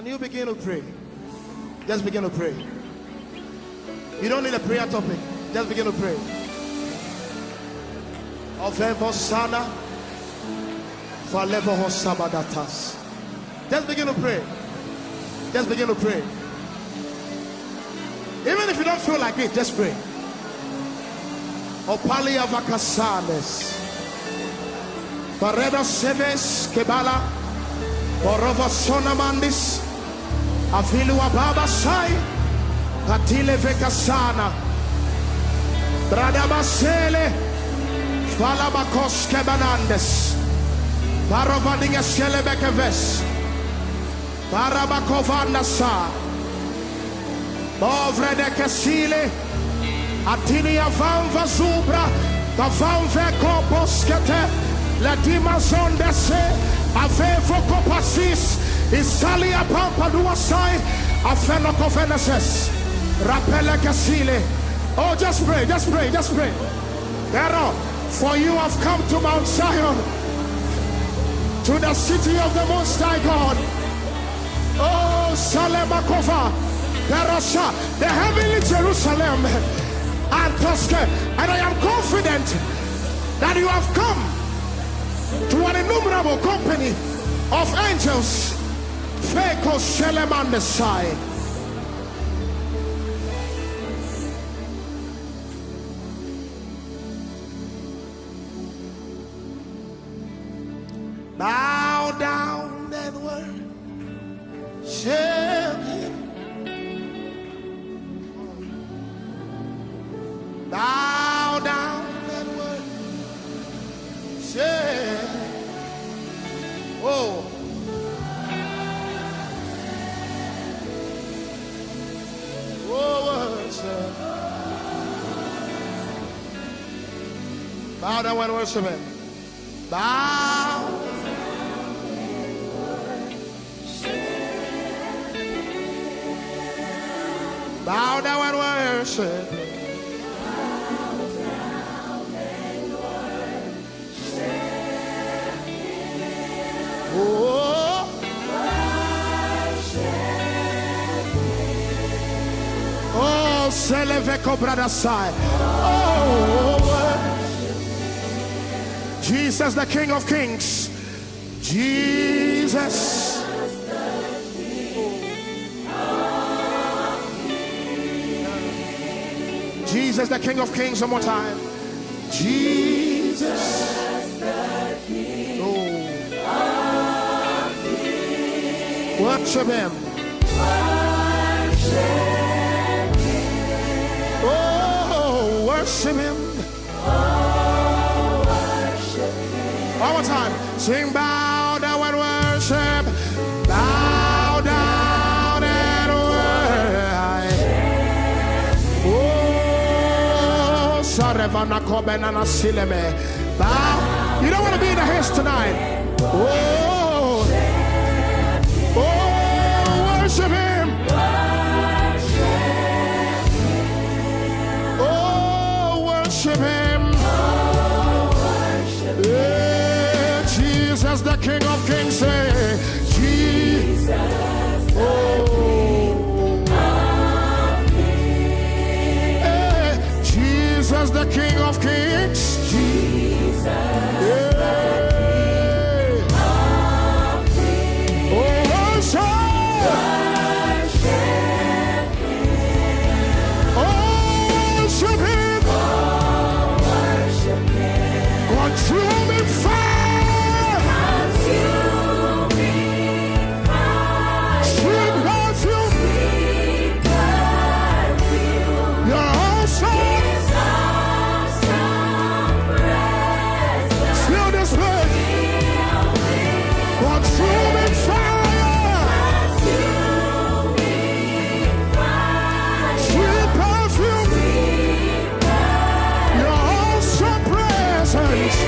Can you begin to pray? Just begin to pray. You don't need a prayer topic. Just begin to pray. Ovevosana Valevo Sabadatas. Just begin to pray. Just begin to pray. Even if you don't feel like it, just pray. Opalia Vakasanes Barreda Seves Kebala Borova Sonamandis Afilu Ababa Sai Patile Vekasana Bradabasele Falabakos Kebanandes Barovadinga Selebekeves Barabakovandasa Bovrede Kesile Atinia Vanva Zubra Bavanve Koposkete Ladima Zondese Avevo Kopasis Isalia Pampadua Sai Afenoko Veneses Rapele Kesile. Oh, just pray, just pray, just pray. There, for you have come to Mount Zion, to the city of the Most High God. Oh, Salemakova, the heavenly Jerusalem, and Tosca. And I am confident that you have come to an innumerable company of angels. Feko Sheleman the side. Bow down and worship Him. Bow down and worship. Oh. Oh, worship. Bow down and worship Him. Bow. Bow down and worship. Oh, oh, Seleveko brother side. Oh, Jesus, the King of Kings. Jesus. Jesus, the King of Kings, one more time. Jesus. Oh. Worship Him. Oh, worship Him. One more time. Sing, bow down and worship. Bow down and worship. Oh, Sarevana Kobenana Sileme. Bow. You don't want to be in the haste tonight. Oh, oh, worship Him. Oh, worship Him. Yeah, Jesus, the King of Kings, say, Jesus. Oh, yeah, Jesus, the King of Kings. Jesus. Yeah. Consuming fire, sweet perfume, you're awesome. Feel this way. Consuming fire, sweet perfume, your awesome presence.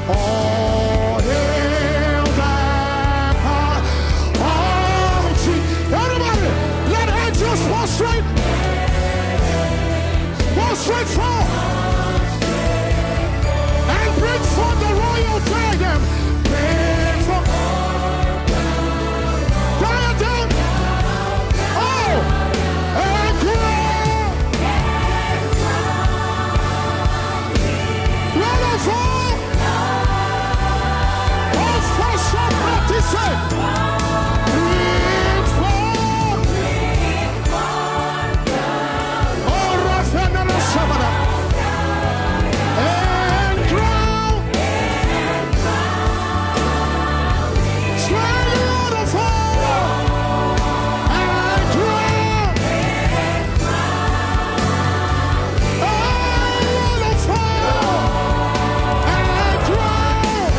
All hail the Almighty. Everybody, let angels prostrate forth and bring forth the royal diadem. Bring forth diadem. Oh, and crown. Let us all flesh and practice it. Bring forth. Oh, Raphael Shabbat. And crown. Slay the Lord of all. And crown. And Lord of all. And crown.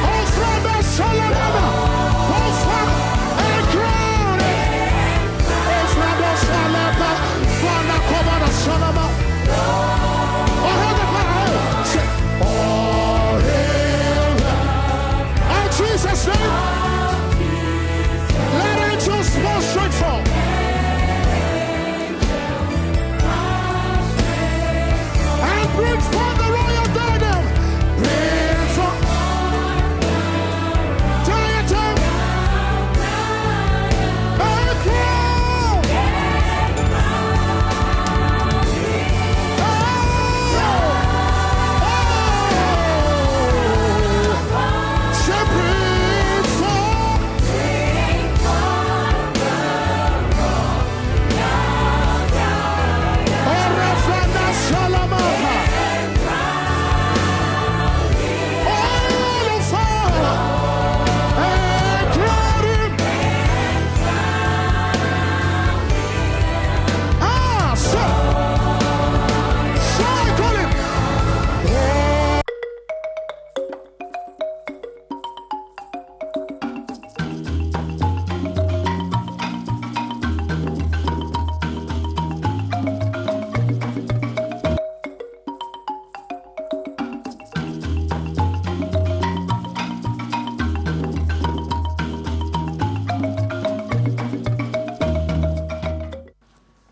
Oh, Father, Solomon. Oh, Father, and crown. Oh, Father, Solomon. Father, cover the Solomon. Oh, hold the power. Say, all hail the. In Jesus' name, let angels prostrate forth. And bring forth the royal diadem. Bring forth diadem and crown. Say, bring forth. Oh, Raphael Solomon. All of all. And crown him. So I call him.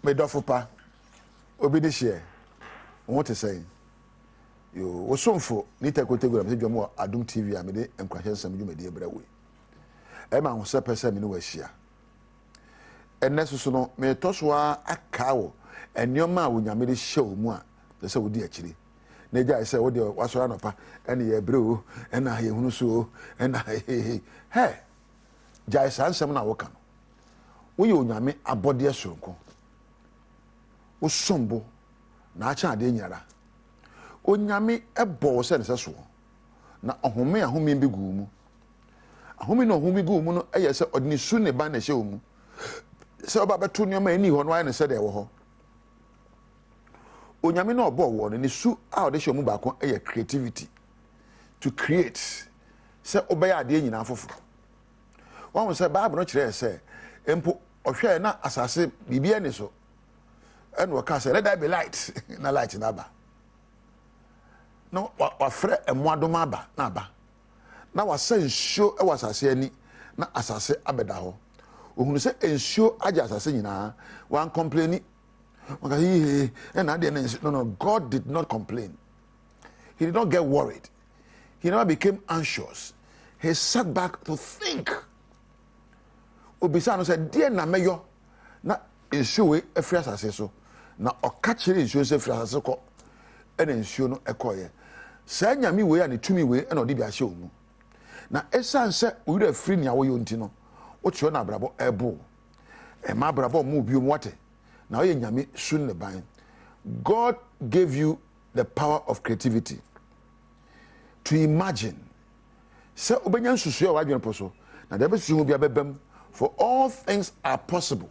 Medofopa obi de share what to say yo wo somfo ni tekotegura me dwom Adom TV a me de enkwahye nsam dwumadi ebrawe e ma ho se pese me no wahia enneso no me toso akawo enioma a wonyame de hye omu a se wodi akiri na gya se wodi wasora no pa ene ye ebreo ena ye hunu so ena he gya sansam na woka no wo ye onyame abode soronko osombo na acha ade nyara onyame ebo se ne seso na ohome ahome bi gu mu ahome no ohome gu mu no eye se odni su ne ba na hye omu se oba beto nyoma ani ho no aye ne se de wo ho onyame no obo wo no ne su a ode hye omu ba ko eye creativity to create se obeya ade nyina afofo wan se bible no kire se empo ohwe na asase bibia ne so and we can say let there be light na light na ba no wa frɛ ɛmoadom aba na ba na wa sɛ nsuo ɛwɔ asase ani na asase abɛda hɔ ohunu sɛ nsuo agya asase nyinaa wan complain waka he na de no God did not complain. He did not get worried. He never became anxious. He sat back to think. Obisa no sɛ deɛ na mɛyɔ na nsuo we afiri asase so na ɔka kyerɛ nsuo sɛ afiri asase kɔ ɛna nsuo no ɛkɔyɛ saa nyame we a ne tumi we ɛna ɔde bi ahyɛ omu na ɛsan sɛ owura afiri nea wɔyɛ nti no wokyerɛ na abrabɔ ɛbo ɛma abrabɔ mu bi mu wate na ɔyɛ nyame su ne ban. God gave you the power of creativity to imagine sɛ obenya nsusu a wadwene po so na da besu hu bi abɛbam. For all things are possible.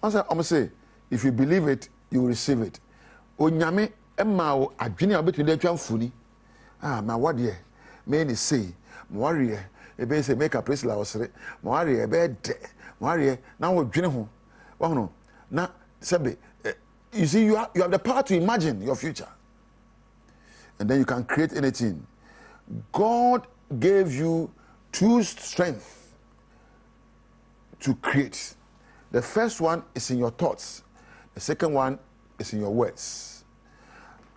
I'm say, if you believe it, you will receive it. Onyame emma o adwene a betumi de atwa mfuni. Ma wade me ni say, mo ware e be say make a place la osere. Mo ware e be de. Mo ware na wo dwene ho. Wo no na sebe you see, you have the power to imagine your future. And then you can create anything. God gave you two strengths to create. The first one is in your thoughts. The second one is in your words.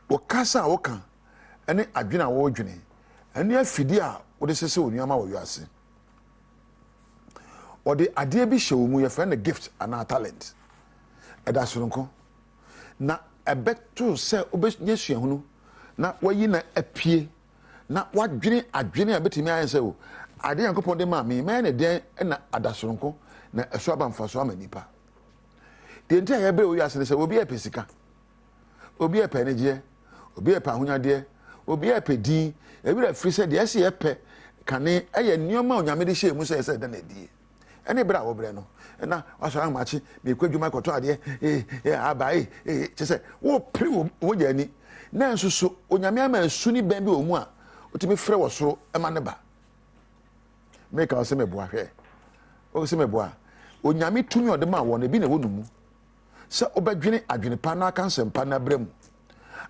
Wakasa waka, ene adwena wo dwene. Ene afidi a wo de sese onuama wo wiase. Or the idea be show mu your friend a gift and a talent. Eda soronko. Na ebeto se obesua hunu. Na wayi na apie. Na wadwene adwene abetimi ayen se o. Ade yankopon de ma me na den na adasoronko na eso abamfa so amanipa. De ntia ya be o wiase se obi epesika. Obi epeneje, obi epa hunyade, obi epedin, ebi ra firi se de ese epe kane eye nioma onyame de hye mu se se da na die. Ene bra wo bre no. Na wasara machi me kwadwuma koto ade abai chese wo pri wo jani. Na nso so onyame ama asuni ban bi omu a otimi frɛ wo soro ema ne ba. Make us me boa hwe. O se me boa. Onyame tumi odema wo na bi na wonumu. Se obadwene adwene pa na kan sempa na brem.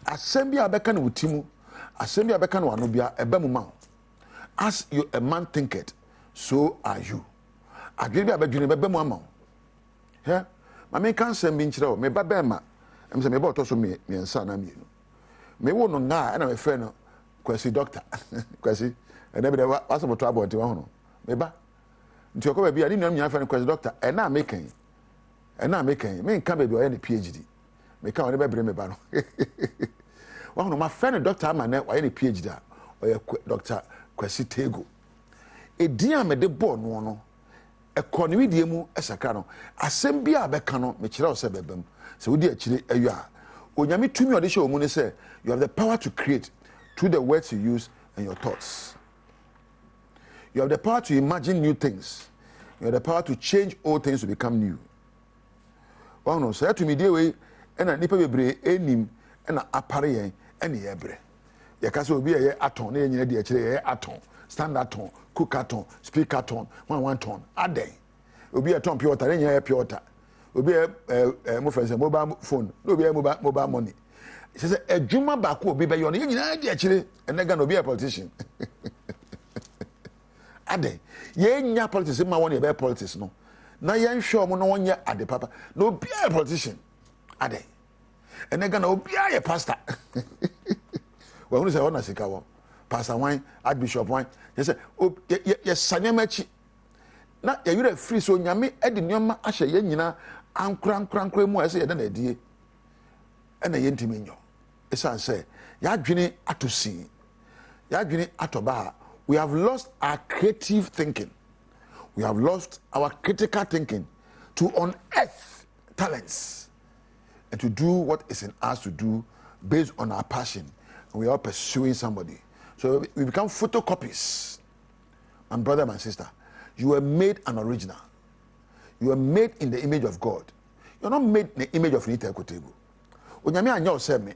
Asɛm bi abɛka na wutimu, asɛm bi abɛka na wano bia eba mu ma. As you a man thinketh, so are you. Adwene bi abadwene beba mu ama. He? Ma me kan sɛm bi nkyerɛ wo, me ba ba ma. Em se me ba otoso me nsa na mienu. Me wo no nga na me frɛ no kwasi doctor. Kwasi ene bi de waso moto abonti wa hono. Me ba. Nti okoba bi ani nua frɛ no kwasi doctor. Ena mekan. Ena mekan. Me nka ba bi o ye ne PhD. Me ka woni be bre me ba no. Wa hono ma frɛ no doctor ama na wa ye ne PhD a. O ye doctor kwasi tego. Edin a me de bo no no. Ekoni die mu esaka no. Asɛm bi a bɛka no me kyerɛ wo sɛ bɛbam. Sɛ wodi akyire ayu a. Onyame tumi ode hye omu ne say you have the power to create through the words you use and your thoughts. You have the power to imagine new things. You have the power to change old things to become new. Wow, no, say to me dey way ena nipa bebre enim ena apare yen ena yebre. Ye ka say obi ye aton na nyina de akire ye aton, stand aton, cook aton, speak aton, one ton. Aden. Obi aton pure water nyina ye pure water. Obi mo friends mobile phone, no be mobile money. She say adwuma ba ko obi be yo no nyina de akire enega no be a politician. Ade ye nya politics ma won ye be politics no. Na ye nhwe mo no wonye ade papa. No be a politician. Ade. Enega na obi a ye pastor. Wa hunu say wona sika wo. Pastor wan, archbishop wan. Ye say ye sanyamachi. Na ye yure free so nyame e de nyoma ahye ye nyina ankran mu ese ye da na die. E na ye ntimi nyo. Esan say ya dwene atosi. Ya dwene atoba. We have lost our creative thinking. We have lost our critical thinking to unearth talents and to do what is in us to do based on our passion. And we are pursuing somebody. So we become photocopies. My brother, my sister, you were made an original. You were made in the image of God. You're not made in the image of Nita Ekotego. Onyame anyo se me,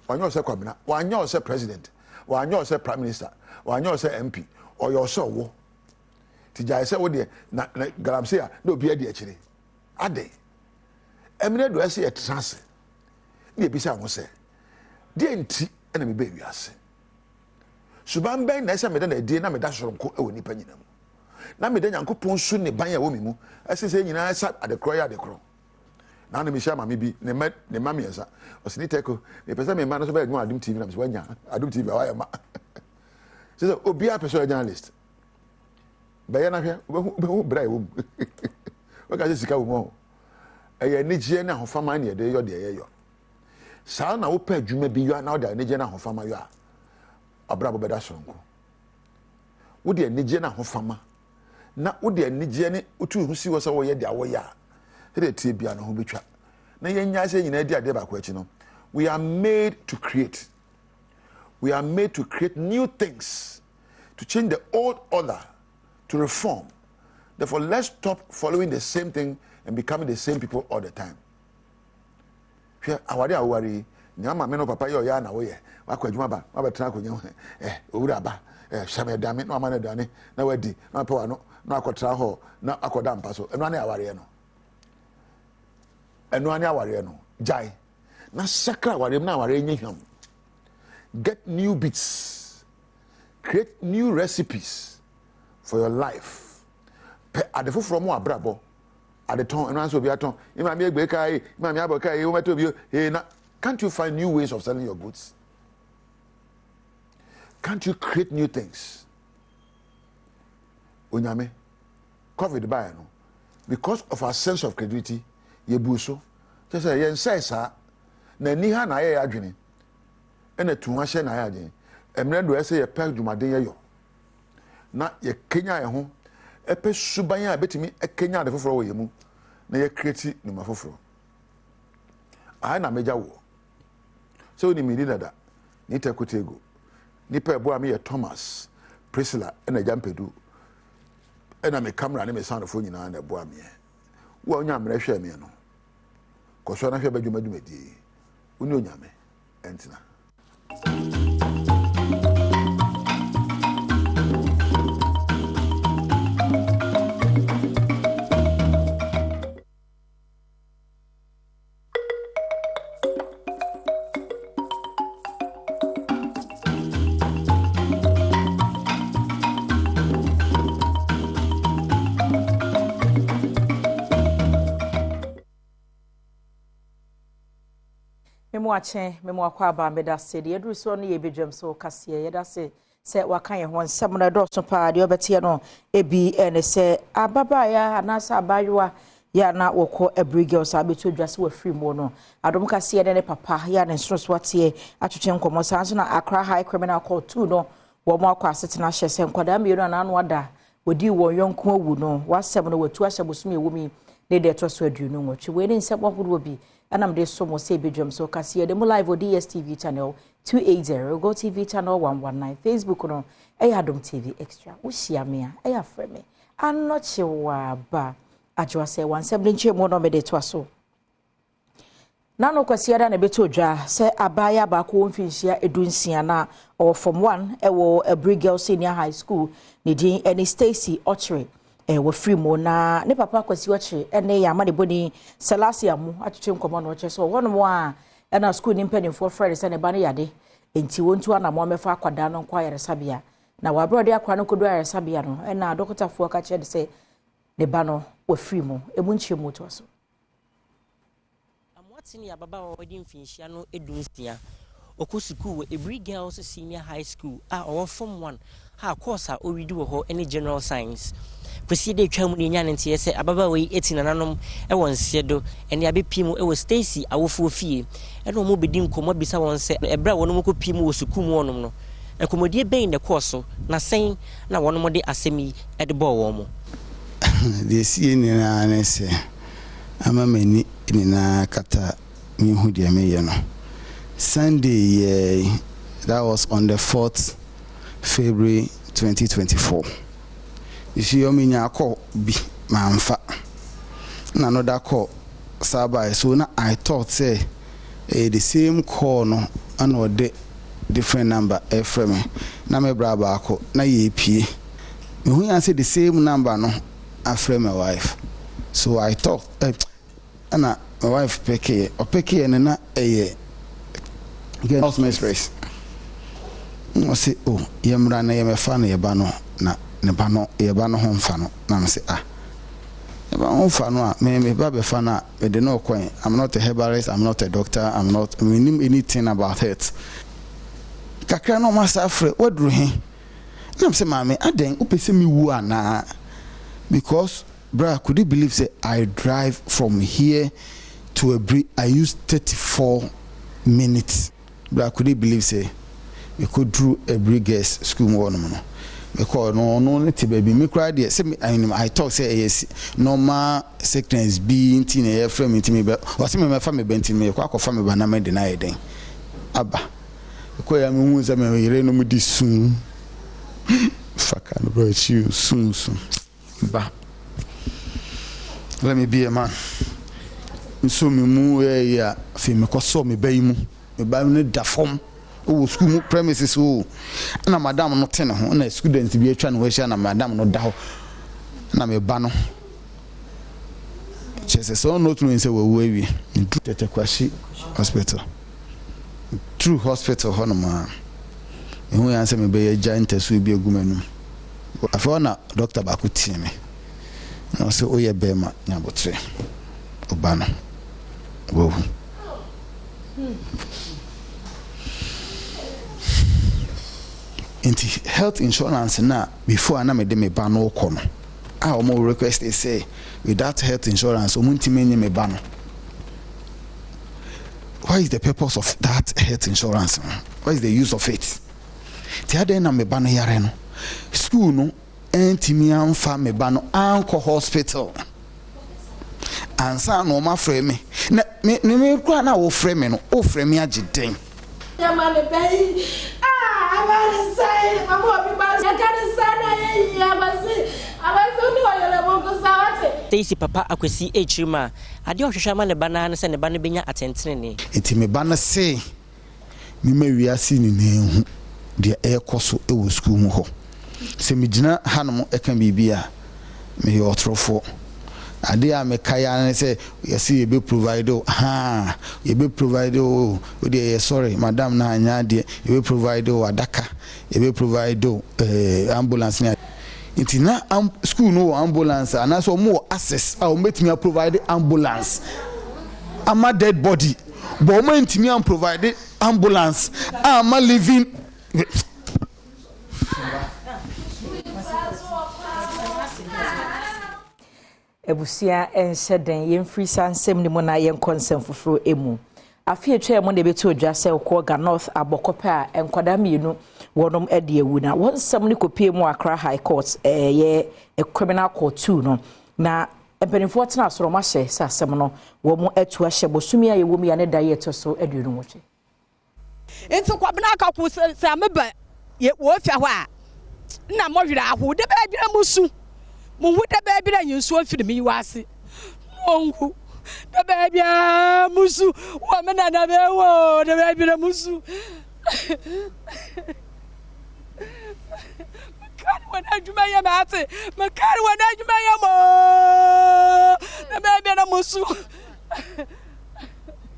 wanyo se kwabena, wanyo se president, wanyo se prime minister, wanyo se MP, or your so wo. Tija se wo de na galamse a na obi ade akire. Ade. Emine do ase e trance. Na ebisa wo se. De enti na me ba wiase. Suban ben na ese me da na die na me da soronko e woni pa nyina mu. Na me da Nyankopon su ne ban ya wo mi mu. Ese se nyina sa adekro ya adekro. Na na me sha mama bi ne mama yesa. Osini teko. Me pesa me ma no so ba adwuma Adom TV na me so wanya. Adom TV wa ya ma. So obi a person journalist. Bɛyɛ na hwɛ wo bra wo wo ka sika wo mo ɛyɛ nigye na hofama na yɛde yɔ de yɛyɔ saa na wo pɛ adwuma bi yɔ na wo de nigye na hofama yɔ a abra bo bɛda sonko wo de nigye na hofama na wo de nigye ne otu hu si wo sɛ wo yɛ de awo yɛ a de tie bia no ho betwa na yɛnya sɛ nyina di ade ba ko akyi no we are made to create new things, to change the old order, to reform. Therefore, let's stop following the same thing and becoming the same people all the time. Awari awari, nyama meno papa yo ya na wo ye. Wa kwadwuma ba, wa betra konye owura ba, shame dame no amane dane, na wadi, na pa no, na akotra ho, na akoda mpa so. Eno ane awari no. Eno ane awari no. Jai. na sakra warem na ware nyehwam. Get new beats. Create new recipes for your life. Adefo from abrabo. At the time, and also be at home. Can't you find new ways of selling your goods? Can't you create new things? Onyame, COVID by no. Because of our sense of credibility, ye buso. Just say yen say sa na ni ha na ye adwene. E na tu ahye na ye adwene. Emre do say ye pack dwumaden ye yo. Na ye Kenya ye ho epe suban a betimi e Kenya de foforo wo ye mu. Na ye create no mafoforo. Ai na meja wo. So ni mi ni dada. Ni tekotego. Ni pe bo am ye Thomas, Priscilla e na Jampedu. Ena me camera ne me sound phone nyina na boa me wo onya mre hwe me no ko so na hwe badwumadwumadi uni onya me entina memo akwa ba meda se de edru so no ye bedwam so kase ye da se wakan ye ho nsem na do so pa de obete no ebi ene se ababa ya anasa abaywa ya na wokọ ebrigel so abeto dwase wa free mo no adom kase ye ne papa ya ne nsoro wate atwetwe nkomo sanso na Accra High Criminal Court 2 no wo mo akwa asetena hye se nkwada mienu na anu ada wodi wo yonko awu no wasem no watu ahye bosom ye wumi ne de to so aduonu nwotwe we ne nsem ahodo bi anam de so mo say bedwam so kase de mo live o DSTV channel 280 Go TV channel 119 Facebook no Adom TV extra wo hia me a frame anoche wa ba ajwa say 17 nche mo no me de to aso na no kwase da na beto dwa say abaya ba ko mfinhia edunsia na or from 1 ewo Abrigel Senior High School ni din eni Stacy Ochre wo free mo na ne papa kwasi Ochre ene ya ma de boni Selassie amu atwetwe nkomo no che so wono mo a na school ni mpanimfo friends ne ba ne yade enti wontu ana mo mefa akwada no kwa yaresabia na wa brother akwa no kodo yaresabia no na dokotafo ka che de se ne ba no wo free mo emu nche mo to so amwatini ababa wo di mfinhia no edunsia okusuku Abrigel Senior High School a form 1 ha course a oridi wo ho any general science kwesi de twam ne nya ntie se ababa we etinananom e won siedo ene abepimu e wo Stacy awofo fie e no mo bedi nkomo bisa won se ebra wonom ko pimu wo suku mu wonom no ekomodie ben de course na sen na wonom de asemi e de bo wo mo de sie ni na ne se amamani ni na kata mi hu de me ye no Sunday that was on the 4th February 2024. You see, you mean your call be manfa. Na no da call sabai. So na I thought say the same call no and the different number from me. Na me bra ba ko na ye pie. Me hu yan say the same number no after my wife. So I thought my wife peke o peke na get house mistress. I say, oh, yemra na yemefa na yeba no na ne ba no yeba no ho mfa no na me say yeba ho mfa no a me ba be fa na me de no kwen. I'm not a herbalist, I'm not a doctor, I'm not meaning anything about it. Kakra no masafre wadru he na me say mama aden opese me wu ana because bra could you believe say I drive from here to I use 34 minutes. Bra could you believe say we could do a Brigades school one no because no baby me cry there say I talk say yes normal sickness be in a frame into me but what me family bent me kwa family ba na me deny den aba ko ya me hu say me yere no me di soon fuck and bro you soon ba let me be a man so me mu ya fi me ko so me bayi mu me ba no da form o school premises o na madam no tene ho na students bi atwa no hia na madam no da ho na me ba no chese so no to say we wi tete kwashi hospital true hospital honoma ehu ya say me be giant so bi agumanu afọ na doctor ba ko tie me no say oye be ma nyabotre obano wo Inti health insurance na before na me de me ba no ko no omo request they say without health insurance omunti menye me ba no. What is the purpose of that health insurance? What is the use of it? Ti ade na me ba no yare no school no entimi amfa me ba no anko hospital ansa no ma frɛ me na me kwa na wo frɛ me no o frɛ me agiden ya mane bai abana sai mama bi ba ya kan sana ya basi abasi ni wa yele bongo sawate Stacy papa akwesi echirima ade ohwehwe ma ne ba na se ne ba no benya atentene ne enti me ba na se me ma wiase ni na hu de ekoso e wo school mu ho se me gina hanom e kan bibia me yo trofo ade a me kaya na se yesi ye be provide ye be provide o de sorry madam na anya de ye be provide o adaka ye be provide ambulance na intina school no ambulance and so more access a metimi provide ambulance ama dead body but mo intimi provide ambulance ama living ebusia enhyeden yemfiri sansem ni mo na yen konsem fufuro emu afie twa mo na beto odwa se ko ga north abokopa a enkwada mienu wonom ede ewu na wonsem ni kopie mu Accra High Court ye criminal court 2 no na empenifo tena asoro ma hye sa asem no wo mu atu ahye bosumi aye wo mu ya ne da ye to so aduonu mo hye enti kwabena ka ku se ameba ye wo fia ho a na mo hwira aho de ba adwira musu mo hu de ba bi na yinsu afiri mi wase ongu de ba bia musu wo me na be wo de ba bi na musu kan wana juma ya mate makan wana juma ya mo de ba bi na musu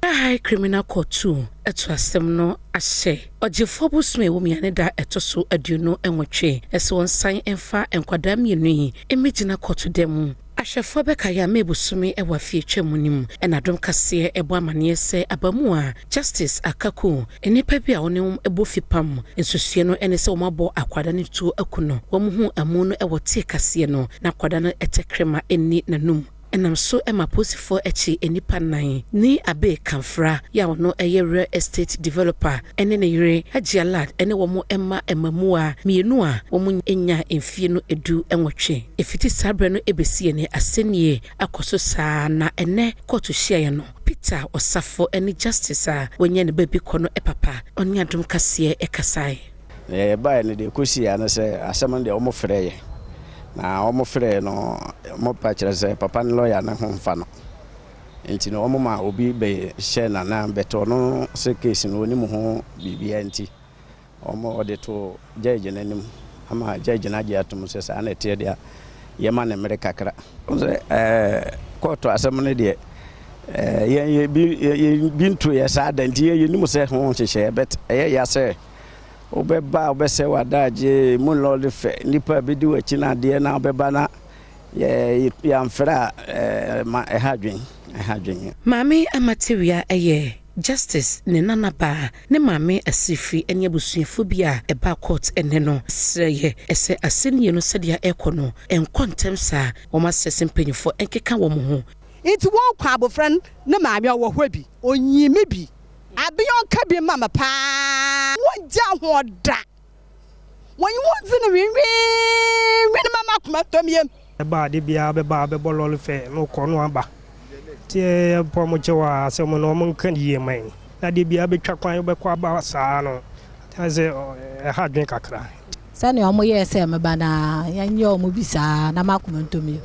High Criminal Court 2 eto asem no ahye ogefo bosume wo miane da etoso aduno enwotwe ese won san emfa enkwada mienu yi emegina court dem ahwefo beka ya mebusume ewa fie twamunim enadom kase ebo amane se abamu a justice akako enipa bi a wonem ebo fipam ensusue no ene se wo mabo akwada ne tu akuno wo mu hu amu no ewo tie kase no na akwada no etekrema eni nanum enam so ema posifo echi enipa nan ni abe kamfra ya wono eye real estate developer ene ne yire agya lad ene wo mo emma emamu a mienu a wo mo enya emfie no edu enwotwe efiti sabre no ebesie ne asenie akoso saa na ene kotu hia no Peter Osafo ene justice a wonye ne baby kono epapa onya dum kase ekasai ba ne de kosia na se asem de omo freye na omo frɛ no mo pa kyerɛ sɛ papa no lawyer na homfa no enti no omo ma obi be hye na beto no se case no ni mo ho bibia enti omo ode to judge nanim ama judge na gye atom sɛ sa na tie dia ye ma na mere kakra court asɛm no de ye bi nto ye sa danti ye ni mo sɛ ho hyehyɛ bet ya sɛ obeba obese wadaje munlole fe nipa bidi wachi na de na obeba na ya mfra ma ehadwen mame amateria eye justice ne nanaba ne mame asifi enya busuafo bia eba court ene no sreye ese asenie no sedia ekono enkontem sa wo ma sese mpanyifo enkeka wo mo ho iti wo kwa abofran ne maame wo hwa bi onyime bi abiyon ka bi mama pa wonja hoda won wonzi ne wi mama kuma tomiem ba de bia be ba be bolol fe no kono aba tie pomo chewa se mo no mon kan yie man na de bia be twa kwan be kwa ba saa no ta se ha dwen kakra sane omo ye se me ba na yanye omo bisa na makuma tomiem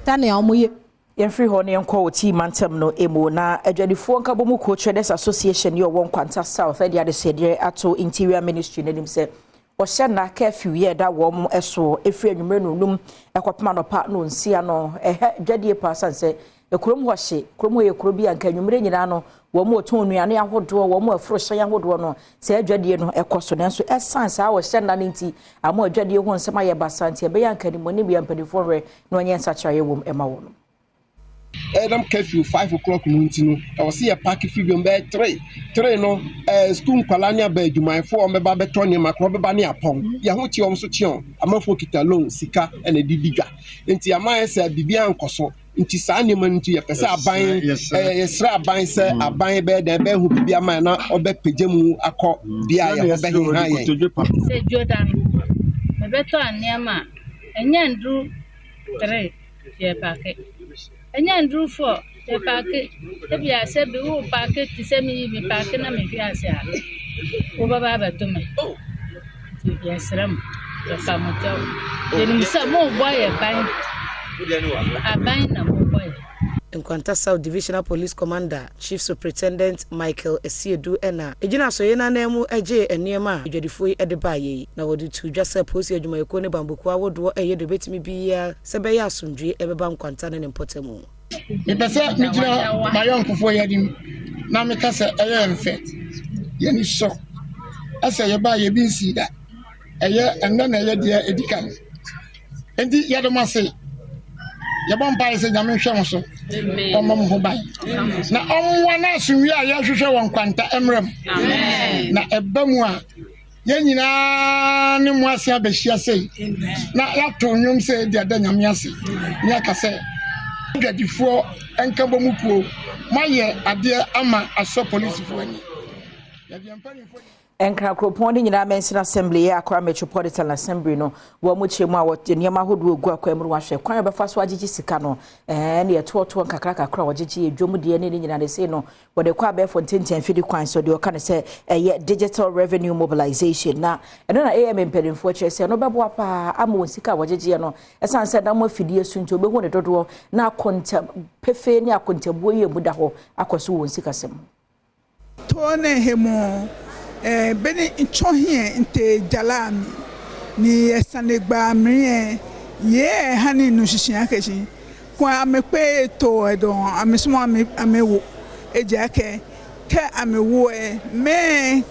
sane omo ye yemfiri ho ne enko oti mantem no emo na adwadifo nka bomu co traders association yo won kwanta south e dia de sedire ato interior ministry nanim se o hye na curfew ye da wo mo eso efiri anwumre no num ekopema no pa no nsia no dwadie pa sanse ekurom ho hye kurom ye kuro bi anka nwumre nyina no wo mo ton nuane ahodo wo mo afro hye ahodo no se adwadie no ekoso nanso essence a wo hye na nti amo adwadie ho nsema ye basanti e be yanka ni moni bi ampadifo hwe no onye nsachaye wom ema wo no Adom curfew 5 o'clock no ntino I was see a park figure be 3 no school kwalania be adwumanfo o meba beto ne makro beba ne apon ya ho ti om so chion amafo kita loan sika ena dididwa nti amaye se bibia nkoso nti saa ne man nti ye pese aban yesra aban se aban be de be hu bibia man na obepegemu akọ bia ye ho be ha ye se Jordan me beto aniama enya ndru 3 ye packet enya ndru 4 ye packet e bia se bi wo packet ti se mi bi packet na me bia se a wo baba beto me ye sram ye famoto ye ni se mo boy ye ban aban na mo boy Nkwanta South Divisional Police Commander Chief Superintendent Michael Esiedu ena ejina so ye na nemu eje eniema adwadifo edebaye na wodi tu dwase posi adwumayeko ne bambuko awodo eye de betimi biya sebe ya asundwe ebeba nkwanta ne mpotemu ipese mijira mayonkufo yedim na mekase eye mfet ye ni so asa ye ba ye bi nsida eye enda na ye dia edikan endi yadomase yabon pai se nyame hwe so omom ho bai na omwa na sunwi a ya hwehwe won kwanta emrem na ebamu a ye nyina ne mu ase abehia sei na yato nwom se dia da nyame ase nya ka se gadifo enka bomupuo maye ade ama aso police fo ani ya bi ampani fo Enkra Kropon nyina mention assembly ya Accra Metropolitan Assembly no wo mu chemu a wo niam ahodo ogu akwamru wahwe kwan befa so agigi sika no ne yetoto kakra kakra wogigi edwom de ne nyina de sei no wo de kwa be fonten fidi kwan so de o kan se digital revenue mobilization na eno na AM mpedinfo che se no bebo apa ama won sika wogigi no esan se da mo fidie su nti obehu ne dodo na akonta pefe ne akontabuo ye muda ho akoso won sika sem to ne hemo beni nchohie nte jalami ni esanegba mrie ye hani no hihia kachi kwa amepe to edon amesmo amewo ejake ke amewo me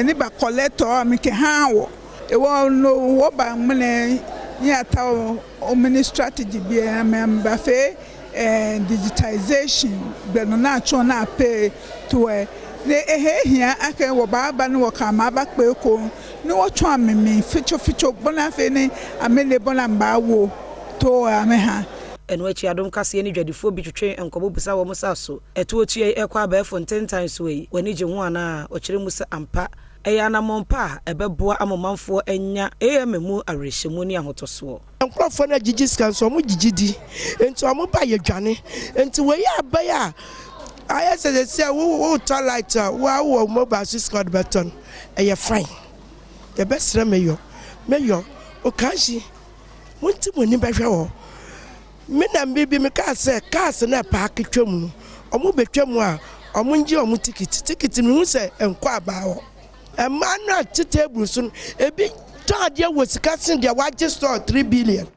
ni ba collector ameke hawo ewo no wo ba mne ya ta o mini strategy bi amemba fe digitization beno na cho na pay to ne ehehia aka wo baba no kama bakpe ko ne wo twa meme ficho bona fe ne amele bona mba wo to ameha eno achi Adom kase ne dwadifo bi twetwe enkobo busa wo musaso eto otue ekwa ba fonten times we wani je ho ana o kire musa ampa eya na mompa ebeboa amomanfo enya ememu arehemu ne ahotoso enkrofo na gigi scan so mo gigidi enti omo ba ye dwane enti we ya ba ya I said, "Who tell like wow, mobile squad button, and you're fine. The best mayor, Okashi, want to win by show. Men and baby, me car say, cars and a park at Chum, or move a Chumwa, or Munji or ticket in Musa and Quabao. A man not to table soon, a big dog was casting their white store 3 billion.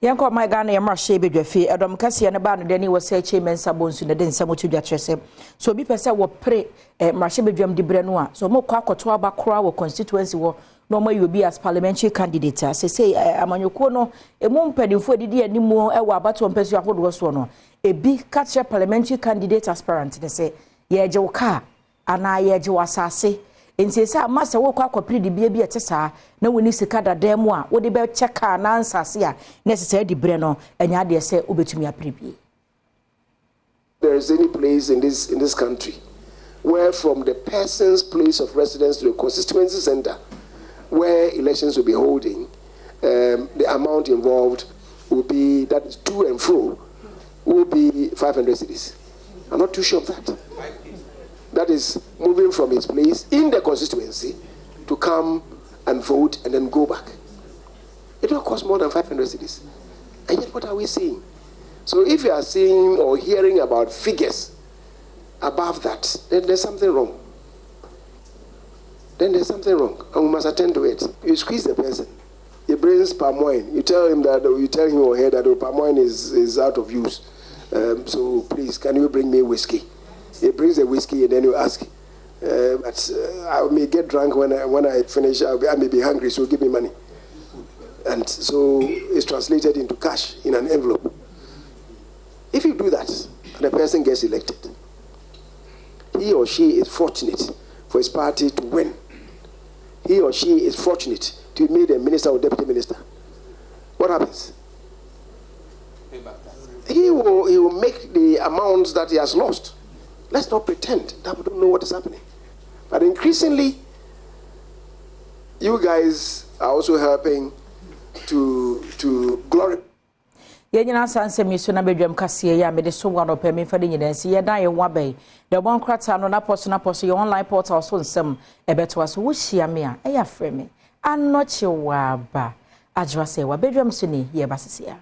Yanko my Ghana yamra shebe dwafi Adom kase ne ba no de ni wo se chairman sabonsu ne de nsamo tu dwatwese so bi pese wo pre mra shebe dwam di bre no a so mo kwa akoto abakora wo constituency wo no mo yobi as parliamentary candidate say amanyoko no emu mpadinfo edidi animu e wo abato mpesu ahodo so no ebi catch parliamentary candidate aspirant ne se ye je wo ka ana ye je wasase enti se amasa wo kwa akopre di bia ete saa na woni sika dada mu a wo de be checka na ansase a necessary di bre no enya de se obetumi apribie. There is any place in this country where from the person's place of residence to the constituency center where elections will be holding, the amount involved will be, that is to and fro, will be 500 cedis. I'm not too sure of that. That is moving from his place in the constituency to come and vote and then go back. It will cost more than 500 cedis. And yet what are we seeing? So if you are seeing or hearing about figures above that, then there's something wrong. And we must attend to it. You squeeze the person. He brings palm wine. You tell him or her that the palm wine is out of use. So please, can you bring me whiskey? He brings the whiskey and then you ask, but I may get drunk when I finish. I may be hungry, so give me money. And so it's translated into cash in an envelope. If you do that, and the person gets elected, he or she is fortunate for his party to win. He or she is fortunate to be made a minister or deputy minister. What happens? He will make the amounts that he has lost. Let's not pretend that we don't know what is happening. But increasingly, you guys are also helping to glorify. Yenya sanse miso na bedwam kase ya mede so wa no pemi fade nyidansi ye dan ye ho abai the one krata no na post your online portal so nsem ebeto aso wo hia me a eya frɛ me anoche wa ba ajwa se wa bedwam so ni ye basese ya.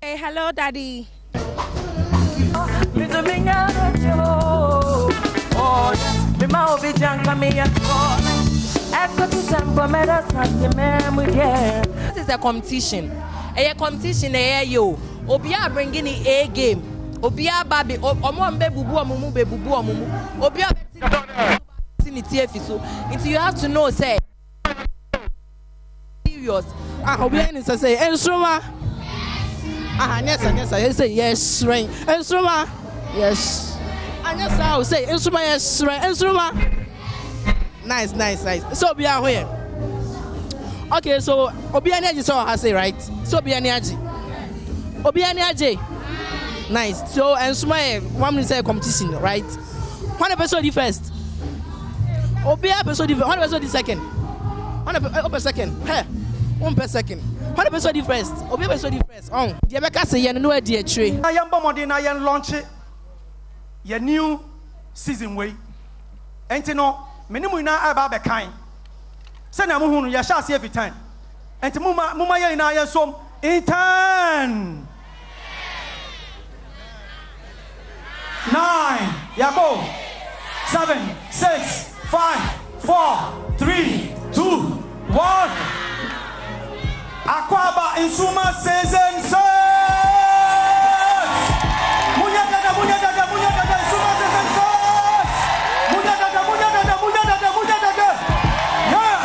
Hey, hello, Daddy. This is a competition. A competition, yo. Obia bringing the A game. Obia baby, omombe bubu omumu be bubu omumu. Obia until you have to know, say, serious. Obia is to say, Enstruma. Yes, say yes, rain. Instrument, yes. And yes, I will say instrument, yes, rain. Instrument. Nice. So be out here. Okay, so Obianiaji so I say right. So Obianiaji. Nice. So instrument, 1 minute say competition, right? One episode first. Obia episode first. One episode second. One per second. Hey, 1 per second. What episode first? Obi episode first. The America say you know the tree. I am bomb na yen launch your new season way. Enti no, menimu na aba be kan. Say na mu hunu ya sha see every time. Enti muma ye na yen som in 10 9 ya go 7 6 5 4 3 2 1 Akwaba Insuma season set. Munyada Insuma season set. Munyada. Yeah.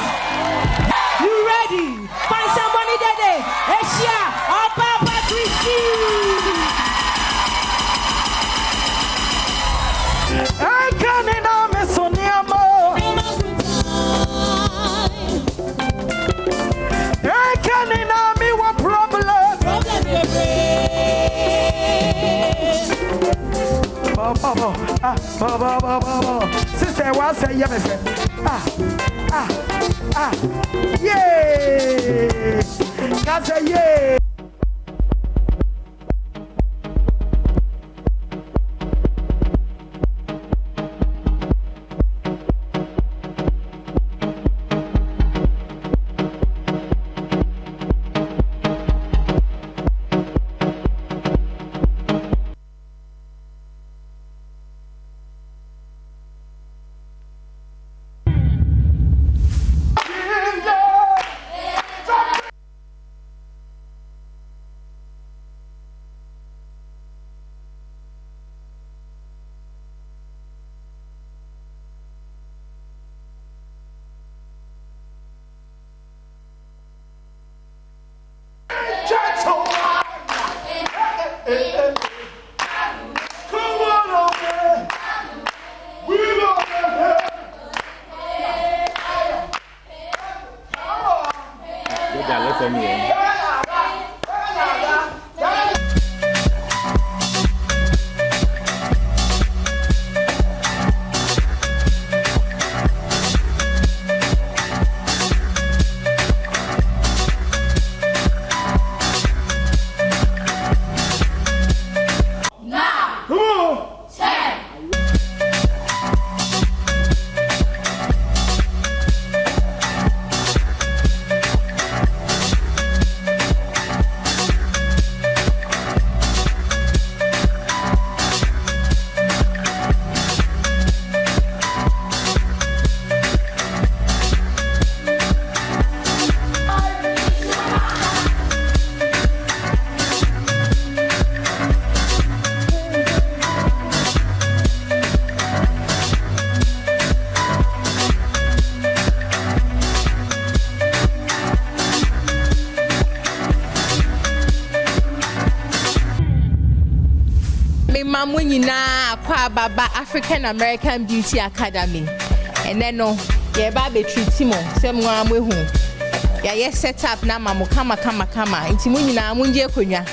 You ready? Find somebody there. Asia, Papa Christy. I can't me Soniamo. Sister, what's say yeah, yeah. Can say yeah. Baba African American Beauty Academy. And then no, yeah, baby treat mo. Same one we who. Yeah, yes, set up na mamu kama. Inti muni na munje kunya.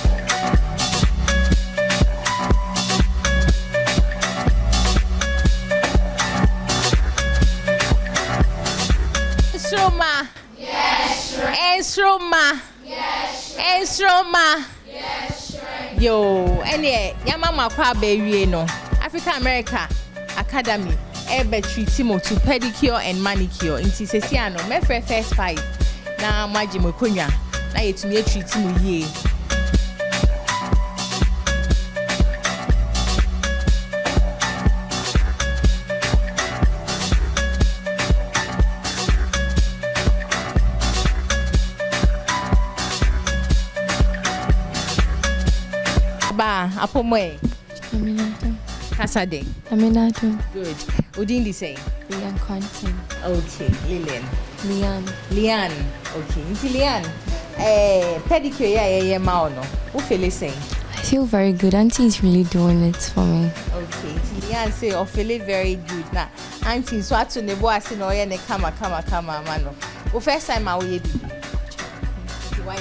Enstroma. Yes, Enstroma. Yes, Enstroma. Yes, yo, any yamama kwa baby no. African America Academy ebe treat mo to pedicure and manicure inti sesiano me first 5 na maji mo konwa na yetumi treat mo ye ba apomoe Kasade. Aminado. Good. Udindi say? Lian Quantum. Okay. Lillian. Lian. Okay. Nti Lian. Pedicure ya ma no. Who feel saying? I feel very good. Auntie is really doing it for me. Okay. Nti Lian say I feel very good. Na auntie so atu ne bo ase no ye ne kama ma no. Wo first time I we bi. Why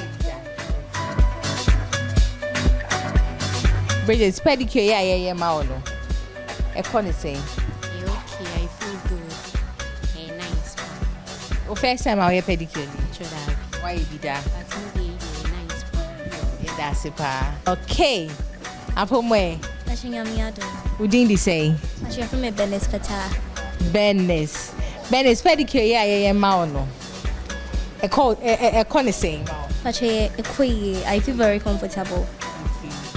Bridget, pedicure ya ma no. Okay, I feel good. Hey, nice. First time I wear pedicure. Why you did that? Nice. Yeah, that's it. Okay. Apomwe. Adom. Udindi say. From a Benes Fata. Benes pedicure ya ma no. Saying. I feel very comfortable.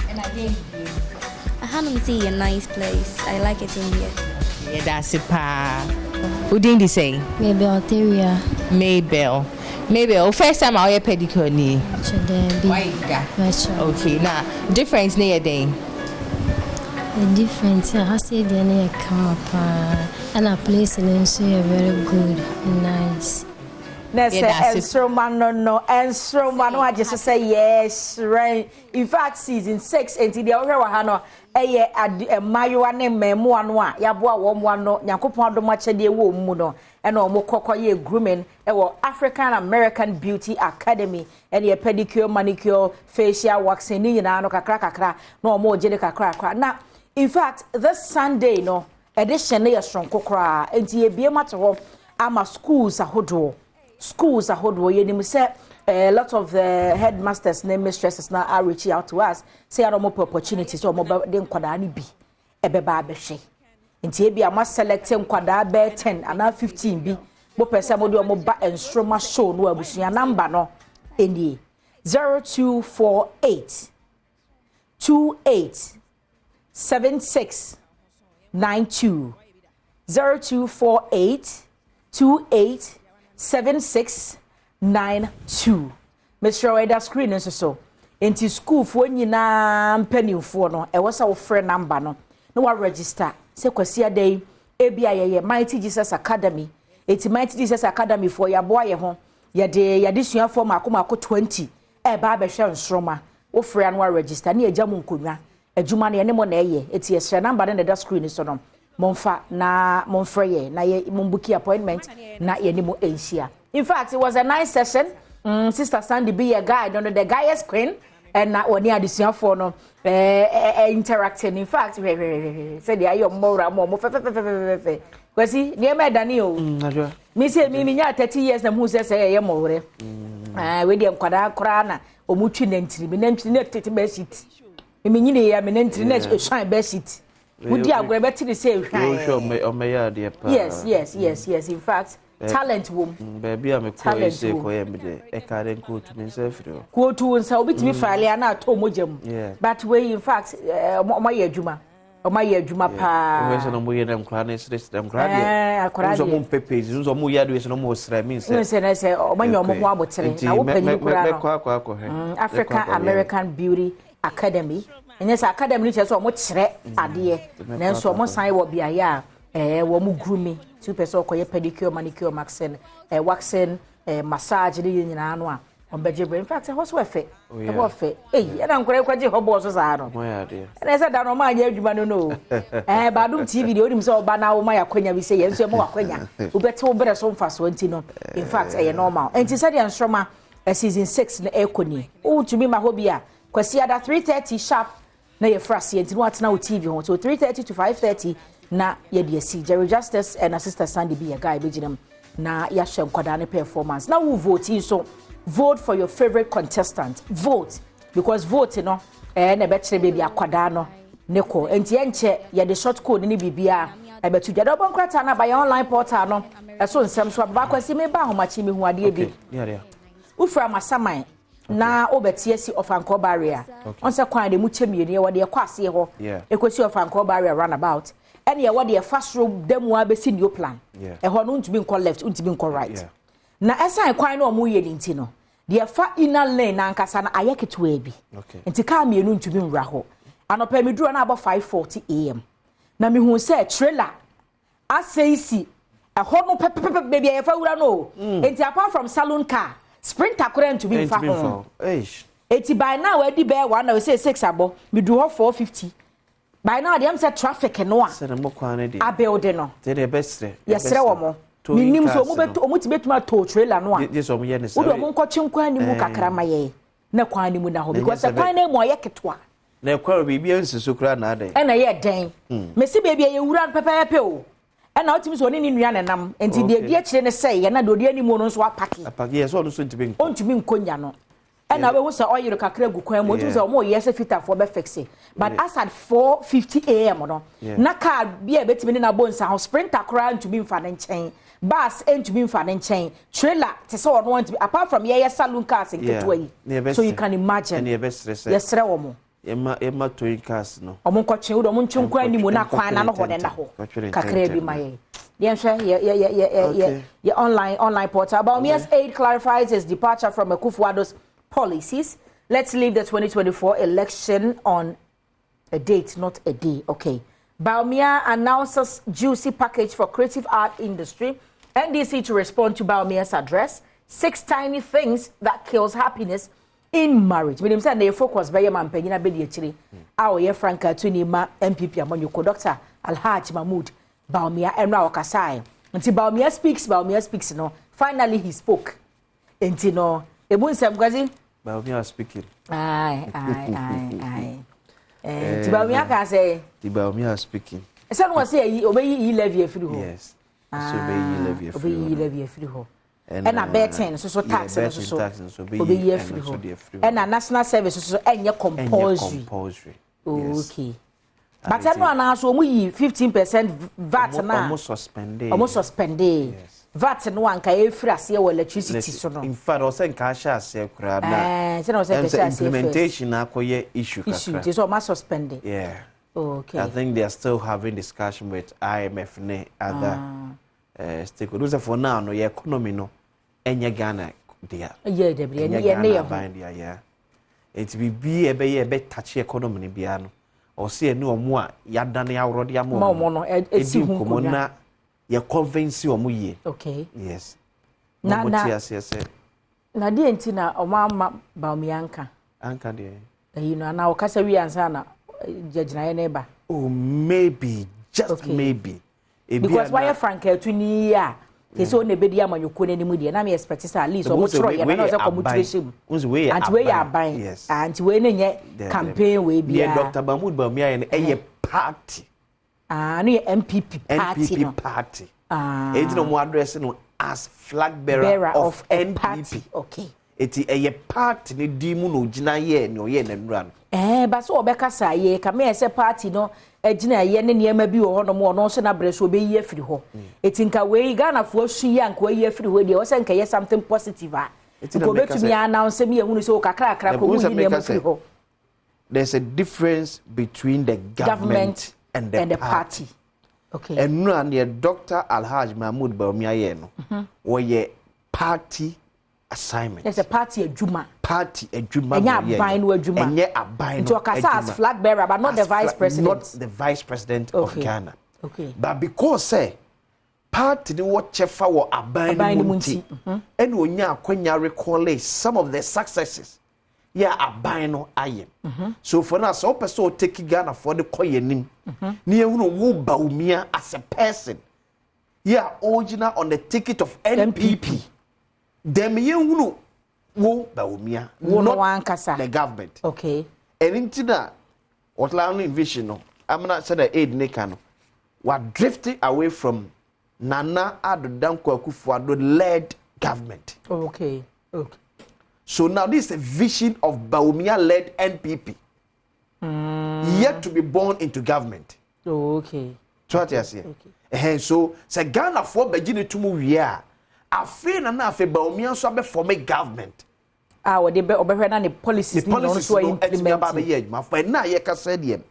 And again. I haven't seen a nice place. I like it in here. Yeah, that's it. Udindi say? Mabel. First time I wear pedicure ni. Why that? Okay, now difference near day. The difference I say the near come up and a place and so very good and nice. Enstroma no I just say yes right. In fact season 6 until the other one no mayowa ne memu anu a yaboa wo mo no Nyankopon adom achede wo mu no e na omo kokoye grooming e wo African American Beauty Academy e ye pedicure manicure facial waxing ni nyina no kakra na omo gele kakra na in fact this Sunday no edition na strong kokra enti e bie mato ho ama schools ahodo ye nim say a lot of the headmasters and mistresses now are reaching out to us say are more opportunities so mo de nkwada ni bi ebeba abehwe nti e bia ma select nkwada be 10 and 15 bi mo pese mo de mo ba Enstroma show no abusua number no eni 0248 28 76 92 0248 28 7692 Mr. Weda screen so enti school fo nyina mpanimfo no e wosa wo free number no na wa register se kwasi adai ebia ye Mighty Jesus Academy eti Mighty Jesus Academy for ya boa ye ho ye de sua form akoma 20 e ba be hwe Enstroma wo free no wa register na eja mu nkonwa adwuma na ye ne mo na eye eti ye number na da screen so no monfa na monfreye na ye mumbuki appointment na ye ni mo enhia. In fact, it was a nice session. Sister Sandy be a guy, don't know the guy is queen, and not when you had this for no interacting. In fact, said the ayo more because see, near my Daniel. Me say me 30 years na who says I am more. We dem kwada krana omutu nantri me nantri na tete be sheet. Me nyine ya me nantri na shine be sheet. Would you agree better to say yes. In fact, talent woman. Baby, I'm a talent say a current quote to myself. Quote to and so bit me fairly and not tomojum. But we, in fact, my Juma. My Juma pa. Where's an omoy them crannies, them crannies. Some moon pepes, some more years no more means. I say, oh, my African American Beauty Academy. And yes, academy is so much idea. Then so much sign will be a year. Womu grooming, 2 person call pedicure, manicure, waxing, massage, in annual. On Bejibre, in fact, I was worth it. Hey, and I'm quite hobos. And I said, I don't mind you, no. Badum TV, the audience of Banao, my Aquina, we say, and so more Aquina, who better so fast, no. In fact, I normal. And she said, and Stroma, season 6 in Econy. Oh, to me, my hobby, because she had a 3:30 sharp. Na ye frasi enti no atena TV ho so 3:30 to 5:30 na ye de see Jerry Justice and Sister Sandy be a guy beginem na ya hwem kwada ne performance na wo vote so vote for your favorite contestant vote because vote no na be kire baby akwada no ne ko enti enche ye de short code ne bibia e betu gya dobon krata na by online portal no so nsem so ba kwasi me ba homachi me hu ade bi ufra masaman na obetie si ofanko barrier on se kwan de mu chemieni wo de kwase ho ekosi ofanko barrier runabout ene ye wo de fast road demu abesi new plan e ho no ntumi nko left ntumi nko right na esan kwan na omu ye nti no de fa inner lane na nkasa na ayeketwa bi nti ka mienu ntumi nwra ho anopa meduro na abo 5:40 am na me hu se trailer aseisi e ho no pepepe baby e fa wura no nti apart from saloon car Sprinter couldn't to be found. Eti by now, Eddie Bear one, I say 6 abo, me do 450. By now, the said traffic and no one. I build no. They're best. Yes, sir, more. Minim so move to my tow trailer no one. Yes, or yes, or coaching quani mukakramaye. No quani munaho because I find them more yaketwa. No quarry be a sucra nade. And I yet dang. Missy baby, you run pepper pill. And now Tim's one in Yanam, and the dear children say, and I do the any more swap packing. A pack, yes, also to be on to me, Conyano. And I was all your cacrego, which is more yes, a fit for Befexi. But as at 4:50 a.m. no, Naka be a bit in a bones house, sprinter crying to be fan and chain, bus and to be fan and chain, trailer, to so want to be apart from your saloon cars in Gateway. So you can imagine your best, yes, Srewomo. Emma to cars no. Omo kwache udo mo nchunkwa ni mo na kwan na no ho na ho. Kakra bi maye. Yeah, online portal. Bawumia's aide clarifies his departure from Akufo-Addo's policies. Let's leave the 2024 election on a date, not a day. Okay. Bawumia announces juicy package for creative art industry. NDC to respond to Bawumia's address. 6 tiny things that kills happiness in marriage. Meaning say they focus by your man penyina be di achiri. Our ye Franka tuni ma MPP amanyoko Dr. Alhaji Mahmood Bawumia enra wakasai. Nti Bawumia speaks no. Finally he spoke. Nti no ebun sem kwazi Bawumia speaking. Aye. Nti Bawumia ka say Bawumia speaking. Say no say obeyi levy afiri ho. Yes. So obeyi levy afiri ho. And a betting so tax so be year free and a national service so enye compulsory. Okay. But I know now so we 15% VAT na almost suspended. VAT no anka e free ase we electricity so no. In fact, o say nka sha ase kura na. Say no say implementation akoye issue kakra. Issue so almost suspended. Yeah. Okay. I think they are still having discussion with IMF and other stakeholders for now no your economy no enye Ghana dia. Yeah, Debbie. Yeah. It be a be touch economy bia no. Or say no omo a yadane awrode amo. Mo no e si hu ko na ye convince omo ye. Okay. Yes. Na die enti na omo ama Bawumia anka de. You know na okasa wi ansa na judge na neighbor. Oh, maybe just okay. Maybe. Because why Frank to ni ya They say on bedi amanyoko n'animu de na me expect say at least o mo tro ye na o say commutation anti we ya ban anti we na campaign we bia Dr. Mahmoud Bawumia ye party no MPP party it no mo address no as flag bearer of NPP okay eti ye party ni di mu no gina ye ni o ye na nura no ba so obekasa ye ka me say party no agina ye ne niam bi wo no mo no so na bre so obeyi afiri ho eti nka we Ghana fo su ya nka we afiri ho de o say nka ye something positive ko betumi announce me ehunu so kakra kakra ko wu niam afiri ho. There's a difference between the government and the party. Okay. And no and Dr. Alhaj Mahmoud Bawumia ye no wo party assignment. There's a party adwuma. Party adwuma. Enya aban no adwuma. Enye aban no. So Okasa as flag bearer but not the vice president. Not the vice president of Ghana. Okay. But because say party ni what chefa wo aban no munti. And onya akwanya recall some of the successes. Yeah, aban no aye. So for now so person take Ghana for the koyenim. Ni ehunu wo Bawumia as a person. Yeah, original on the ticket of NPP. Dem ehunu wo Bawumia not the government. Okay. And into that what la vision no I'm not said the aid neka no we drifting away from Nana Addo Dankwa Akufo-Addo led government. Okay. Okay. So now this is a vision of Bawumia led NPP. Yet to be born into government. Okay. So what you say? Okay. So say Ghana for begin to move here. Afi na afi Bawumia so be form government. What they be na the policies no so implement. Na ye ka say dem.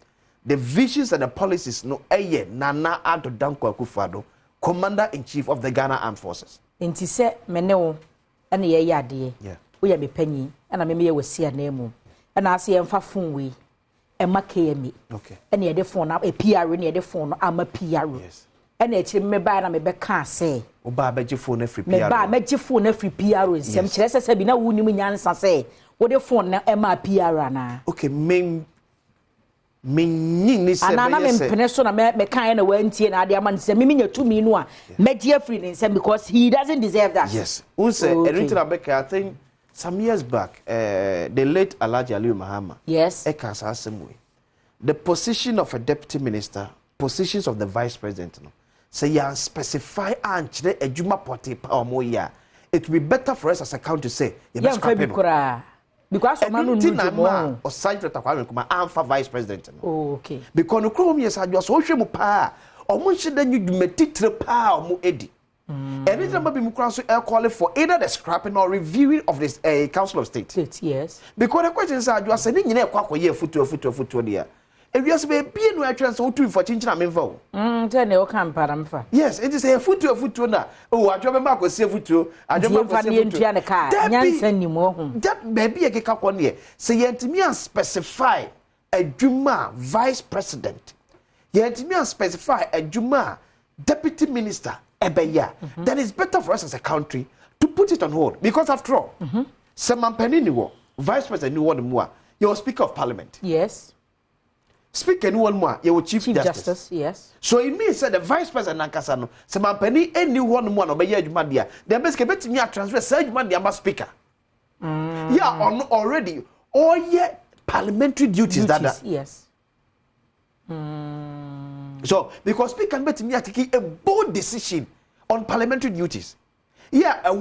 The visions and the policies no eye Nana Addo Dankwa Akufo-Addo, Commander in Chief of the Ghana Armed Forces. Enti se mene wo na ye yade. Yeah. We be panyi na me ye wasi anemu. Na ase ye mfa phone we. E make me. Okay. Na ye de phone na e PR na ye de phone no ama PR. Yes. Na e chiri me ba na me be ka say. O ba be phone na free PR. Me ba me gi phone na free PR nsem kire se bi na wuni mu nyansa say. Wo de phone na e ma PR na. Okay, me ni se be ana me mpene so na me kan na wantie na ade ama nsem me nya tumi no a me gi free nsem because he doesn't deserve that. Yes. Unse everything Abeka I think some years back the late Alhaji Aliyu Mahama. Yes. The position of a deputy minister, positions of the vice president no. Say you specify anchire adwuma porte pa mo ya. It will be better for us as a country to say you be scrapping. Because of manu no or side kuma amfa vice president no. Oh, okay. Because no krom yes adwo so hwe mu pa o mo hye da nyuduma titire pa o mo edi. Anytime be mu kran so call for either the scrapping or reviewing of this Council of State. Yes. Because the question is adwo say ni nyina ekwakoye futuo dia. Ewiase be bie no atwa so otu for chinchina memfa o. Tell ne o kan paramfa. Yes, it is a futuo na. Oh, adwo be ma ko se futuo, adwo ma ko se futuo. Nyansa ni mo ho. That baby e keka ko ne. Say yentimi an specify adwuma vice president. Yentimi an specify adwuma deputy minister ebeya. Then it's better for us as a country to put it on hold because after all, Semampeni ni wo, vice president ni wo de mo a, you're speaker of parliament. Yes. Speaker anyone more, you chief justice. Yes. So it means that the vice president Nankasa no, Semampeni anyone more no be adwuma dia. The best get me transfer say adwuma dia ma speaker. Yeah, on already all year parliamentary duties that. Yes. So because speaker bet me take a bold decision on parliamentary duties. Yeah, a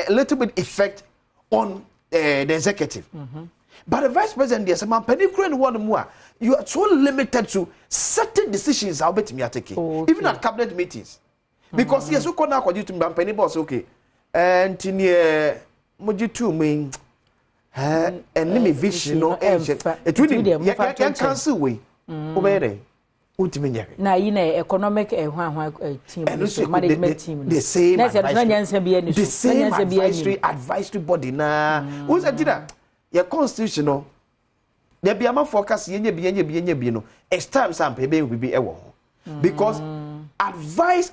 little bit effect on the executive. But the vice president, yes, man, Penny one more. You are so limited to certain decisions. I'll bet me taking, even at cabinet meetings, because yes, who can you to Penny boss? Okay, and Moji too mean, and me vision no ancient. It really can cancel way. Obey. Na you know economic team management team. The same advisory body na. Who's that? Your constitutional there be a focus yenye no it's time some people will be because advice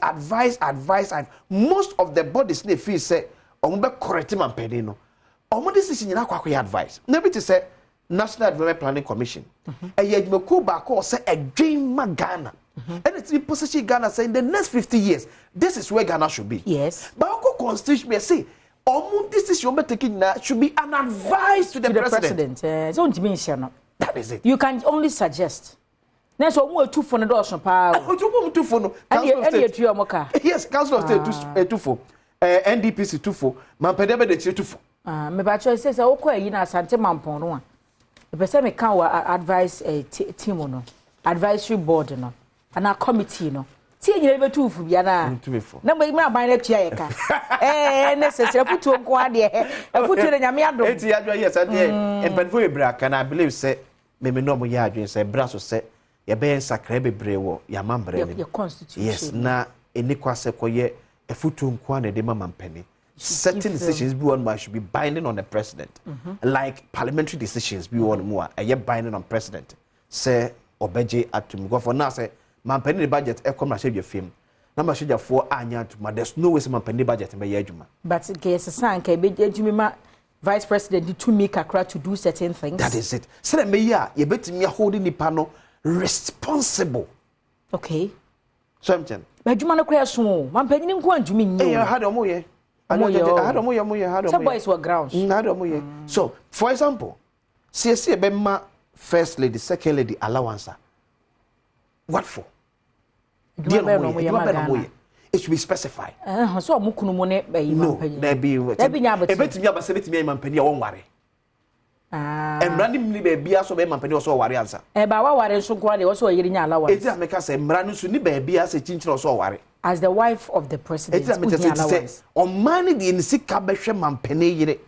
most of the bodies they feel say omo be correct man pede no omo decision na kwakwa advice na be to say National Development Planning Commission e ye adwumako ba ko say adwen ma Ghana And it's in position Ghana saying the next 50 years, this is where Ghana should be. Yes. But our constitution may say, this is your taking now should be an advice to the president. So that is it. You can only suggest. Next one two for the doors on power. Two for yes, Council of State 2 for NDPC 2 for Mampedebe de 2 for. Me ba choice says okay, you know, Asante Mampon no. The person me can advise team no, advisory board no, and a committee no. See you never two for Biana. No, but you might buy that chair. Necessary put to one there. I put it in your meadow. Yes, I did. And but for a brack, and I believe, say, maybe no more yard, say, Brasso say, your ben sacrebe brewo, your mambre, your constitution. Yes, na, a Niquasa coye, a foot to one, a mamma penny. Certain decisions be one should be binding on the president, like parliamentary decisions be one more, a year binding on president. Say, Obeje at to go for now, say, man penny budget e come na share your film na ma share for anya to ma there's no way say man penny budget me ya adwuma but case san ka be adwuma ma vice president to make akra to do certain things. That is it. Say me ya ye betimi holding nipa no responsible. Okay, so I'm saying adwuma no kwa so man penny nko adwuma nyi eh had omo ye had some boys were grounds had omo ye. So for example, see be ma first lady second lady allowance. What for? It should be specified. So mukunumo no, there be ebetimi abasebetimi mampani a won ware. Emrani ni baby aso be mampani oso ware ansa. Ba wa ware nso kwa de oso yiri nya allowance. Eti ameka say emrani nso ni baby ase chinchira oso ware. As the wife of the president. Eti ameka say on mani de nsika behwe mampani yire.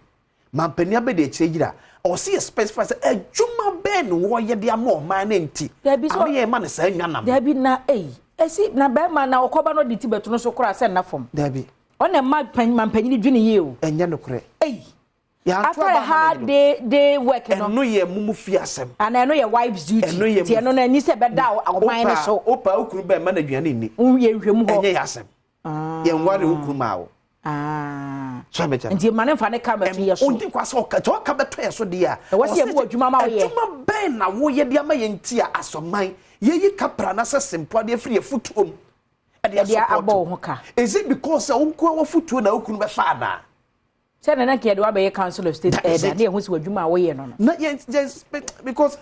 Mampani abede echira. Or see a specify say ejuma ben wo ye de ama o man na nti abi ye ma ne sa nwanam there be na esi na be ma na okoba no diti beto no so kora se na fom there be on e ma panyi dwene ye o enya no kore ya after a hard day work no no ye mumu fi asem and I know your wife's duty ti no na ni se be da o man no so opa okuru be ma na dwane ni ye hwem ho enya asem ye nware okuru ma wo so me tell. Ndi mane fa ne ka beto ye so. Undi kwa so ka beto ye so de a. Wasi ye bu adwuma ma wo ye. Adwuma ben na wo ye de ama ye nti a asoman. Ye yi kapra na se simple de free futuom. E de abo ho ka. Is it because unko wa futuo na okunu be fa na? Se na ke de wa be council of state na de hu si adwuma wo ye no no. Na ye just because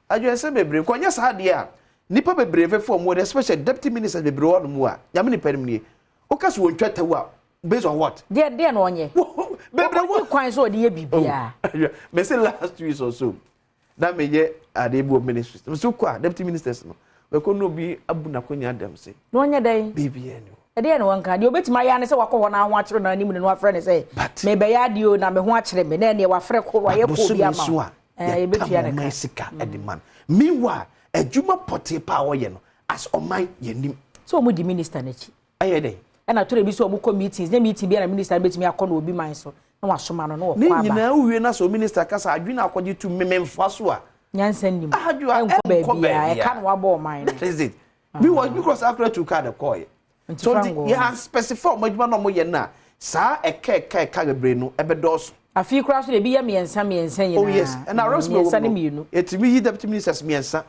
adwuma se bebre ko nya sa de a. Nipa bebre fe for mo especially deputy minister bebre wo no mu a. Nyame ni perim ni. O ka so wontwa tawu a. Based on what? There no onye. Baby, what quite so the bibia. Me say last week or so. That me ye Adom ministry. So kwa deputy ministers no. We ko no bi abu na konya Adom say. No onye den. Baby eno. E dey no wanka. De obetima ya ne say wakọ ho na ho akere na animu ne no afre ne say. Me be ya de o na me ho akere me na ne wa afre ko wa ye ko bi ama. E betua ne ka. Sika e the man. Meanwhile, adwuma pote pa wo ye no as oman ye nim. So mu di minister na chi. Aye dey. And I told you so much meetings. The meeting be a minister bet me a corner will be mine so. No was man no. Ni nyina uwe na so minister kasa adwina akwaje tu mememfa so a. Nyansan nim. Adwo a baby I can wa ball mine. That is it. Me was because accurate to card the call. So yeah specify adwuma no mo ye na. Sa eka bebre no ebedos. Afi kura so de bi ya miensa ye na. Oh yes. And I rose me no. Etimi yi deputy ministers miensa.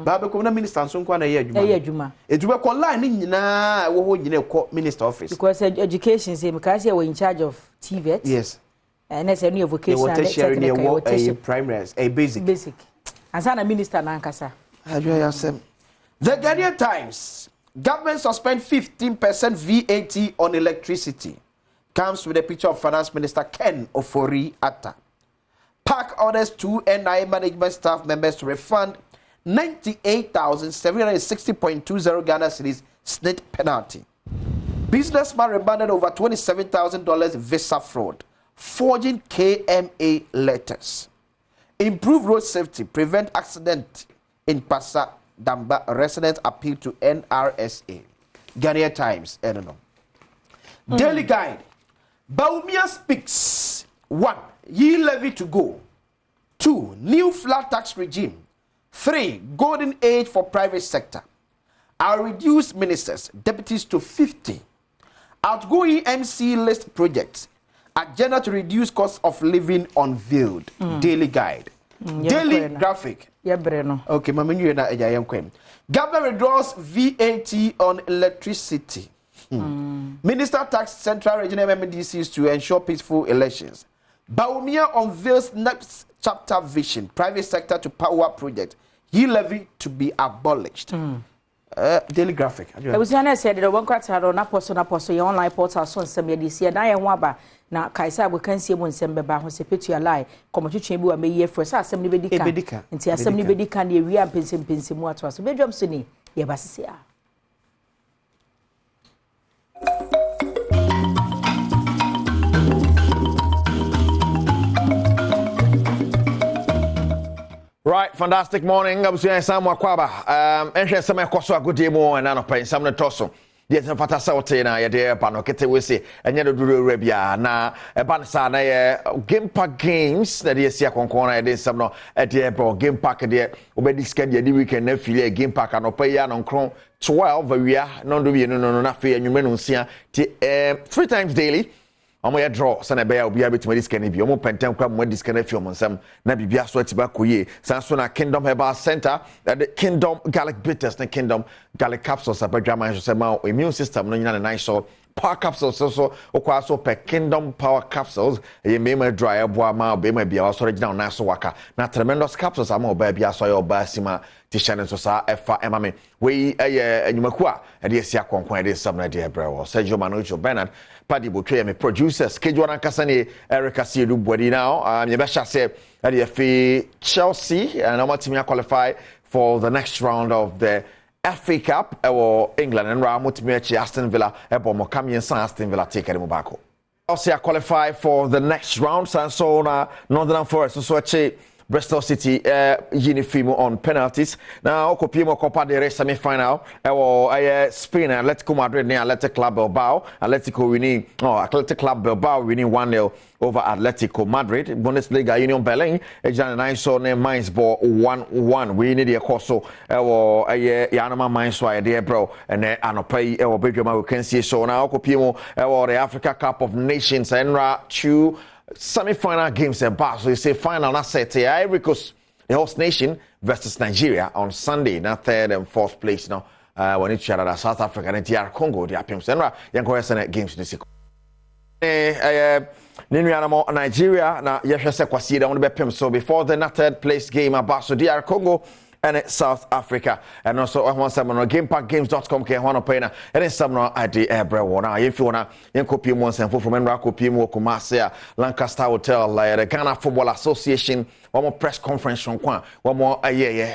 Ba be ko na minister so kwa na ye adwuma. Ye adwuma. Edwuma ko line ni nyina wo ho nyina ko minister office. Because education say because you were in charge of TVET. Yes. And that's a new vocational a primary, a basic. And sana minister na nkasa. The Ghanaian Times. Government suspend 15% VAT on electricity. Comes with a picture of Finance Minister Ken Ofori-Atta. PAC orders 2 NI management staff members to refund 98,760.20 Ghana cedis SNIT penalty. Businessman remanded over $27,000 visa fraud, forging KMA letters. Improve road safety, prevent accident in Pasa Damba. Residents appeal to NRSA. Ghanaian Times, I don't know. Daily Guide. Baumia speaks. 1. Yield levy to go. 2. New flat tax regime. 3. Golden age for private sector. I'll reduce ministers, deputies to 50. Outgoing MC list projects. Agenda to reduce cost of living unveiled. Daily Guide. Daily Graphic. Okay, Mama, you na government withdraws VAT on electricity. Minister tax Central Regional MDCs to ensure peaceful elections. Baumia unveils next chapter vision, private sector to power project. He levy to be abolished. Daily Graphic. I was going to say that one quarter on a person, your online portal, so some this year. Now, waba na Kaisa, we can see one sember by who's a picture lie. Come to chamber and may year for assembly bedica. And the assembly bedica, the real pensim what was a bedroom sunny. Yabasia. Right, fantastic morning. I'm saying Sam Wakwaba. And some a good day more and I'm paying some tosso. Yes, and Fatasauti na ya pano kete wese and yet do Arabia na a bansa na game park games that is here concona and some no at the airport game park there obedi schedule the weekend na feel game park and pay ya non cron 12 we are non do no na fe anwume no sia 3 times daily. Omo ya draw sana be ya obi abetuma dis kan bi omo pentem kwa mo dis kan film nsam na bibia so atiba koye sanso na Kingdom Herbal Center the Kingdom Garlic Bitters na Kingdom Garlic Capsules abadwama so ma immune system no nyina na nice so power capsules so okwa so per Kingdom Power Capsules ye mema dry abo ma be ma bia so original na so waka na tremendous capsules ama oba bia so ya oba sima tishanen so sa efa emame we enyumaku a de esia konkon de sam na de ebrewo Sergio Manojo Bernard Paddy Botwe me producer schedule na kasane Erica Siedu Body now me be sha say the Chelsea and Omatimi qualify for the next round of the FA Cup or England and Ramutimi Aston Villa ebo Kamian Aston Villa take them back. Chelsea qualify for the next round so na Northern Forest so Bristol City Unifimo on penalties. Now Okopimo Copa del Rey semi-final. Spain Atletico Madrid near Athletic Club Bilbao. Athletic Club Bilbao winning 1-0 over Atletico Madrid. Bundesliga Union Berlin. Jan and I saw name Mainz ball 1-1. We need a course Yanama Mainz so idea bro and Anopai Bedroom we can see so now Okopimo the Africa Cup of Nations Enra 2 semi-final games and so you say final na set Ivory Coast the host nation versus Nigeria on Sunday na third and fourth place now when each other South Africa and DR Congo the appearance and yanko SN games this Nigeria na yehwese kwasi da won be pem so before the third place game about so DR Congo and South Africa and also I want some on gamepackgames.com ke hono pay na and some no ade ebrewo na if you wanna copy mo nsem from Enra copy mo Kumasi Lancaster Hotel the Ghana Football Association one more press conference on kwa one more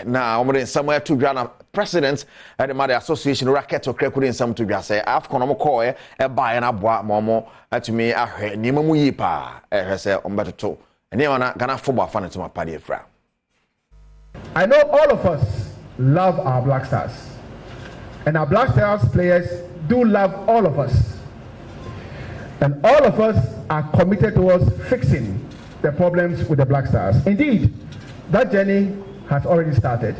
na one somewhere to Ghana president at the association racket or credit some to be say afcon no call e buy na boa momo at me ahwe ni mamu yi pa say on better to and na Ghana Football fan to my party fra. I know all of us love our Black Stars, and our Black Stars players do love all of us, and all of us are committed towards fixing the problems with the Black Stars. Indeed, that journey has already started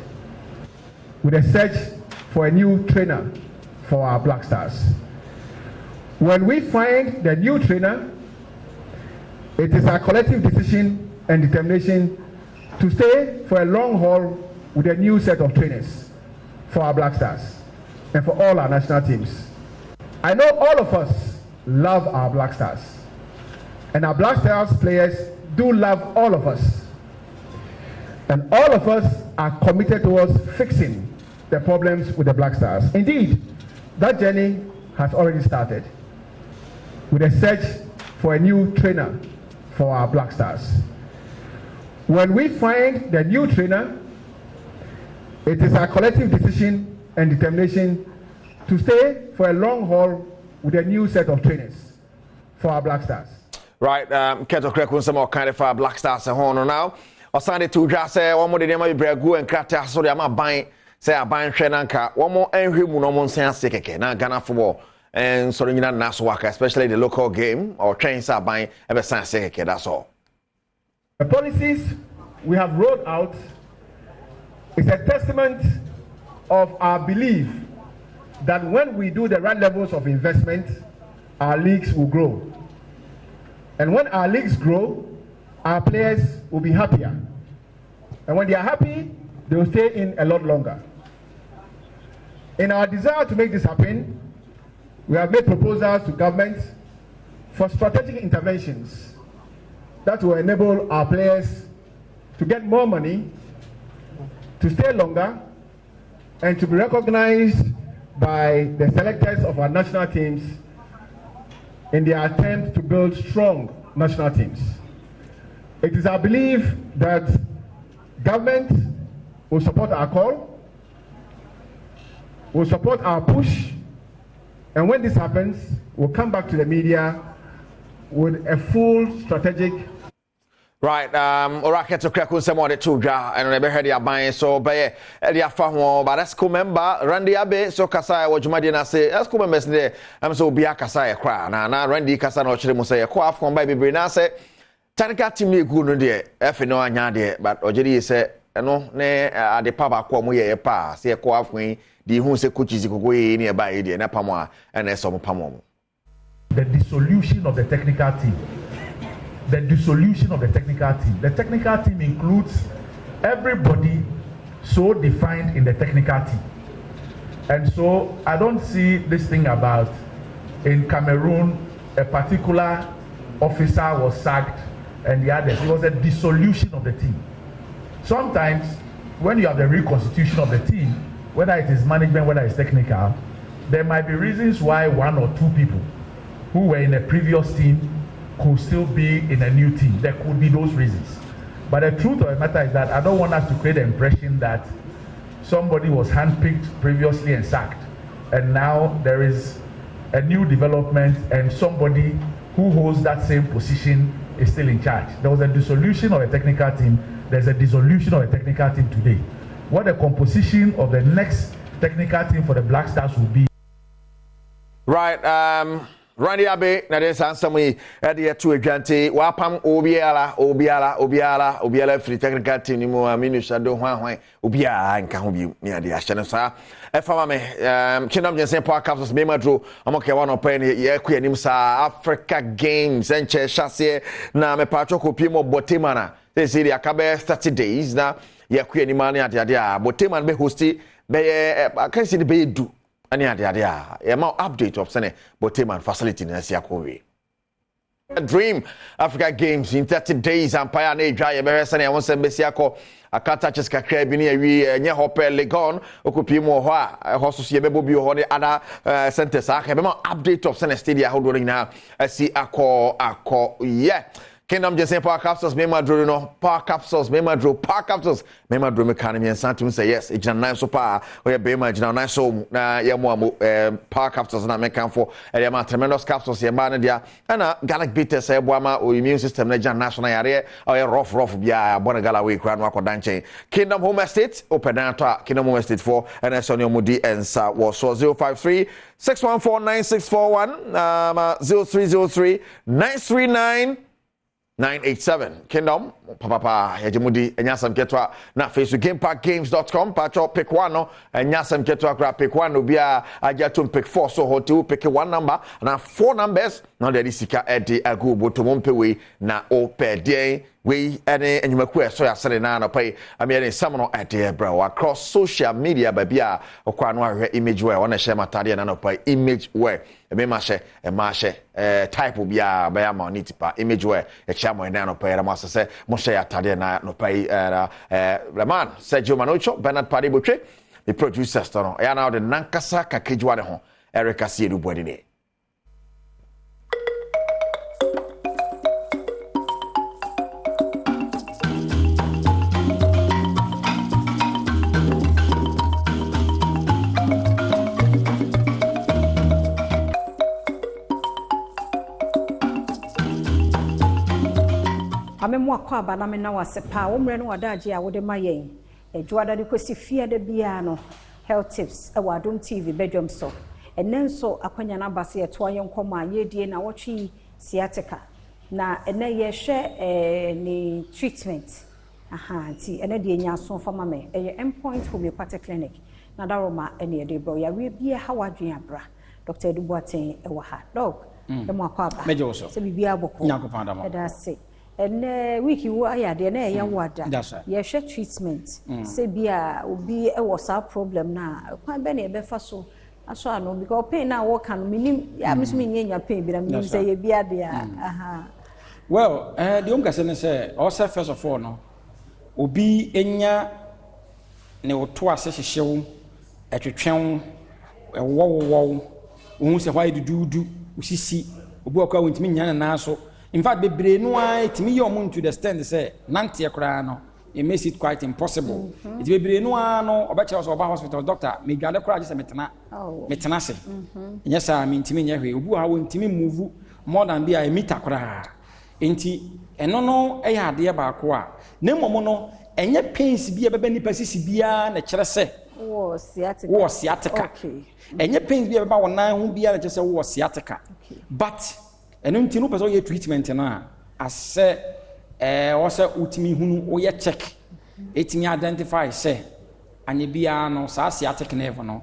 with a search for a new trainer for our Black Stars. When we find the new trainer, it is our collective decision and determination to stay for a long haul with a new set of trainers for our Black Stars and for all our national teams. I know all of us love our Black Stars, and our Black Stars players do love all of us, and all of us are committed towards fixing the problems with the Black Stars. Indeed, that journey has already started with a search for a new trainer for our Black Stars. When we find the new trainer, it is our collective decision and determination to stay for a long haul with a new set of trainers for our Black Stars. Right, Keto Krekun some more kind of Black Stars and Horno now. Or Sunday to just say one more name of Bregu and Krata, so they are buying, say, a buying Shenanka, one more Henry Munomon Sanseke, now Ghana football. And so you know, Naswaka, especially the local game or trains are buying ever Sanseke, that's all. The policies we have rolled out is a testament of our belief that when we do the right levels of investment, our leagues will grow. And when our leagues grow, our players will be happier. And when they are happy, they will stay in a lot longer. In our desire to make this happen, we have made proposals to government for strategic interventions that will enable our players to get more money, to stay longer, and to be recognized by the selectors of our national teams in their attempt to build strong national teams. It is our belief that government will support our call, will support our push, and when this happens, we'll come back to the media with a full strategic. Right, Oraket to Krakun Samo de Tuja, and never heard your buying so by Elia Fahmo, but that's cool member, Randy Abe, so Kasai, what you might say, that's cool members there. I'm so be a Kasai cry. Now, Randy Casano Chimusay, a quaff from Baby Brinase, Tanika Timmy good dear, F no anyade, but Ojedi said, no, ne, at the papa quamuye a pa, say a quaff me, the who say coaches go nearby, the Napama, and a some pamom. The dissolution of the technical team. The dissolution of the technical team. The technical team includes everybody so defined in the technical team. And so I don't see this thing about in Cameroon, a particular officer was sacked and the others. It was a dissolution of the team. Sometimes when you have the reconstitution of the team, whether it is management, whether it's technical, there might be reasons why one or two people who were in a previous team could still be in a new team. There could be those reasons. But the truth of the matter is that I don't want us to create the impression that somebody was handpicked previously and sacked, and now there is a new development and somebody who holds that same position is still in charge. There was a dissolution of a technical team. There's a dissolution of a technical team today. What the composition of the next technical team for the Black Stars will be. Right, Randy Abe, na this answer me at the two agenti, Wapam Obiala, free technical team, ni mo minusha do hwan Obia and Kahubi near the Ashanasa. Efamame, Kingdom Jensen Park Capsules, Memadro, Amoke one of Penny, Yaki and Imsa, Africa Games, and Chassis, na me Patroko Pimo Botemana. They say the Akabe 30 days now, Yaki and Imani at the idea, Boteman be hosted, I can't see the bay do. Ani adia a more update of Sene Boteman facility in Siakori. Dream Africa Games in 30 days and Pioneer Dry American and once Besiako a catches Kakrabini near Hopper Legon, Okupimo Hoa, a horse Yebebo Honey, other centers. I have more update of Sene Stadia holding now. I see Ako, yeah. Kingdom Jensen Park Capsules, Memadro, no, Park Capsules, Memadro, Park Capsules, Memadro Mechanism, and Santum say yes, it's a nice so far, where Bema, nice so, Yamu, Park Capsules, and I make for a tremendous capsules, Yamanadia, and a Gallic Bitter, say, Wama, or immune system, Legion National area, or a rough, Bia, Bonagalawi, Crown Wako Danche. Kingdom Home Estate, open down Kingdom Home Estate 4, and Sonio Mudi and Sa was 053 614 9641, 0303 939. 987 Kingdom Papa Hejimudi Enyasam Ketwa na Facebook GameParkGames.com Pacho pick one no Enyasam Ketwa gra pick one no bia ajatum pick 4 so hotel pick one number na 4 numbers na de sika edi agu botomompe we na opedien we ene enyumaku so ya sere na no pay amiere samono ede bro across social media babia okwa no ahwe image we wona share matade na no pay image we ebe ma she type bia ba ya ma ni tipa image we e chamo na no pay ra ma se mo share atade na no pay man Sergio Manocho Bernard Padibotwe the producer stono ya na de nankasa kakejwa de ho Erica Siedu Bodine. Amemo akwa aba na me na wasepa wo mre no wadaje a wode mayen ejuada de kwesi fie de bia no health tips e wa Adom TV Badwam so enenso akwanya na base eto ayenkoma yedie na wotwi sciatica na ene ye hwe ni treatment ti ene de nya so fama me endpoint homeopathic clinic na daroma ene de bro ya we bia ha wadwen abra Dr. Edubuaten e wa ha dog emo akwa aba mejo so se bibia boko nyakopanda ma eda se and wiki wa ya de na ya wada ye hwe treatment se bia obi e was a problem na kwan be na e be fa so aso ano because pain na wo kan minim ya misumi nyenya pain bi na minim say ye bia de aha well the umka say say also first of all no obi enya ne woto ase hyehyew etwetwen wo wo se why dudu usisi obi akwa wontimi nya na so in fact bebre no a timi ye omo to the stand say nante ekra no it makes it quite impossible it bebre no a no obeche so oba hospital doctor me dwale kra je se metena se nya sa me ntimi nya hwe obi ha wontimi move more than be a meter kra enti eno no eya ade ba ko a na momo no enye pains bi e beba nipa sisi bia na kire se wo sciatica okay enye pains bi e beba wonan ho bia na kire se wo sciatica but eno nti no person ye treatment na ase o se utimi hunu o ye check etimi identify se anye bia no sa sciatic nerve no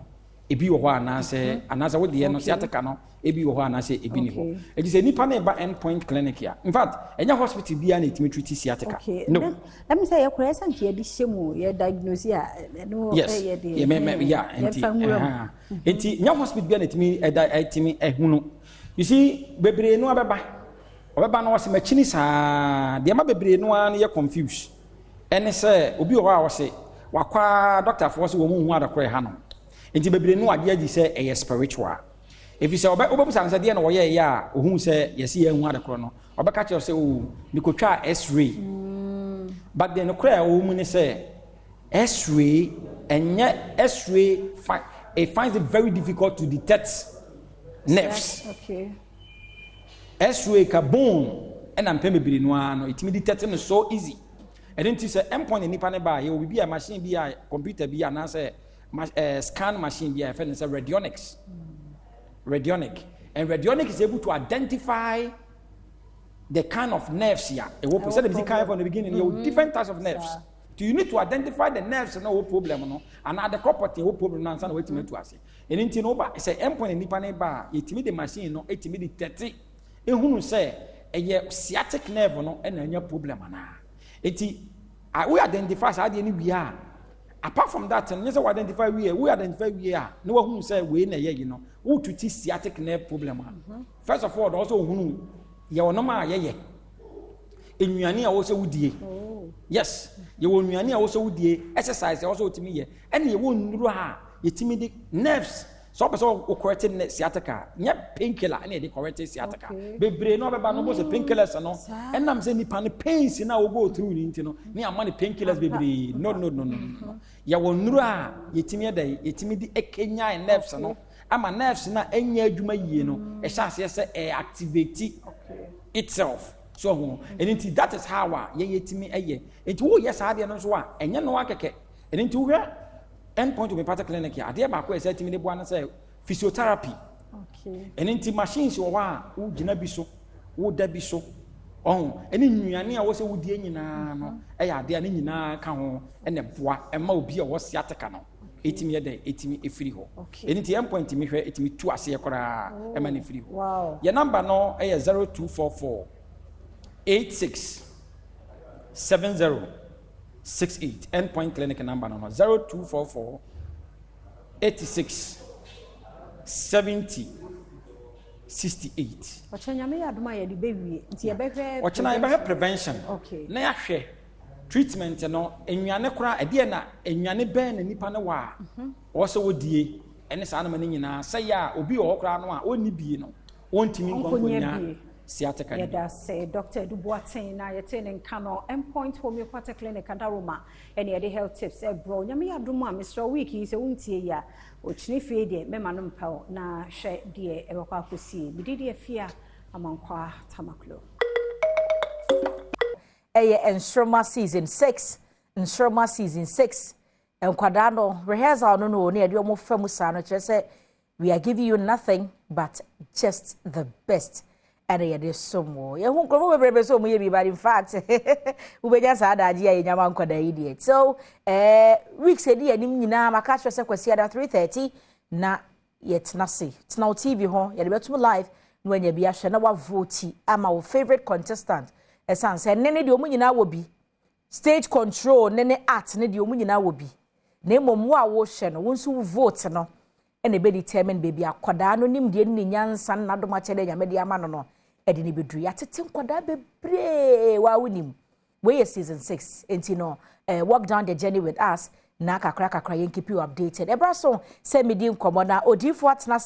ebi wo ho anase wo de no sciatica no ebi wo ho anase ebi ni ho eji se nipa na ba endpoint clinic ya in fact enya hospital bia na etimi treat sciatica no let me say ye kura san ke di shemu ye diagnose ya no ye de ya enti nya hospital bia na etimi ehunu you see bebre no obeba no wase machini saa de ma bebre no an ye confuse ene se obi o ha wase wakwa doctor for wase wo mu hu adakore ha no enti bebre no ade agi se e spiritual if you say obebu san se de no wo ye ya ohun se yesi ye hu adakore no obeka che se o nikotwa x-ray but then no kra o mu ne se x-ray enye x-ray it finds it very difficult to detect nerves okay x-ray ka bone and am pemebiri no ano it me detect no so easy and then say endpoint nipa ne ba ye obi bia machine bia computer bia na say scan machine bia fe say radionics and radionics is able to identify the kind of nerves here e wo say the kind from the beginning you different types of nerves do you need to identify the nerves no problem no and at the property no problem no answer wait me to ase enti no ba say endpoint nipa ne ba yetimi the machine no etimi detect ehunu say eye sciatic nerve no na anya problem ana enti we identify say ade ni wi a apart from that no say we identify we a no ehunu say we na ye no wo tuti sciatic nerve problem first of all also ehunu ye wono ma ye enuane a wo say wudie yes ye wo enuane a wo say wudie exercise a wo say otimi ye ene ye wo nduru ha yetimi di nerves so person o correct sciatica nya painkiller na dey correct sciatica bebre no beba no bo se painkillers no enam se nipa ne pains na wo go through ni ntino ni ama ne painkillers bebre no ya wo nuru a yetimi dey yetimi di ekenya nerves no ama nerves na enya adwuma yie no e sha se activate itself so and that is how ye yetimi eye enti wo yes ade no so a enye no akeke enti wo endpoint to be part clinic ya ade ba ko ese timi ne bo an say physiotherapy enti machines wo wa wo gina bi so wo da bi so eni nnuane a wo se wo die nyina no ya ade an nyina ka ho ene boa ema obi a wo sciatica no etimi ye dey etimi efiri ho enti endpoint mi hwe etimi tu ase kora ema ne efiri ho ye number no 0244 86 70 68 endpoint clinic number no 0244 86 70 68 ochanya me aduma ye di bewie nti ye behwe ochana ye behwe prevention na ya hwe treatment no enwane kora ade na enwane ben na nipa ne wa wo se wodie ene sa na mane nyina say ya obi wo kora no a onni bie no wontimi nkonkonya sciatica yeah say Dr. Duboaten na yete ne nka no endpoint homeopathic clinic and Roma and the health tips bro nyame aduma Mr. Week se wuntie ya ochini fie de mema no mpa na hwe de ebekwa akosie bididi afia amankwa tamaklo Nsoroma season 6 enkwada no rehearsal no na ade omo famu sa no kire say we are giving you nothing but just the best. And ye de somo ye hu kro bebrebe so mo ye bi but in fact we be just ada age ye nyama nkwada yi so weeks edi anim nyina maka kire se kwasi ada 3:30 na ye tenase tena TV ho ye de betum live no anya bi ahwe na wa vote ama wo favorite contestant esan se ne de omu nyina wo bi stage control ne art ne de omu nyina wo bi na emom wo a wo hye no wo nso vote no ene be determine baby akoda no nim de ne nyansa na do ma chede nyame de ama no no edi ne bedru ya tete nkoda bebre wa wonim we are season 6 enti no walk down the journey with us na kakra yen keep you updated ebra so say medi nkomo na odifo atena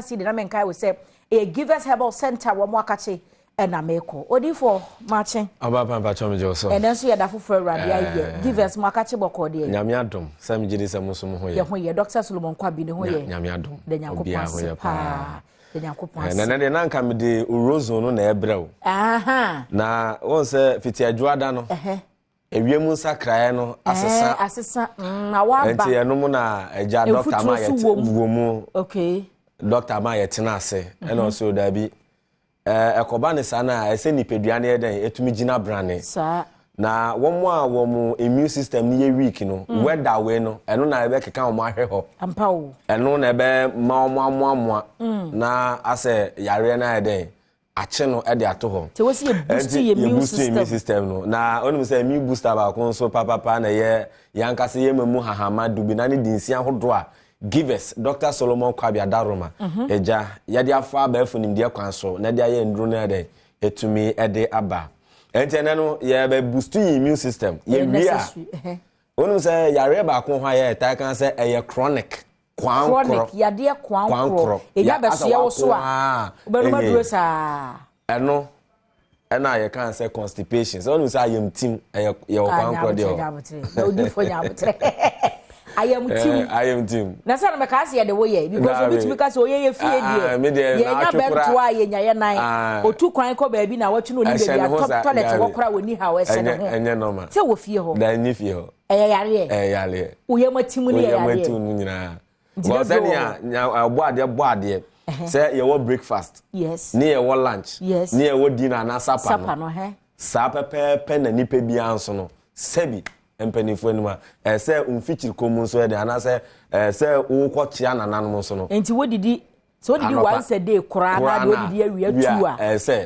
se de na menkai we say a givers herbal center wo mo akache na meko odifo mache ababa pa chom je so and then so ya da foforo rade aye givers mo akache boko de nyame adom sam gidi sam so mo ho ye ho ye Dr. Solomon Kwabi ne ho ye nyame adom de nyakopon pa de nyakopon na de nanka me de urozo no na ebrew na won se fiti adwoada no ewiemu sakrae no asesa na wa ba enti enum na eja doctor ma ye wo okay doctor ma ye tena ase ena oso da bi ekoba ne sana ese nipedua ne eden etumi gina brane na womo a womo immune system ni ye weak no weather we no eno na ebe keka womo ahwe ho ampa wo eno na ebe ma omo na ase yare na eden ache no e de ato ho te wosi boost your immune system no na onum say immune booster ba ko so papa na ye yankase ye mamu hahama dubi na ne dinsia hodo a givers Dr. Solomon Kwabi Adaroma eja yade afa ba afunim de kwanso na de aye ndru na de etumi ede aba enti no ye be boost your immune system ye wia onum say yare ba ko ho ye ta kan say eye chronic chronic yade kwankro eya be so ye wo so a obenuma duro sa eno ena ye kan say constipation so onum say ayem tim ye kwankro de o na odifo nyabotre I am team. Na sana me kasi ya de wo ye because we because oye ye fie die. Ye nya bento a ye nya ye nan. Otu kwan ko ba bi na wo tunu ni be ya toilet wo kora woni ha wo se ne ho. Enye normal. Se wo fie ho. Da nyi fie ho. Yare. Oye matimu ni yare. Oye matimu nyina. Wo se nya bo ade. Se ye wo breakfast. Yes. Ni ye wo lunch. Yes. Ni ye wo dinner na supper. Supper no he. Sa pepe na nipa bi anso no. Sebi empanifo anuma se umfichiri komu so de ana se wo ko chia nananom so no enti wodidi so wodidi once a day kura na de wodidi awia tu a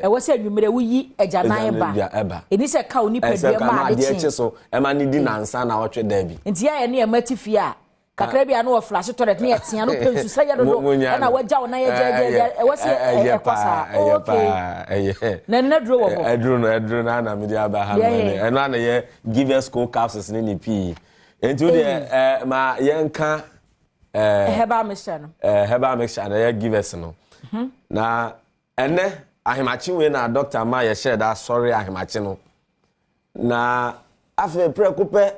e wo se nwumere wuyi ejanan ba eni se ka oni padua ma de chi so e ma ni di nansa na wotwe da bi enti ya ne e matifi a kakra bia no flash toilet ne etia no pensu se ya do na waja wona ye je wo se e kwasa okay na dro wo ho edro na na media ba ha no na na ye give us school capsules ne ni pi enti wo de ma ye nka heba mixture no heba mixture na ye give us no na ene ahemachi we na doctor ma ye share that sorry ahemachi no na afa prekupe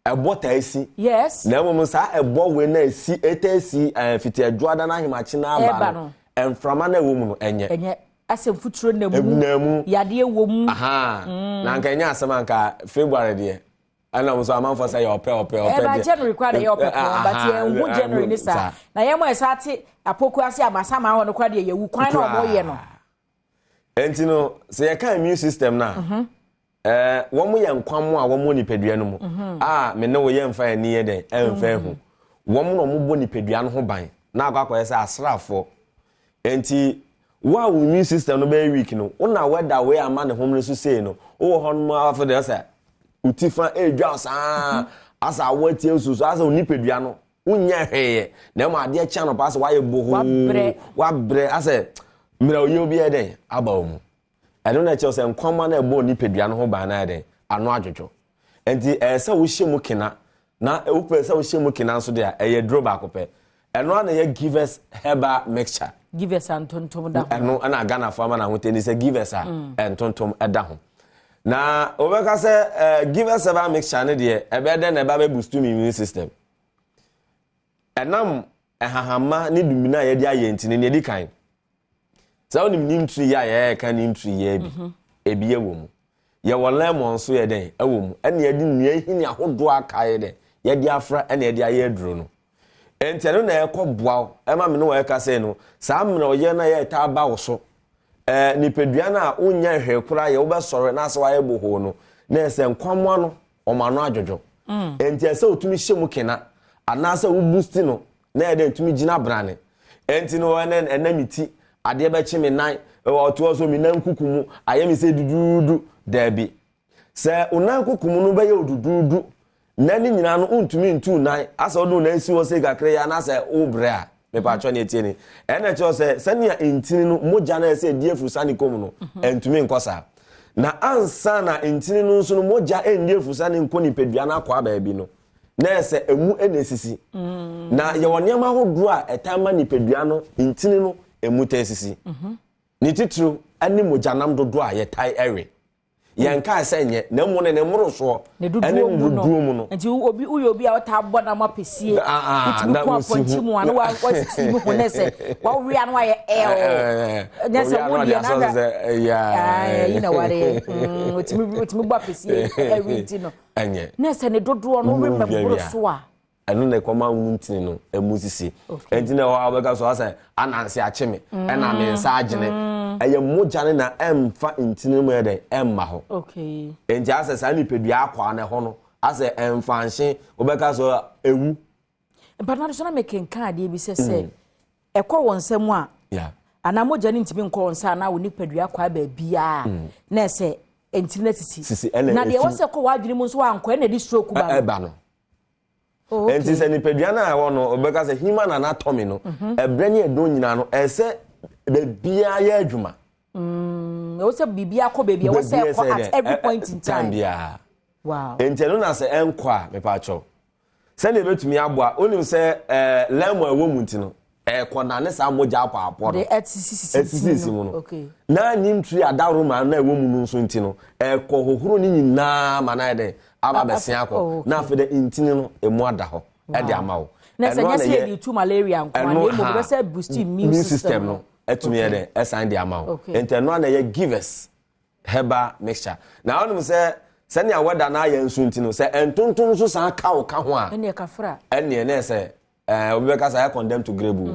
ebo taisi yes na mum sa ebo we na esi etasi fiti adwoada na hemachi na aba no enframa na wo mu no enye asem futuro na mu yade wo mu aha na nka nya asem anka February de ana mo so amanfo say ope de January kwa de ope but ye hu January ni sa na ye mo esate apoku ase amasa ma ho no kwa de ye wu kwan na omo ye no enti no se ye kan immune system na wo mo ye nkwam a wo mo nipadua no mu me ne wo ye mfa ani ye den emfa hu wo mo no mo bo nipadua no ho ban na akwa say asrafo enti wa immune system no be weak no una weather we ama ne hom so say no wo ho no afo de say utifa edwa sa asa wati ensusu asa nipadua no unya hweye na mo ade cha no pass wa ye bohu wa bre asa mira oye obi e den aba omu eno na che se nkwama na ebo nipadua no ho ba na den ano adwodwo enti se wo hye mu kina na wo pe se wo hye mu kina so de eye dro ba kope eno na ye give us herbal mixture give us antontom da ho eno na Ghana farmer na hoteli se give us antontom eda ho na obeka se give us herbal mixture ne de ebe de na eba be boost immune system enam ehahama ne dumina ye de ayenti ne di kan sa onim nimtri ya ye kan nimtri ye bi ebi ye wom ye wo lemon so ye den ewom ene ye di nua hini ahodo akaye de ye di afra ene ye di aye aduro no enteno na ekoboa ema me no we ka se no sa amna oye na ye ta ba wo so nipadua na onya hwekura ye wo be sore na ase wa ye boho no na ese nkwamwa no omano adwodwo enti ese otumi hyemu kena ana ase wo boost no na ye de ntumi gina brane enti no enamiti ade be chime nan oto so mi nan kukumu ayemi se dududu Debi. Sɛ onanko kumu no bɛyɛ odududu. Na ni nyina no untumi ntu nan. Asa odo na esi wo se kakra ya na sɛ obre a. Me pa atwa na etie ni. Ɛna kyerɛ sɛ sɛnea entini no mogya na ɛsɛ die fusa ni kom no. Entumi nkosa. Na ansa na entini no nso no mogya endie fusa ni nko nipadua na akwa baabi no. Na ɛsɛ emu enesisi. Na ye woniama hodo a etama nipadua no entini no emu ta esisi. Ni titru ani mogya nam dodo a ye tai ewe. Yanka asenye na mu ne muro so ene dudu mu no nti obi uyobi a wata abọ na mapesie utimi ko aponchi mu anu wa steam ho nese wa wi anu aye nese wo dia na ya ina ware utimi bo apesie everything no enye nese ne dodo no we meburo so a anu ne koma wuntini no emusisi enti na wa beka so asa ananse acheme ena me nsa agene eye mogya na emfa ntini mu ede emma ho okay enti asa sa nipadua akwa na ho no asa emfa nhye obeka so ewu but na so na making card e bi se ekọ wonsam a yeah ana mogya ni ntimi nkọ wonsa na wo nipadua akwa ba bia na ese ntini na sisi na de wo se kọ wa adwene mu so ankọ na di stroke ba eba no enti se nipadua na wo no obeka se human anatomy no ebre ne edo nyina no ese the bia ya adwuma o se bibia ko bebia wo se ko at every point in time wow enti no na se enkwa me pa cho se na betumi aboa onim se lemo awo munti no ko na ne sa moja apa apo no sisi mu no okay na nyimtri adaro ma na awo mu no nso nti no ko hohoro ni nyina ma na de aba besia akọ na afede intini no emu ada ho e de amawo na se nya se di tu malaria nko na emu be se boost immune system no etumi e de esan de amawo enti no na ye givers herbal mixture na onum se ne awada na ya nsu nti no se entonton so san ka wo ka ho a ene ka fra ene na se obi ka sa condemn to grebu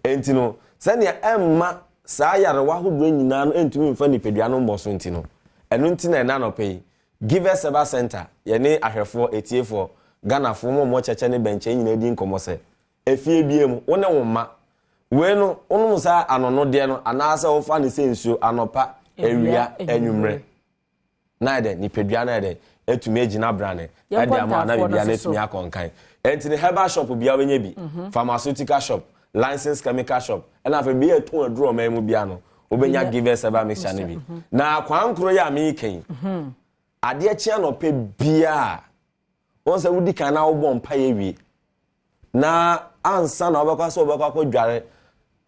enti no se ne emma sa yare wa hodo nyina no entumi mfa ni pedua no mbo so nti no eno nti na no pay Givers Eba Center, yene ahwefo etiefo Ghana fo mo cheche ne benche nyina di nkomo se efie biem wo ne wo ma we no onu sa anono de no anasa wo fa ne sensuo anopa ewia enwumre na de ni pedua na de etumi agina brane e de ama na bibia na etumi akonkan enti ne herbal shop bia wenye bi pharmaceutical shop licensed chemical shop and afa bi eton aduro ma mu bia no obenya Givers Eba mixture ne bi na kwankro ya me ken ade achia no pe bia won se wudi kan na wo bom pa yewie na ansa na obekwa so obekwa ko dware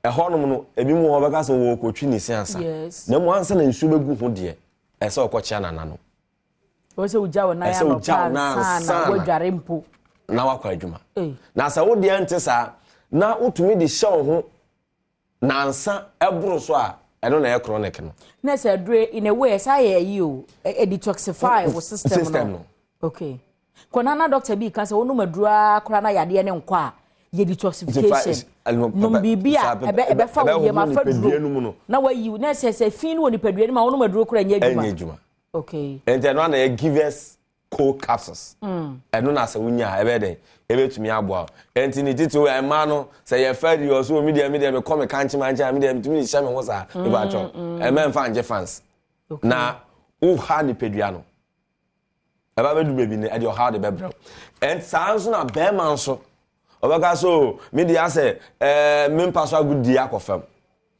ehonum no ebi mu obekwa so wo kotwi ni siansa na mu ansa na nsu begu ho de ese okochia nana no wo se uja wo na ya no pa na wo dware mpo na wakwa adwuma na sa wo de ntesa na utumi de hye ho na ansa eboro so a eno na chronic no na say dre in a way say you detoxify wo system no okay kona na doctor bi kan say wonu madura kora na yade ne nkwa ye detoxification no bibia ebe fa wo ye ma fa duro na wa yi na say fin wo ni padua ni ma wonu madura kora nya adwuma okay and then one Givers co capsules eno na say wunya ebe den ebe tumi aboa enti ni titi we ma no say ye fa di oso media me come kanchi mancha media tumi sha me ho sa e ba cho e men fa nje fans na u ha ni pedua no e ba bedu bebi ne e de o ha de bebro and sanso na be man so obaka so media say me mpaso agudi akofam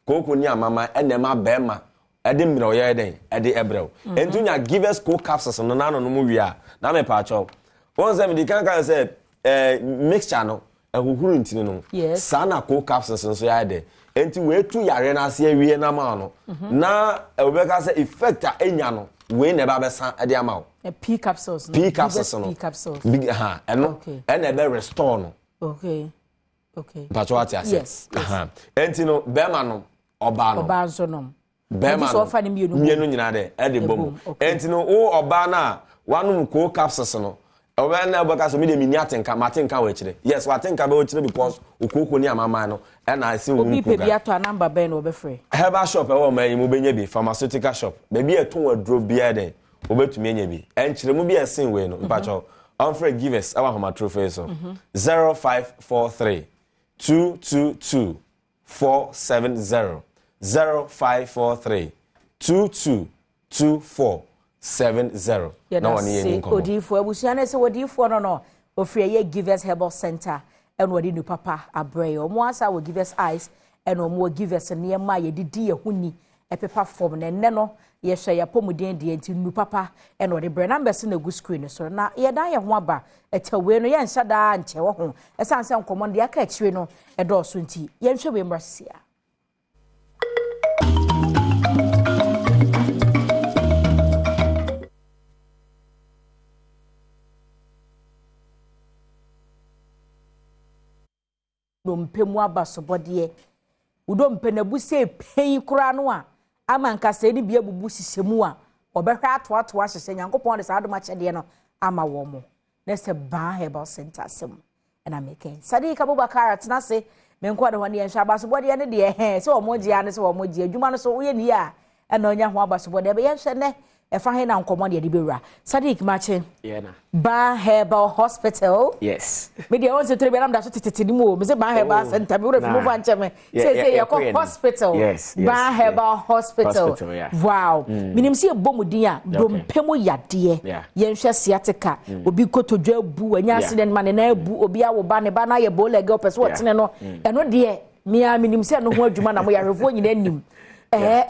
koko ni amama enema be ma e de mre o ye den e de ebrel enti nya Givers co capsules no na no mu wi a na me pa cho won say me di kan say mixture no ehuhuru ntini no sana co capsules nso ya de enti we tu yare na ase awie na ma no na obeka say effect a enya no we na ba besa e de ama wo p capsules no p capsules no big eno and e be restore no okay pacho ati ase enti no bema no oba nso no bema so fa ni mienu nyina de e de bom enti no o oba na wanum co capsules no oba na obaka so me de mini atenka matenka we kire yes watenka be we kire because okoko ni amama no e na ase wo obi pe bia to number ben wo be free herbal shop e wo ma yimu benya bi pharmaceutical shop be bia ton wadro bia den obetumi enya bi en kire mu bia sen we no mpacho on free Givers our home trophy so 0543 222 470 0543 2224 70. Na woni yeni komo odifo abusia na se odifo no ofre ye Givers Herbal Center and wodi nu papa abrey omo asa wo Givers Eyes and omo Givers niema ye didi ye huni epepa form na nne no ye hwe ya pomuden de enti nu papa and wodi bre numbers na gu screen so na ye dan ye ho aba etawe no ye nhyada da nche wo ho esanse nkomon de aka akire no edo so nti ye nhwe we mrasia dompemu abasobode udompe na buse pei kura no a ama nkasa ni bia bubu sisemu a obehwa atoato ahyehye nyankopon de saa doma kyede no ama wo mo na se Badwam Herbal Center sem na meken Sadiq Abubakar tenase menko de hone yenhwa abasobode ne de se wo mo gia ne se wo mo gia adwuma no so wo ye ni a na onya ho abasobode be yenhwe ne efa he na nkomo de bewura Sadiq mache na Badwam Herbal Hospital yes me de won se tere be na da so tete ni mo me se Badwam Herbal Center be wo move an cheme say you call hospital Badwam Herbal Hospital wow minim se ebomudin a dompemu yade ye nhwe sciatica obi kotodwa abu anya accident man na abu obi awo ba ne ba na ye bole girl person what ne no eno de me minim se no ho adwuma na mo yarefo nyina nim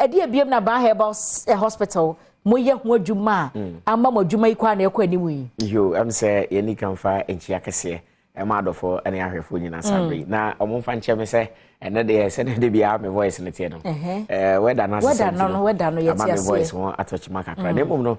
edi ebiem na Badwam Herbal Hospital moye ho adwuma ama mo adwuma ikwa na ekwa nimu yi yo am say ye ni kan fa enchi akese e ma adofo ene ahwefo nyina sabre na omfa nche me say ene de se ne de bia me voice ne tie no weda na se weda no ye tie ase voice won atoch makakra na mum no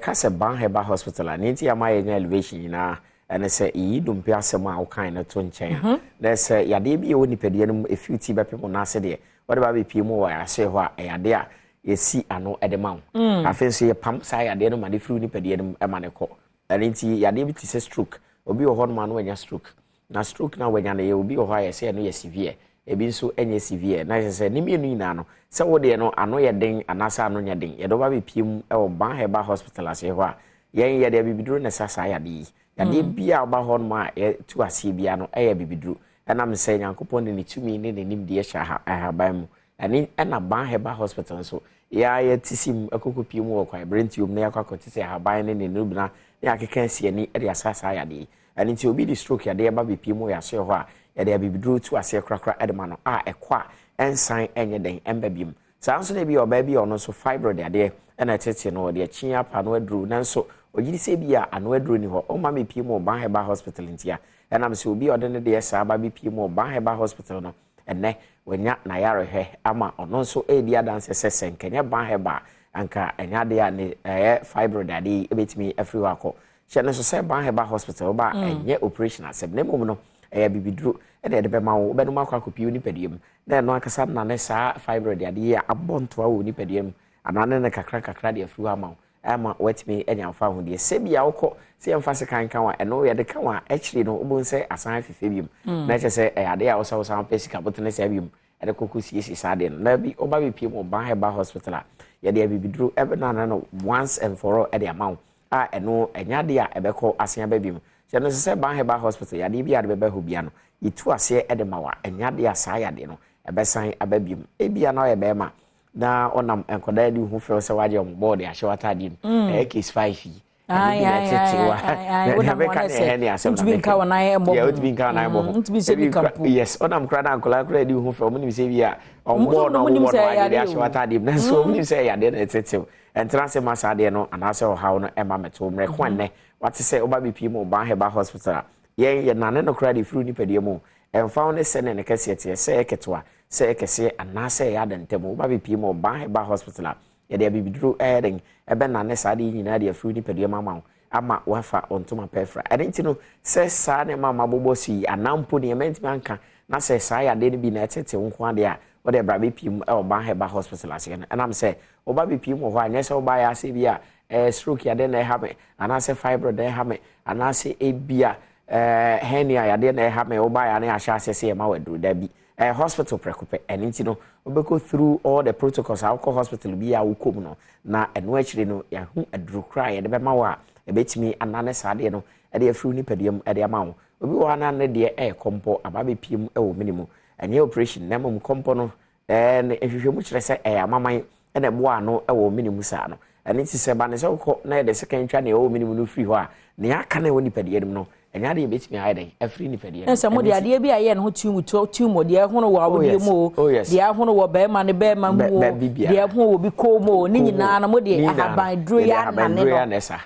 ka se Badwam Herbal Hospital ani ti ama ye elevation nyina ene se yi dumpe asem a wo kan na to nchen na se yade bi e woni pedie no efiuti bepem na ase de wode ba be pie mu wa ase ho a yade a yesi ano edema afenso ye pam sa yade no ma de fru ni pedie no ema ne ko anti yade bi ti se stroke obi wo hon ma no anya stroke na stroke na wanya na ye obi wo ha ye se no ye severe ebi nso enye severe na se ni mienu ina no se wo de no ano ye den anasa ano nya den ye do ba be piem e wo Badwam Herbal Hospital ase ho a yen ye de bibiduro na sasa yade yade bia ba hon ma ye tu ase bia no e ye bibiduro na me se nyankopon ne tumi ne nim de ye sha ha ba mu ani na Badwam Herbal Hospital so ya tisim akoko piem wo kwa brentium na yakwa tisi haban ne nubna ya akeka asie ni e de asasa ya de ani ti obi di stroke ya de ba be piem ya so ho a ya de bibiduro tu ase krakra edema no a ekwa ensan enye den embabim sa nso de bi oba bi ono so fibroid ya de na tete no de chia pa no aduru nanso ogiri se bi a ano aduru ni ho o ma me piem wo Badwam Herbal Hospital ntia na me se obi ode ne de sa ba be piem wo Badwam Herbal Hospital no ene wanya na yarehwe ama ono nso edi adanse sesen kenya Badwam Herbal anka enya de ya ne fibroid ade ebetimi afri wako hye ne so se Badwam Herbal Hospital ba enye operation asem ne mum no bibiduro de de be ma wo be no makwa kopi oni pediem na no akasa na ne sa fibroid ade ya abontoa wo ni pediem anane ne kakra de afri ama ama wetimi enya fa ho de se bia wokọ se yemfa se kan wa eno ye de kan wa actually no obon se asan fefe biem na che se ade a wosa pesika botene se biem ade koku sie sa de na bi oba bi piem Badwam Herbal Hospital ye de bibiduro ebe na no once and for all ade amount a eno enya de a ebekọ asan ba biem che no se Badwam Herbal Hospital ya de bi ade be ho bia no itu ase ede ma wa enya de asa ya de no ebesan ababiem ebia na ye be ma na onam enkoda di hu fe se waje on board ya shewata di case 5 ai we can any asem na be ka wana e mo yeah we ka na e mo yes onam kra na ankola di hu fe o mu se bia on board no mo waje ya shewata di na so mu se ya de na tete entra se masa de no anase o hawo no e ma meto mre kwanne wate se oba bi pie mo Badwam Herbal Hospital ye na ne no kra di fru ni pedie mo emfa ne se ne kase tie se eketwa se ekese anase ya de ntemo oba bi pie mo Badwam Herbal Hospital ye de bibiduro eden ebe na ne sa de nyina de afru ni pedie mama ama wafa ontoma pefra edenti no se sa ne mama bobosi anampo ne mentimi anka na se sa ya de bi na etete nko ade a wode bra be piem e Badwam Herbal Hospital ase no enam se oba be piem ho anya se oba ya se bia stroke ya de na ha me anase fibroid de ha me anase ebia hernia ya de na ha me oba ya na ahya ase se ma wadru da bi hospital prekope enenti no obeko through all the protocols alcohol hospital bi ya wukom no na eno achire no ya hu adru kra ya de be ma wa ebetimi anane sade no e de afru ni pediem e de ama wo obi wa na ne de kompo ababe piem e wo minimum enye operation na mum kompo no ne ehwehwe mu kire se amaman e na bo ano e wo minimum sa no and it is a ban so na the second channel o minimum free ho a ne aka na woni pede yedum no enya de betimi hide every ni pede yedum esa mo de ade bi aye no tumu de hono wa wo bi mo de hono wo be ma ne be ma mu de hono wo bi ko mo ni nyina na mo de ahaban dro ya na ne no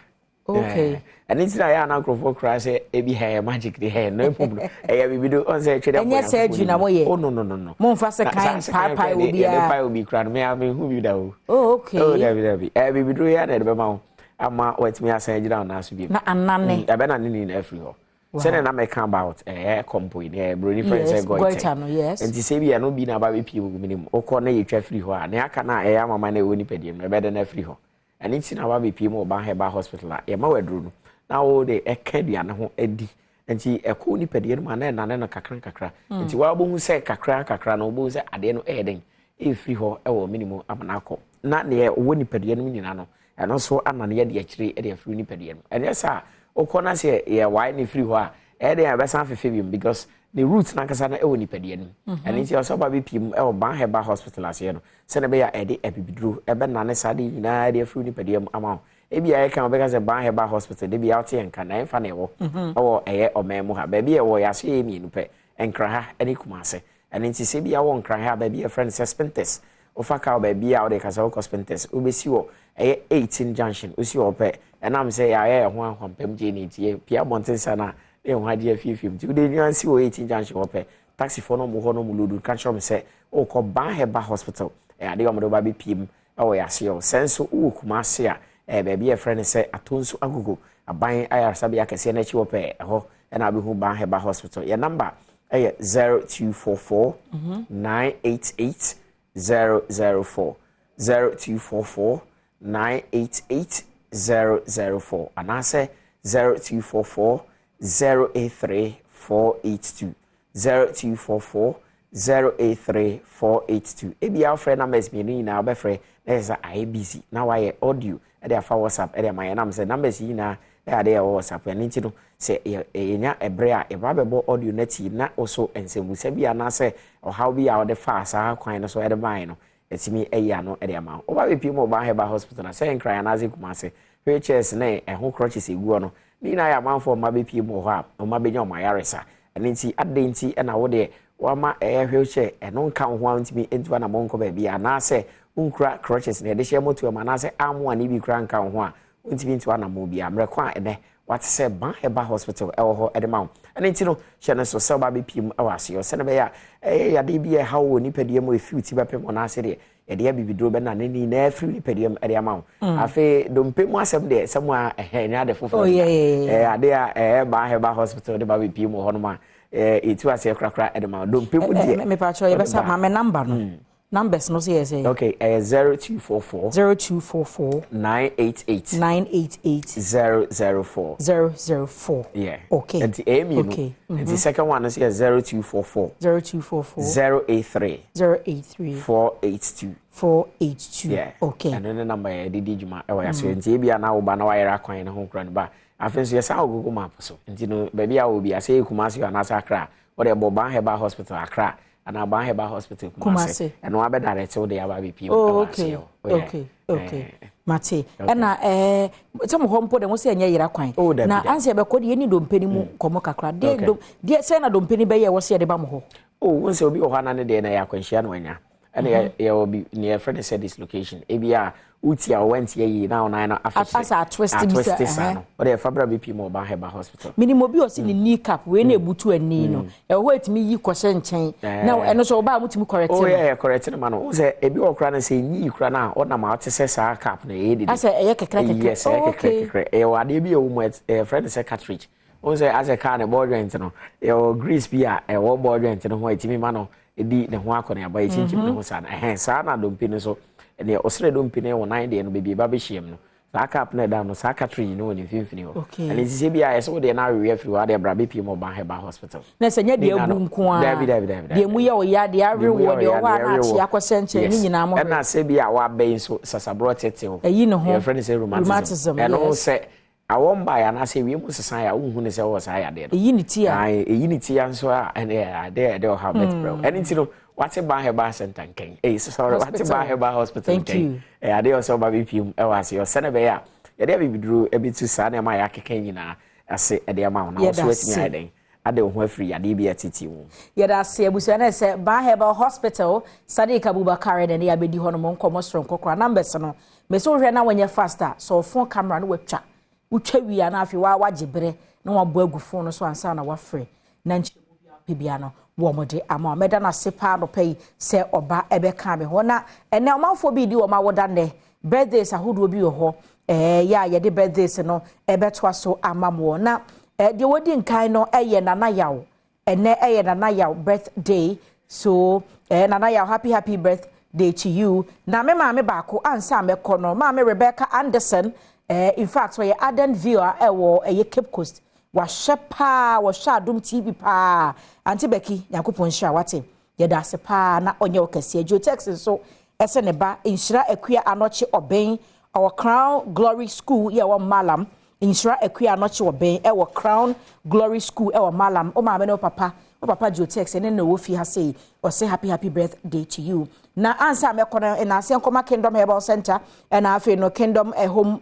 okay and it's na ya na crofo cry say e bi hair magic the hair no problem e bi do on say chede enya say ju na mo ye oh no mo fa se kind pie obi a pie obi kra me hu bi da o oh okay oh David e bi do ya na de be ma ama wetimi asan jira na so bi na anane e be na ni na free ho say na make about compo in brony friend say goita no yes and say bi no bi na ba be pie minimum okọ na ye twa free ho a na aka na amama na e woni pediem na be de na free ho and it's na ba be pie mo ba heba hospital a ye ma wadru no na wo de ekadua ne ho adi enti eko ni pedie no na na no kakra enti wa bo hu se kakra na obo se ade no eden e free ho e wo minimum amana akọ na ne wo ni pedie no nyina no eno so anane ye de akire e de free ni pedie no and yes okọ na se ye why ni free ho a e de abesan fefibium because the roots na kasa na e wo ni pedie no and enti also ba be piem e wo ban heba hospital ase no se na be ya e de ebibidru e be na ne sade nyina de free ni pedie ama ebi aye kan obeka se ban heba hospital de bi out here kan na fa na ewo owo eye omemu ha ba bi ewo ya so ye mienu pe enkra ha eni kumase and nti se bi awo nkra ha ba bi a friend suspenders ofa ka ba bi a o de kasa o suspenders obesi wo eye 18 junction osi wo pe enam se ya ye ho ahwampem je ni tie pia bonten sana e ho ade afifim ti de nyan si wo 18 junction wo pe taxi for no mo ho no mo lodu kan show me se o ko ban heba hospital e ade o mo do ba bi pim awo ya se o senso o kumase a baby a friend say atonso agogo aban ayar sabi akese na chi wo pe ho na abehu ban heba hospital your number 0244 988 004 0244 988 004 and I say 0244 083 482 0244 083 482 ebi our friend numbers me ni na be friend there's a busy now why audio e dey afa WhatsApp e dey my nam say numbers yi na e dey WhatsApp and nti no say enya ebre a e ba bebo audio na ti na also ensemusa bi ana say o how bi a o dey fast a kwan no so e dey buy no etimi eya no e dey ama o ba be pimo ba heba hospital na say nkran na azekuma say wheelchairs na e ho crutches eguo no ni na ya manfo ma be pimo ho a o ma be nya o ma yaresa and nti ade nti e na wo dey wama wheelchair eno nka ho antimi entu na monko ba bi ana say unkra crutches na de share moto ma na say amu ani bi kra nka ho a untimi ntu na mo bi amre kwa ene what say ban heba hospital e wo ho edema and nti no hye no so se ba be pim awase yo se ne be ya ya de bi e ha wo ni padie mo efiuti ba pem na ase de e de bibidro be na ni na afri ni padie mo ede ama afi dompe mu asem de semu a nya de fofo ade a ban heba hospital de ba be pim ho no ma itu ase krakra edema dompe mu de me pa cho ye be sa ma me number no numbers no say yes okay 0244 988 004 yeah okay and the aim okay and the second one is 0244 083 482 yeah okay and then the number ya didi juma e wa so nti bia na wo ba na wa yera kwan na ho kran ba afenso yes a Google map so nti no ba bia wo bia say Kumasi ana Accra wo de Boban Heba Hospital Accra and Ban Heba Hospital Kumasi and no abeda direct wo de aba be pim okay mate na some hompo de mo say anya yera kwan na anse be ko de ni dompani mu komo kakra de say na dompani be ye wo say de ba mo ho won say obi o hana ne de na ya kwanhia no anya and ya obi near friend said this location ebia uti a went ye now na after a twist bisa o de fabra BP mo Ban Heba Hospital minimum obi o si ni knee cap we na ebutu ani no e ho etimi yi kwose nchen na eno so ba mutimi correct oh yeah correct no man o say ebi okra na say nyi kura na o na ma otese sa cap na e didi asa eye kekra yes kekra e wa de bi o mo friend say cartridge o say as a car na board rent no e o grease bi a e wo board rent no ho etimi ma no edi ne ho akọ na ba echinchim ne ho sa na sa na dompi no so ne osre dompi ne wo 9 de no bebi ba be hiem no sa cap na da no sa cartridge no ni finfini ho and isi bia eso de na we free wa de bra be piem Ban Heba Hospital na senya de abu nko a de mu ye o ya de awe wo de o wa na chi akosenche ni nyina mo na se bia wa ben so sasabro tete ho eyi ne ho your friend say romanticism and no say awon ba ya na say we mu sesan ya unhu ne say wo sa ya de eyi ni ti a eyi ni ti ya nso a and de o have bet bro and nti no wate ba heba center nken sorry wate ba heba hospital nken ade also ba bpm e wase yo sene be ya yade bibiduru ebitu sa na ma yakeka nyina ase ade ma na so atimi aden ade ho afiri yade bi atiti wo yada ase abusu na se ba heba hospital Sadiq Abubakar na ya bedi ho no nkomo stron kokora numbers no me so hwe na wanya faster so phone camera no watwa wi ana afi wa wagibre na wa bo agu phone no so ansa na wa free na nchi bibia no wo mode ama meda na sepa no pay se oba ebe ka me ho na ene omanfo bi di wo ma woda ne birthdays ahodo bi wo ho ya ye de birthdays no ebe to so ama mo na de wodi nkan no eye nana yaw ene eye nana yaw birthday so nana yaw happy birthday to you na me ma me baako ansa me kono ma me Rebecca Anderson in fact we Adom viewer ewo Cape Coast wa shepa wa Adom TV pa anti Becky yakopon hia wate ye da se pa na onye okase jo text so ese ne ba inshira akua anoche oben our Crown Glory School ye wa malam inshira akua anoche oben e wa Crown Glory School e wa malam o ma me no papa jo text ene na wo fi ha say o say happy birthday to you na answer me kono na ase nkoma Kingdom Herbal Center and afi no Kingdom home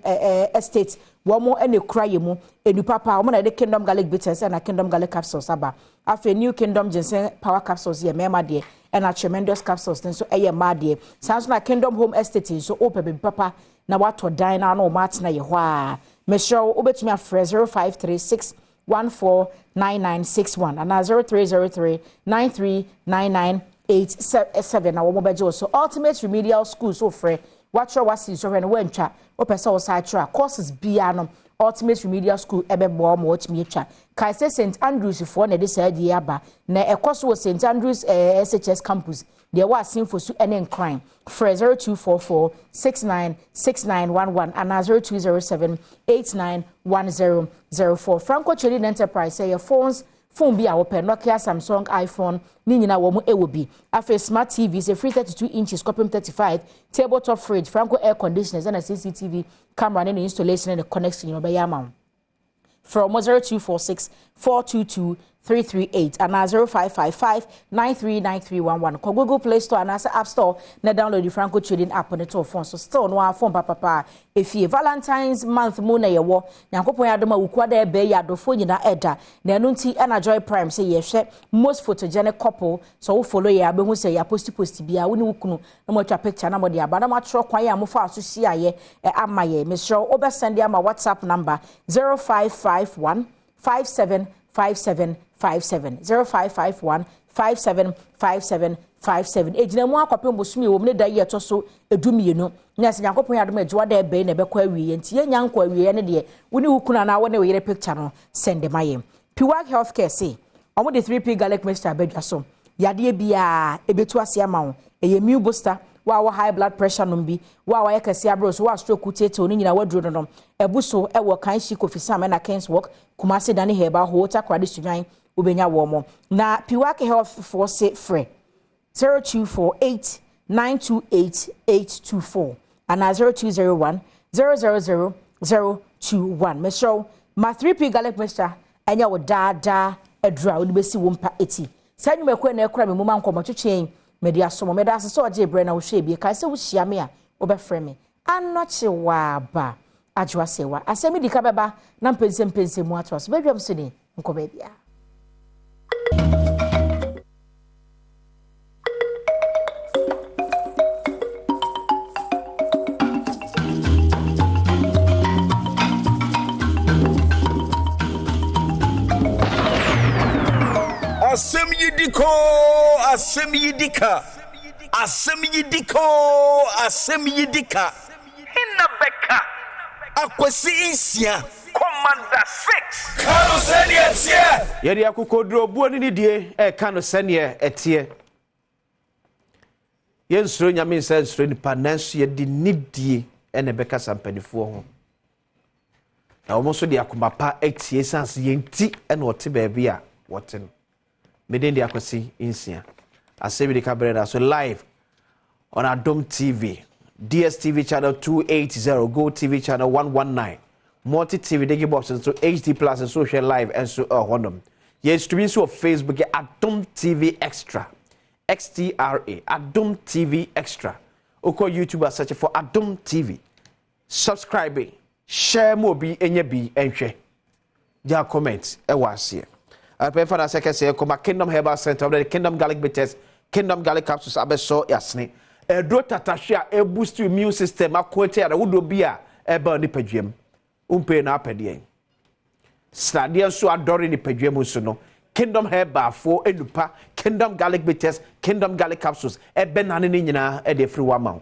estate wo mo ene kraye mu enu papa wo na de Kingdom garlic bitters and Kingdom garlic capsules aba afi New Kingdom ginseng power capsules ye mema de and a tremendous capsules so eye ma de sans na Kingdom home estate so open papa na wato dan na no mat na ye ho a me show obetumi afre 0536 149961 and 0303 939987 na wo mobeje so ultimate remedial school so free watch your wasi so when wentwa opesa wo side track courses bia no ultimate remedial school ebebo mo otimi atwa kai say St Andrews for na de said ye aba na ekoso St Andrews SHS campus there was sinfo su ene crime for 0244 696911 and 0207 891004 Franco Trading Enterprise say your phone bi a wope Nokia Samsung iPhone ni nyina wo mu ewobi afa smart TV say free 32 inches copy 35 tabletop fridge Franco air conditioners and a CCTV camera and installation and the connection you be yama from 0246 422 338 and 0555 939311 ko Google Play Store and App Store na download the Franco Trading app on your phone so still no phone papa if you Valentine's month mo na ye wo Nyankopon ya doma wukwada ebe ya dofo nyina eda na enu nti na Joy Prime say ye hwe most photogenic couple so wo follow ye abehu say ya post bia wo ni wukunu na mo twa picture na mo de aba na ma tro kwan ya mo fa so hia ye ama ye me sure obe send ama WhatsApp number 0551 575757 0551 575757 ejina mu akopem bosumi wo mne da ye to so edumienu nya se Nyankopon ya dom ejuwa da ebe na ebekwa awie nti ye nyanko awie ne de woni wukuna na wo ne yere picture no send maye Piwak Healthcare say omo de 3P garlic mixture badwa so yade bia ebetu ase ama wo eye meal booster wa high blood pressure no bi wa yakase abro so wa stroke tete oni nyina waduro no ebuso e wo kan shi kofisa me na Kings Walk Kumasi Dani Heba ho ta kwade sunyan ubenya wo mo na Piwak Health for say free 0248 928824 and 0201 000021 me show ma 3P garlic mixture enya wo da edra wo besi wo mpa eti sanyu mekwe na ekura me muma nkomo twetwen media somo meda asese oje bre na wo hwe bi kai se wo hia me a wo be frɛ me anoche wa ba ajwa sewa asemi dika beba na mpense mu atwa so bedwam so ni nko ba bia Asem yidiko Hinna beka Akwesi insia Commander 6 Kano seni etie Yedi akukodro buo ni die kano seni etie Yensuro nyame nsa nsuro nipa nanso yedi nidie ene beka sampanifuo ho na omo so de akomapa etie sanse yenti ene ote baabi a wote no meden de akwesi insia asebi de kabreda so live on Adom TV DSTV channel 280 Go TV channel 119 Multi TV Digi Box so HD Plus and social live and so honum. Yes, streaming so Facebook Adom TV Extra XTRA, Adom TV Extra. Oko YouTube search for Adom TV. Subscribe, share more be enye bi enhwe. Dia comment e was here. I prefer that second say come Kingdom Herbal Center of the Kingdom Garlic Bitters, Kingdom Garlic Capsules abeso yasne. E do tatahwe a boost your immune system akwete ada wodo bi a e ba ni padwam. Umpe na apede. Stadia so adore ni padwam so no. Kingdom Herbal for enupa, Kingdom Garlic Bitters, Kingdom Garlic Capsules e benane ni nyina e de free wama.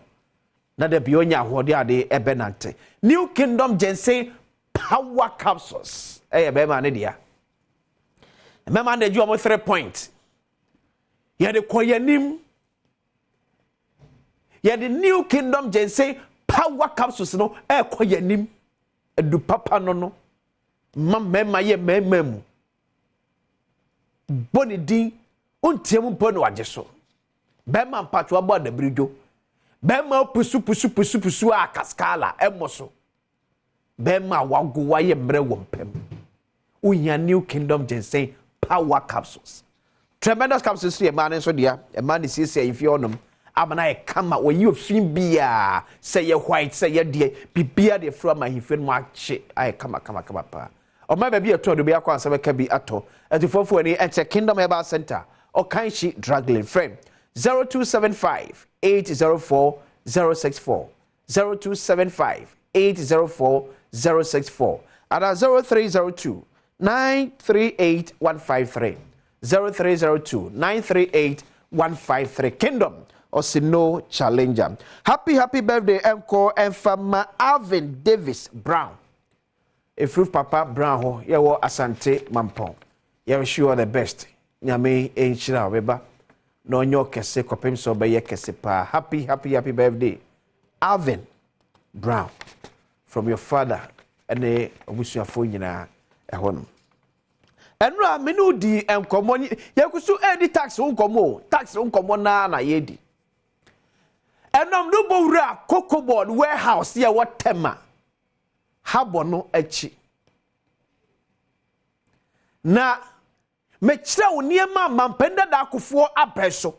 Na de bionya hode ade e benante. New Kingdom Ginseng Power Capsules. E be ma ne dia. Remember the you almost 3 points. You the koyanim. You the New Kingdom Ginseng Power Capsules no e koyanim. E du papa no. Mama ye mememu. Boni din untiemu mpono wajeso. Bema mpatwa bo da brido. Bema pusu a kaskala emoso. Bema wago waye mre wompem. Unya New Kingdom Ginseng Power Capsules. Tremendous capsules here, man. So dear, a man is here if you on them. Amana come out when you film beer, say you white, say you dear, be beer the from my film watch. I come up. Or maybe be a told to be a concern can be at all. As the 440 enter Kingdom Herbal Center or kind she dragging frame 0275 804 064 0275 804 064 and 0302 938 153 0302 938 153 Kingdom or Sino Challenger. Happy birthday encore and Fama Alvin Davis Brown. If you Papa Brown ho ye wo Asante Mampong. You wish you all the best. Nyame enchira weba. No nyo kese kopem so be ye kese pa. Happy birthday Alvin Brown from your father and the obusuafo nyina ehonum. Enra menu di enkomo yakusu edi tax unkomo na yedi. Enom do bowura cocoa board warehouse ye watema. Habono echi. Na mechira oniema mampenda da akufo abeso.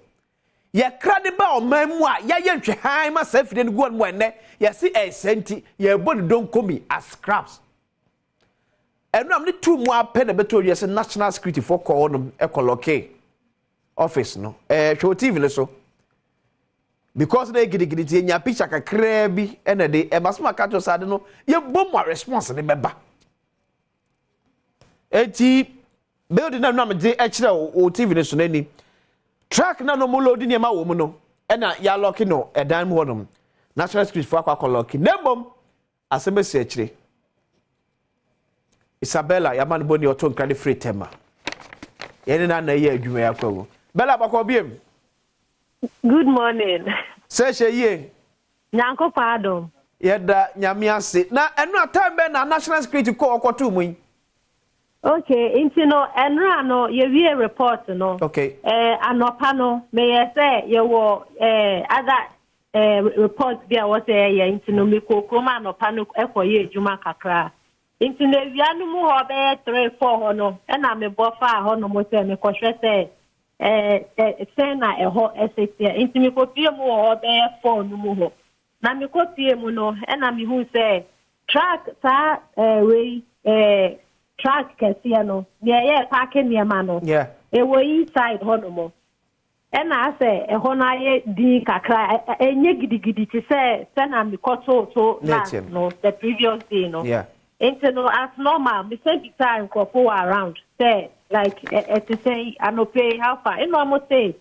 Ye krade ba omamu a ye nhwe han ma safide ne guan mu ene ye si esenti ye body don komi as scraps. Enu am ne tu mu apɛ na beto ye se national security for call no ekoloke office no show TV le so because they gidi tie nya picture kakra bi ene de e masoma ka to sade no ye bom response ne beba eti building na me de ekire o TV ne so nani track na no mo load ne ma wo mu no ena ya lock no edan mu honom national security for akoloke nebom asemesi ekire Isabella yaman boni oton krade free tema yene na ye adwuma yakwawo Bella bakobiem. Good morning. Say ye Nyanko Adom. Yeda nyame ase na enu atam be na national security ko okoto mu. Okay, intino enra no ye wie report no. Okay. Anopa no me ye say ye wo other report bia wo say ye intino me kokoma anopa no ekoye adwuma kakra. Intino wianu mu ho be 3-4 ho no e na me bofa ho no mo say me kohwe say say na eho esetia intimi kopie mu ho be 4 no mu ho na me kopie mu no e na me hu say track sa we track kesia no ye park niema no yeah e wo inside ho no mo e na say eho na ye din kakra enye gidigidi ti say na me koto to no the previous day no yeah into as normal me say the time go around say like to say I no pay how far in normal say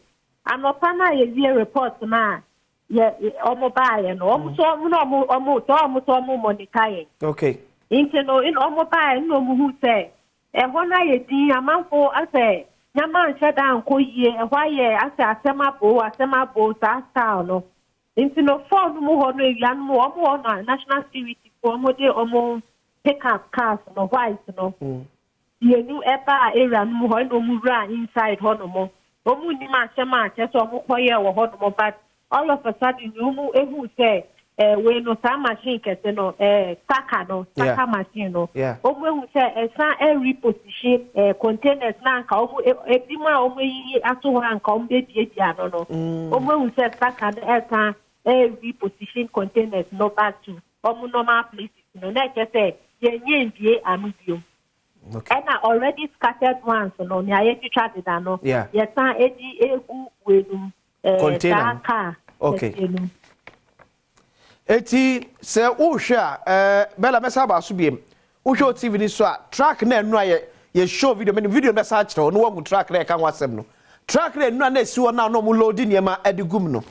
I no pana ye report na ye omo buy no omo so omo money kai okay into no in omo buy no mu hu say e hona ye din amanfo ase nyama nche dan ko ye e hwa ye ase asema bo sa style no into no phone mu ho no ewian mu omo no national security for omo de omo pick up cars no white no you knew ever area no ho no mu ra inside ho no mo omu ni ma chema che so omu koye wo ho no mo but all of a sudden you mu ehu say we no sa machine kese no stacker machine no omo hu se esa reposition containers na nka omo ebi ma omo yi ato ho nka omo be dia no omo hu se stacker esa reposition containers no back to omo normal places no na kese ye ndie anu bio and I already scattered ones no me aye twa de da no ye san edi egu wenu container okay eti se wo hwe a bela mesa ba so biem wo hwe TV ni so a track na enu aye ye show video me video mesa kire no wo track na e kan wasem no track na enu na esi wo na no mo load niema adigum no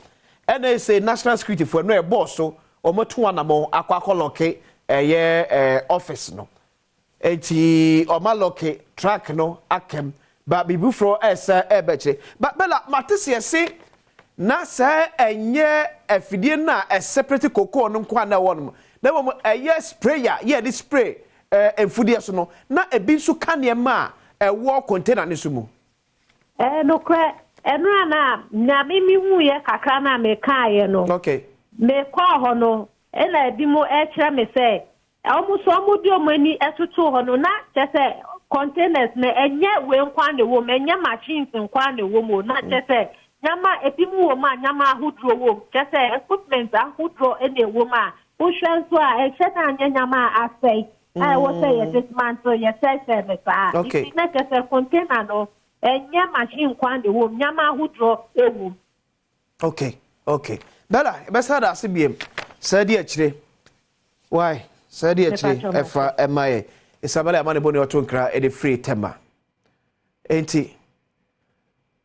ena say national security for no e boss so o mo to anamo akwakolọke eye office no eti o ma loke track no akem ba bibufro esa ebeche ba bela matese se na sa enye afidie na a separate cocoa no kwa na won na mo eye sprayer ye di spray enfudie so no na ebi so kane ma wo container ne so mu no kra enu na na mimi hu ye kakra na me kaaye no okay me kwa ho no ela ebi mo e kira me se almost di omani etutu ho no na chese containers me enye we nkwa ne wo me enye machines nkwa ne wo mo na chese nyama ebimu wo ma nyama ahudro wo chese equipment ahudro ene wo ma wo hwenso a chese anya nyama asai I wo say yes dismantle yes say me sa okay na chese container no enye machine nkwa ne wo nyama ahudro ewu okay bela besa da asibiem sadi akire why sadi akire efa emaye isabela amane boni otonkra e de free tema enti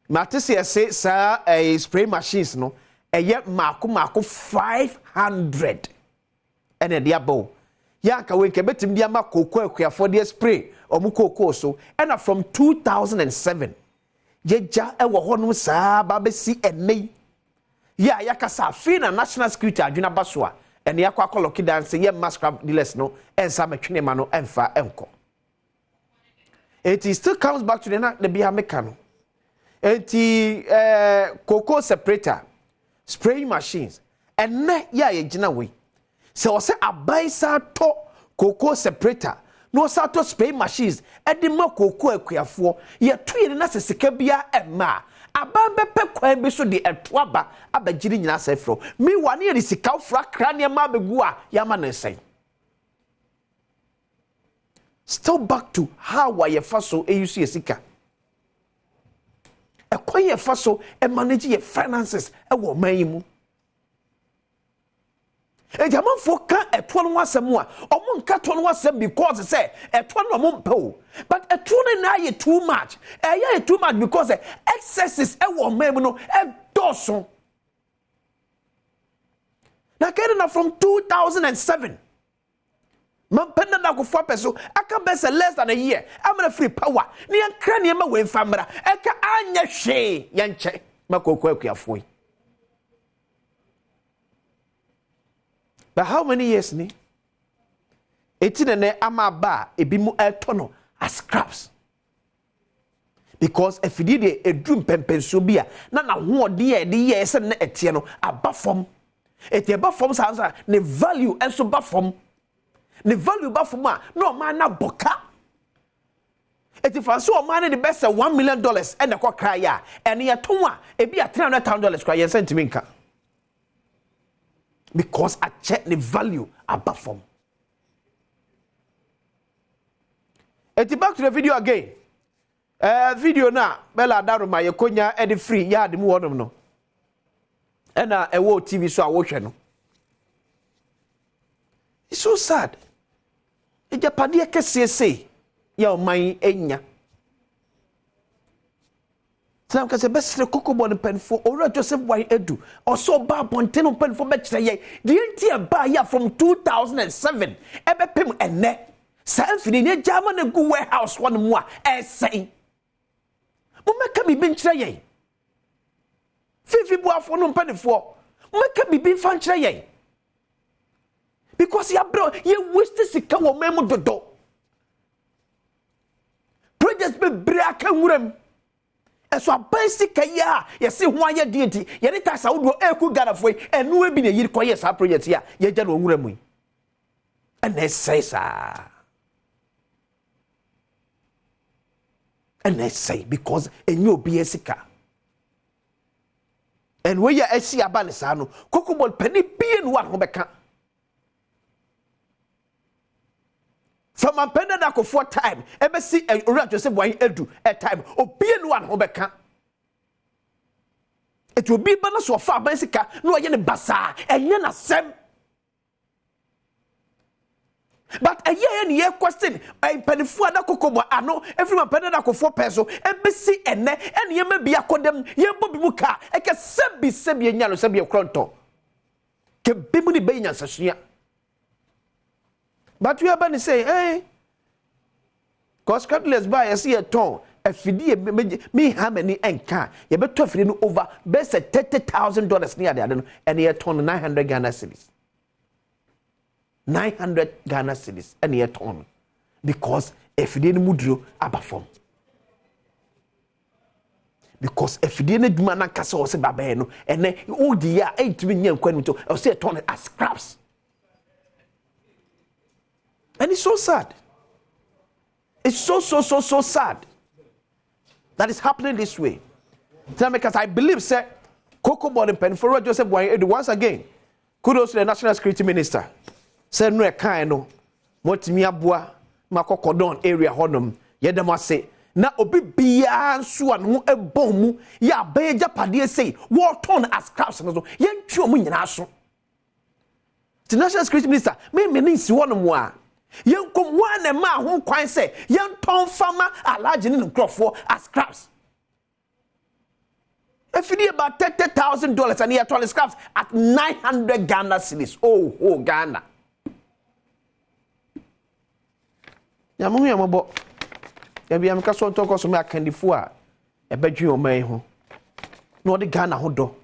matese ese sa spray machines no eye mako 500 ene dia bo ya ka we ke betim dia ma koko akuafo dia spray omu koko so ena from 2007 yeja e wo hono sa ba besi ene ya ka sa fina national security adwuna basoa ene yakwa koloki dance ye mascrap dealers no ensa metwene ma no emfa enko it still comes back to the bia mekano enti cocoa separator spraying machines and na ya ye gina we se o se abaisa to cocoa separator no sa to spraying machines e de ma cocoa akuafo ye to ye na sesika bia ema abambe pe kwan bi so de etoaba abagiri nyina sefro mi wane ye sika fra krane ma begu a ya ma nsen still back to how ye faso e use sika e kwan ye faso e manage ye finances e wo man mu e jamanfo ka eto no wasem a omo nka to no wasem because say eto no omo mpa but eto no na ye too much ye too much because excesses e wo man mu no e doso na kena from 2007 man penda na go for peso aka best less than a year I'm gonna free power ni ankra ne ma we famra eka anya hwe yanche makoko akuafo. But how many years ni? 18 ne amaba ebi mu etono as scraps. Because if you did a drum pempenso bia na ho de ye se na etie no aba fom. Etie ba fom sa ne value enso ba fom. Ne value ba fom a no man na boka. Eti fanso o man the best $1 million and the kwa kra ya ene ye ton a ebi a $300,000 kwa ye sentiment nka. Because I check the value above from. Eti back to the video again. Video na Bella Daruma ye konya edi free ya de mu wonum no. Ena ewo TV so a wo hwe no. It's so sad. E japade kese ya o man enya. Sam ka se besre kokobon penfo ora Joseph Wai edu also ba bonteno penfo be kire ye de ntia ba ya from 2007 ebe pem enne sam fini ne jama na gu warehouse one mu a esai mo meka bi bin kire ye fifi buafo no penfo mo meka bi bin fan kire ye because ya bro ye waste sika wo memu dodo projects be bra kan wuram so basic ya yesi ho aye de enti ye ne tax awodo eku Ghana foi enu ebi na yiri koye sa project ya ye gya no nwura mu and let's say because enyo bi esika and we ya esi abane sa no kokobol pani pie no wa ho beka from a pendant for time ebesi ora Joseph wan edu a time obie no wa ho beka it will be bana so fa ban sika no ye ne basa enye na sem but a year and year question a penifua da kokobo ano everyone pendant for peso ebesi ene and ye may be akodem ye bobi muka e ke sebi enya no sebi kronto ke bimu ni be nya sasua. But we are going to say, hey, because Catholics buy a see a ton, a fiddy, me how many and car, you better feeding over best at $30,000 near the and year ton 900 Ghana cedis. 900 Ghana cedis and year ton. Because if you didn't mudro, I perform. Because if you didn't do man cast or say babeno, and then oh dear, 8 million quenito, or say a ton as scraps. And it's so sad. It's so sad that it's happening this way. Because I believe, sir, Coco Ball and Penforo Joseph Boy, once again, kudos to the National Security Minister. Said no kind what me abua Makokodon area honum, Yedama say, na obi bia so an ho ebon mu ya ba japade say war turn as crabs no yen twa mu nyina so. The National Security Minister, me nsi wono mu a yen kom wan na ma ho kwan say yen ton fama alaje ni nkrofo as crabs. If you need about $30,000 and you turn scraps at 900 Ghana cedis. Oh Ghana. Yamu yambo. Yabi amka so talk so me akandifo a ebedwi o man ho. No de Ghana ho do.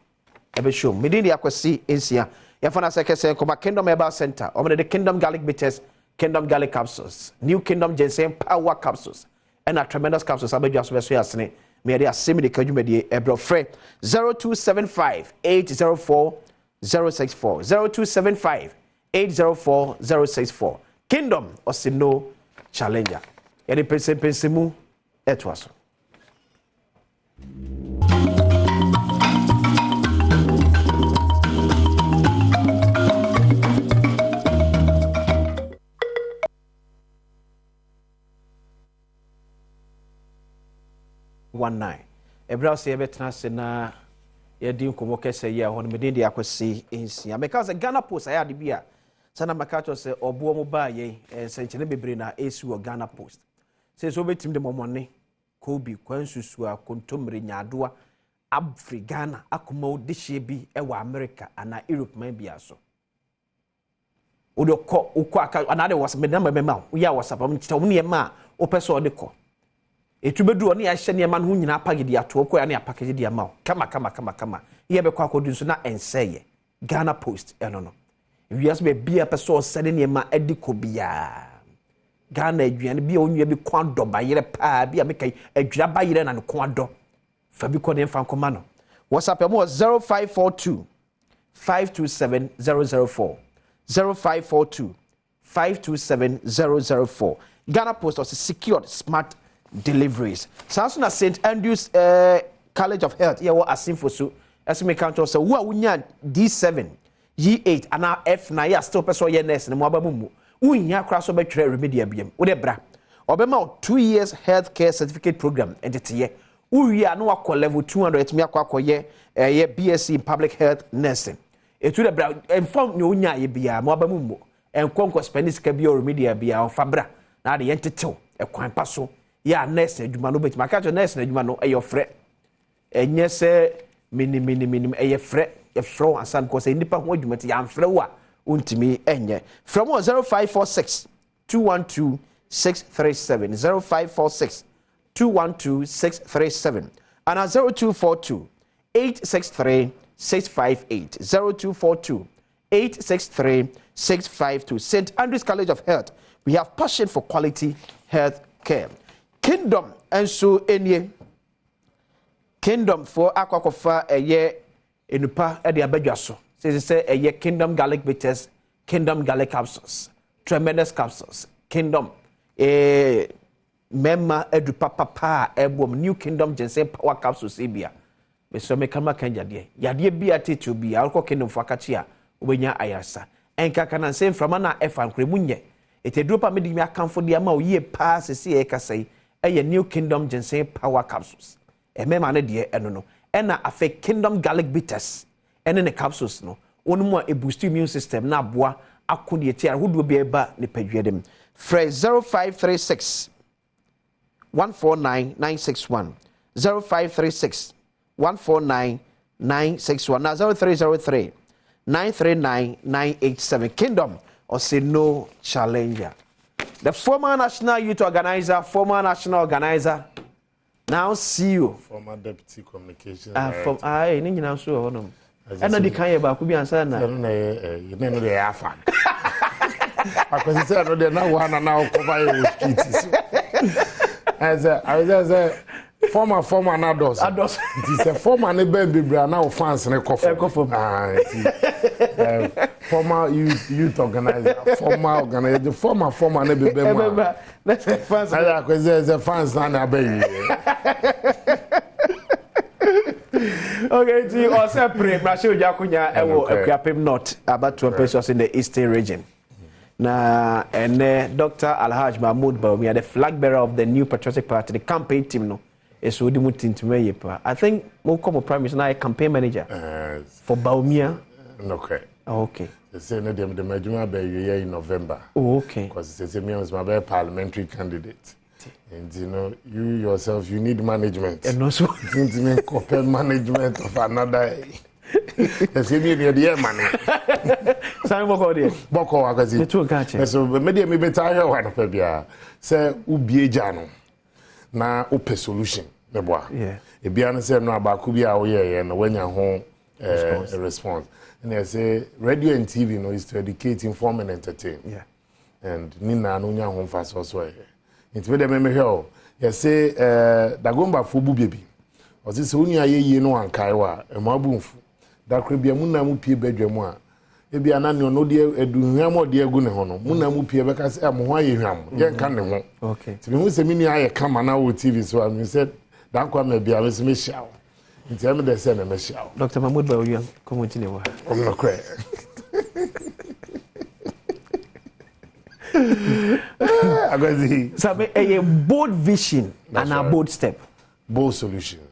Ebe show. Me dey akwasi ensia. Ya fana sekese koma Kingdom Herbal Center. O me the Kingdom Garlic Bitters, Kingdom Garlic Capsules, New Kingdom Ginseng Power Capsules, and a tremendous capsules abedwa so beso yasne. Me dey asemi de kadwuma de ebro frɛ 0275 804 064 0275 804 064 Kingdom Osino Challenger. Yɛde pese mu ɛtoa so. Ebra se yebetena se na yedi nkomo kese ye ho no mede de akwese ensia meka se Ghana Post aya de bia sana meka to se obo mo ba ye senchene bebre na esi wo Ghana Post se so betim de momone kobi kwansusu a kontomre nyadoa Afri Ghana akoma de hye bi e wa America ana Europe man bia so odo ko ukọ aka ana de was me na mema wo ya WhatsApp am chita wo ne ma o pese o de ko etubedu oni ahye ne ma no nyina pagidi ato ko ya ne apakage dia ma kama ye be kwa akodu so na enseye Ghana Post eno no wias be bia pese o sede ne ma adiko bia Ghana aduane bia onua bi kwa do bayire pa bia mekai adwira bayire na ne kwa do fa bi ko ne mfa nkoma no WhatsApp mo 0542 527 004 0542 527 004 Ghana Post was secured smart deliveries. Sansuna St. Andrews College of Health here was asimfo so as me count so wo a wunya D7 G8 and F9 ya still person ye nurse ne mo abamu wunya kra so betwere remedy abiem wo de bra obema 2 years healthcare certificate program entity uwi anu akọ level 200 etimi akọ ye BSc in public health nursing etu de bra inform no wunya ye bia mo abamu enkonko spendis ka bia remedy bia o fabra na de yentetew ekwan paso ya nurse adwuma no betima ka cho nurse adwuma no eyofre enye se mini eyefre efro asan because nipa ho adwuma ti ya mfre wa untimi enye from 0546 212 637 0546 212 637 and 0242 863 658 0242 863 652 St. Andrews College of Health. We have passion for quality health care. Kingdom and so any Kingdom for akwakofa eye enupa e de abadwa so. Say eye Kingdom garlic bitters, Kingdom garlic capsules, tremendous capsules, Kingdom memma edu papa ebom New Kingdom ginseng power capsules ebia. Me so me kama kan yade bia tetu bia alko Kingdom for akachi a obenya ayasa. Enka kana nsem frama na efa nkremu nye. Etedropa me di me akamfo de ama oye pa sesi e kasai eye New Kingdom ginseng power capsules. Emema ne de eno no. Ena afe Kingdom garlic bitters ene ne capsules no. Onu mu a boost immune system na aboa akodi eti ahodo bia eba ne padwadem. Fresh 0536 149961 0536 149961 now 0303 939987 Kingdom or say no challenger. The former national youth organizer, former national organizer, now CEO, former deputy communications from I ni nyina so ho no. Ena di kan ye ba ku bi ansa na. You know the afa. Because say no dey na one na cover your streets. As a former Ados. It is a former ne baby bra na fans ne kofo. Former youth organizer, former organizer, former ne baby ma. Let's fans. Because fans na baby. Okay, you also pray Masho Jakunya ewo Equiapim North about 2 pesos in the eastern region. Na and Dr. Alhaj Mahmoud Baumia, the flag bearer of the New Patriotic Party, the campaign team no. Is Udi Mutintumeyepa. I think Mokomo Prime is now a campaign manager for Baumia. Okay. Okay. They say the Majuma be in November. Oh, okay. Because they say me was my parliamentary candidate. And you know, you yourself, you need management. And also, you need corporate management of another. They say me the money. Simon Boko, Boko, the two catches. So, maybe me better one of them. Say, Ubi Jano. Na open solution me boa e bia no say no abaku bia wo ye no wanya ho response and I say radio and TV no is to educate, inform and entertain and ni na no nya ho fa so so it me dem me hwe you say dagomba fo bu bebi o say so nua ye yi no ankai wa e ma bu mfu da kra bia mu na mu pie badwam a e bia na no de eduhwam o de agu ne ho no mu na mu pie beka say mo ho aye hwam ye nka ne ho okay ti me hu se mini aye kama na wo TV so I said dan kwa me bia me se me shawo nti am de say na me shawo Dr. Mahmoud Bawiyan komoti ne wa I'm not cry Agazi sabe a bold vision and a bold step, bold solutions.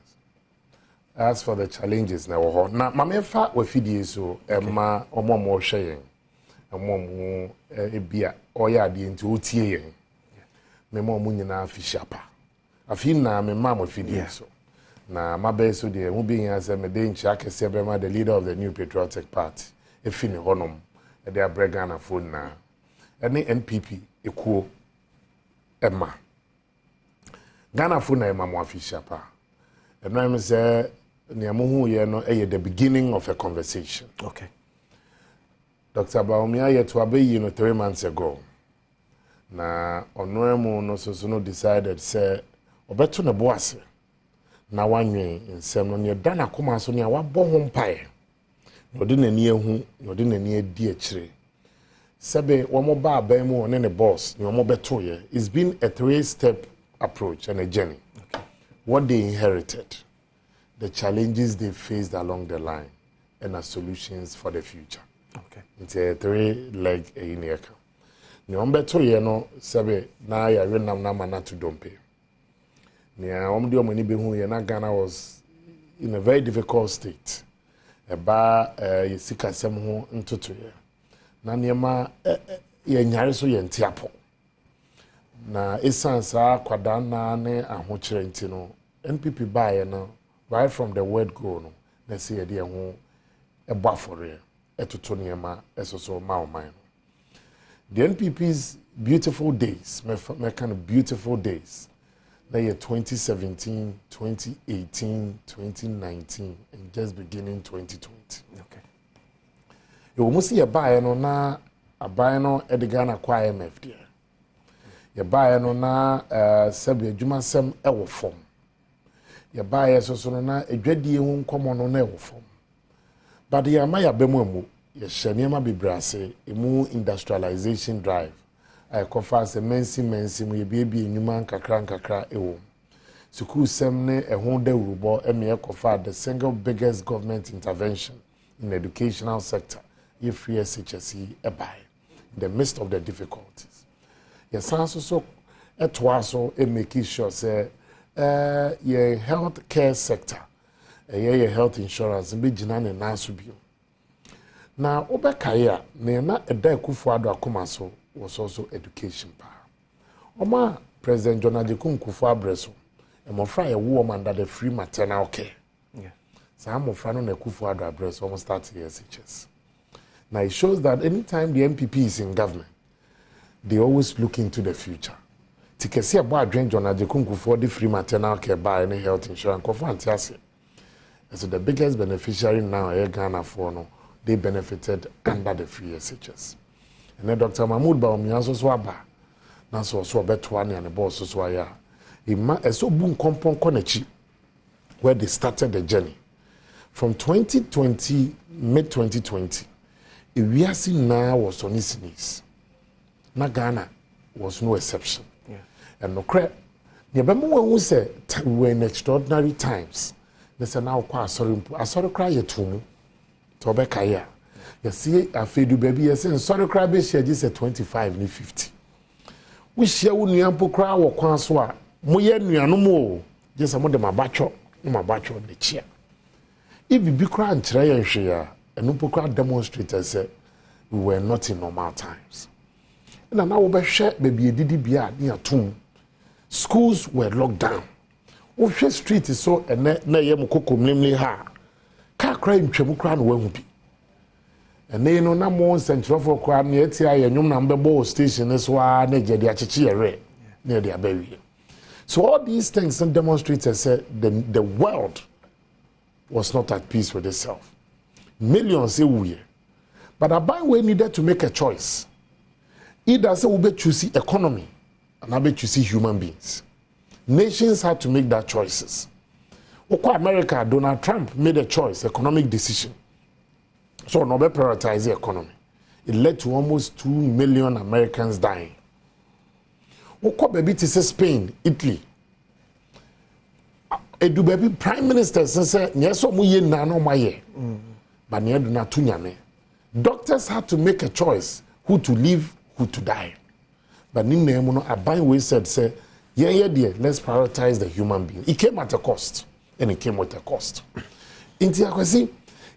As for the challenges na wo na mamefa we fidie so ema omomo hwe omomo ebia oya ade nti otie yen me mo nyina afishapa afi na me ma mo fidie so na mabe so de hu bi yan se me de nchi akese be ma the leader of the New Patriotic Party efi ne honom e de abrega na phone na ene NPP ekuo ema Ghana phone na ema mo afishapa and I'm say Niamuhu ye no the beginning of a conversation. Okay. Dr. Baumia ye to abe 3 months ago. Na onoemu no so no decided say obeto ne boase. Na wanwe nsem no ne dana koma so ne wabɔ ho mpae. No de nani ehu, no de nani adi akire. Sebe womo ba aban mu ne boss, ne womo beto ye. It's been a 3-step approach and a journey. Okay. What they inherited, the challenges they faced along the line, and the solutions for the future. Okay. It's a 3-leg in here. Ni ombeto ye no sebe na ya renam na mana to dompe. Ni omdi omani be hu ye na Ghana was in a very difficult state. Eba yesika sem ho ntoto ye. Na niema ye nyare so ye ntiapo. Na esansa kwada na ne ahokyere ntino NPP bae no right from the word go no na say dey ho eba for e etoto niema esoso ma o man. The NPP's beautiful days, my kind of beautiful days, the year 2017, 2018, 2019, and just beginning 2020. Okay. You almost see a buyer no na a buyer no at the Ghana Choir MF there. You buyer no na Sabia Juma Sem Ewo form. ye ba ye so no na adwadie hu nkomo no na ewo fom but ye ma ya bemu amu ye hyene ma bebrase emu industrialization drive I kofa se mensi mu ye biebi enwuma nkakra ewo Sukuu semne ehun de urubo eme kofa the single biggest government intervention in the educational sector if free SHSE ebai in the midst of the difficulties. Yes, so etwaso make sure say your health care sector your health insurance be gina ne naso bio. Na obekaya na eda Kufuor akoma so was also education pa. Oma President John Ajekun Kufuor abreso Emofra a woman under the free maternal care. Yeah. So I'm Mofra no Kufuor address almost 30 years SHS. Now it shows that anytime the MPP is in government, they always look into the future. Tikesi about John Ajekun Kufuor the free maternal care by any health insurance. Kofantiasi. So the biggest beneficiary now Ghana for no, they benefited under the free SHS. And then Dr. Mahmoud Baumi also swaba. Now so betwani and the boss so ya. So boom kompon konechi where they started the journey from 2020 mid 2020 we are seeing now was on his knees. Na Ghana was no exception. Yeah. And no crap who say we were in extraordinary times. They say now kwa sorry cry ye tumu to be kaya. You see a fedu baby you say sorry cry be share just 25 ni 50. We share uniampo cry wo kwan so a moye nuanu mo je samo de mabacho de chia if bi kra nkyere ye hwe ya enu pokra demonstrators say we were not in normal times na wo be hwe baby edidi bia ne atum schools were locked down wo hwe street so na ye mkoko mlemle ha ka kra ntwemu kra no wahu bi ene no na mo central for kra ne etia ye nwum na mbebo station so a na gede acheche yere na de abawie. So all these things and demonstrators said the world was not at peace with itself. Millions say we, but we needed to make a choice. Either say we choose economy, and I choose human beings. Nations had to make that choices. America, Donald Trump made a choice, economic decision. So no be prioritize the economy. It led to almost 2 million Americans dying. Baby to say Spain, Italy. Edu baby prime minister say nyeso mu ye na no maye. But ne do na tunyame. Doctors had to make a choice who to live, who to die. But nim na mu no aban we said say yeah dear, let's prioritize the human being. It came at a cost, and it came with a cost. Inti akwasi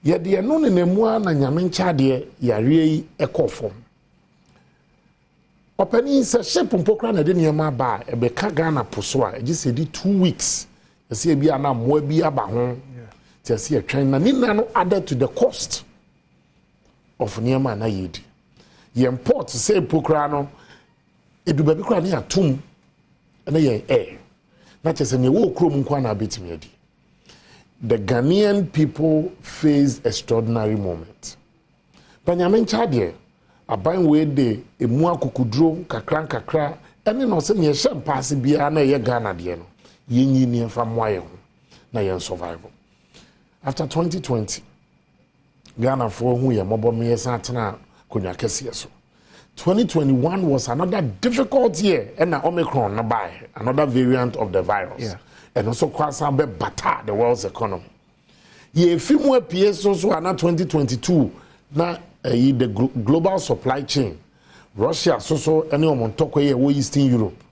ye de no ne mu na nyame ncha de yare ekofom. Opening se ship mpokra na de niema ba e be ka Ghana poso a e just say 2 weeks e say bia na mo bi aba ho ti say e twen na ni na no added to the cost of niema na yedi ye import say mpokra no edu ba bi kra na atum na ye na che say ne wo krom nkwa na betimi adi. The Ghanaian people faced extraordinary moment. Panyamen chade aban we de emu akukudro kakra ene no se ne hye mpaase bia na ye Ghana de no yenyi ni mfa moaye ho na ye survival. After 2020 Ghana for hu ye mobo me satena konwa kese so. 2021 was another difficult year and Omicron na by another variant of the virus. Yeah. And also kwasa be bata the world's economy. Ye fimu apie so na 2022 na the global supply chain. Russia so any omontoko ye wo Eastern Europe.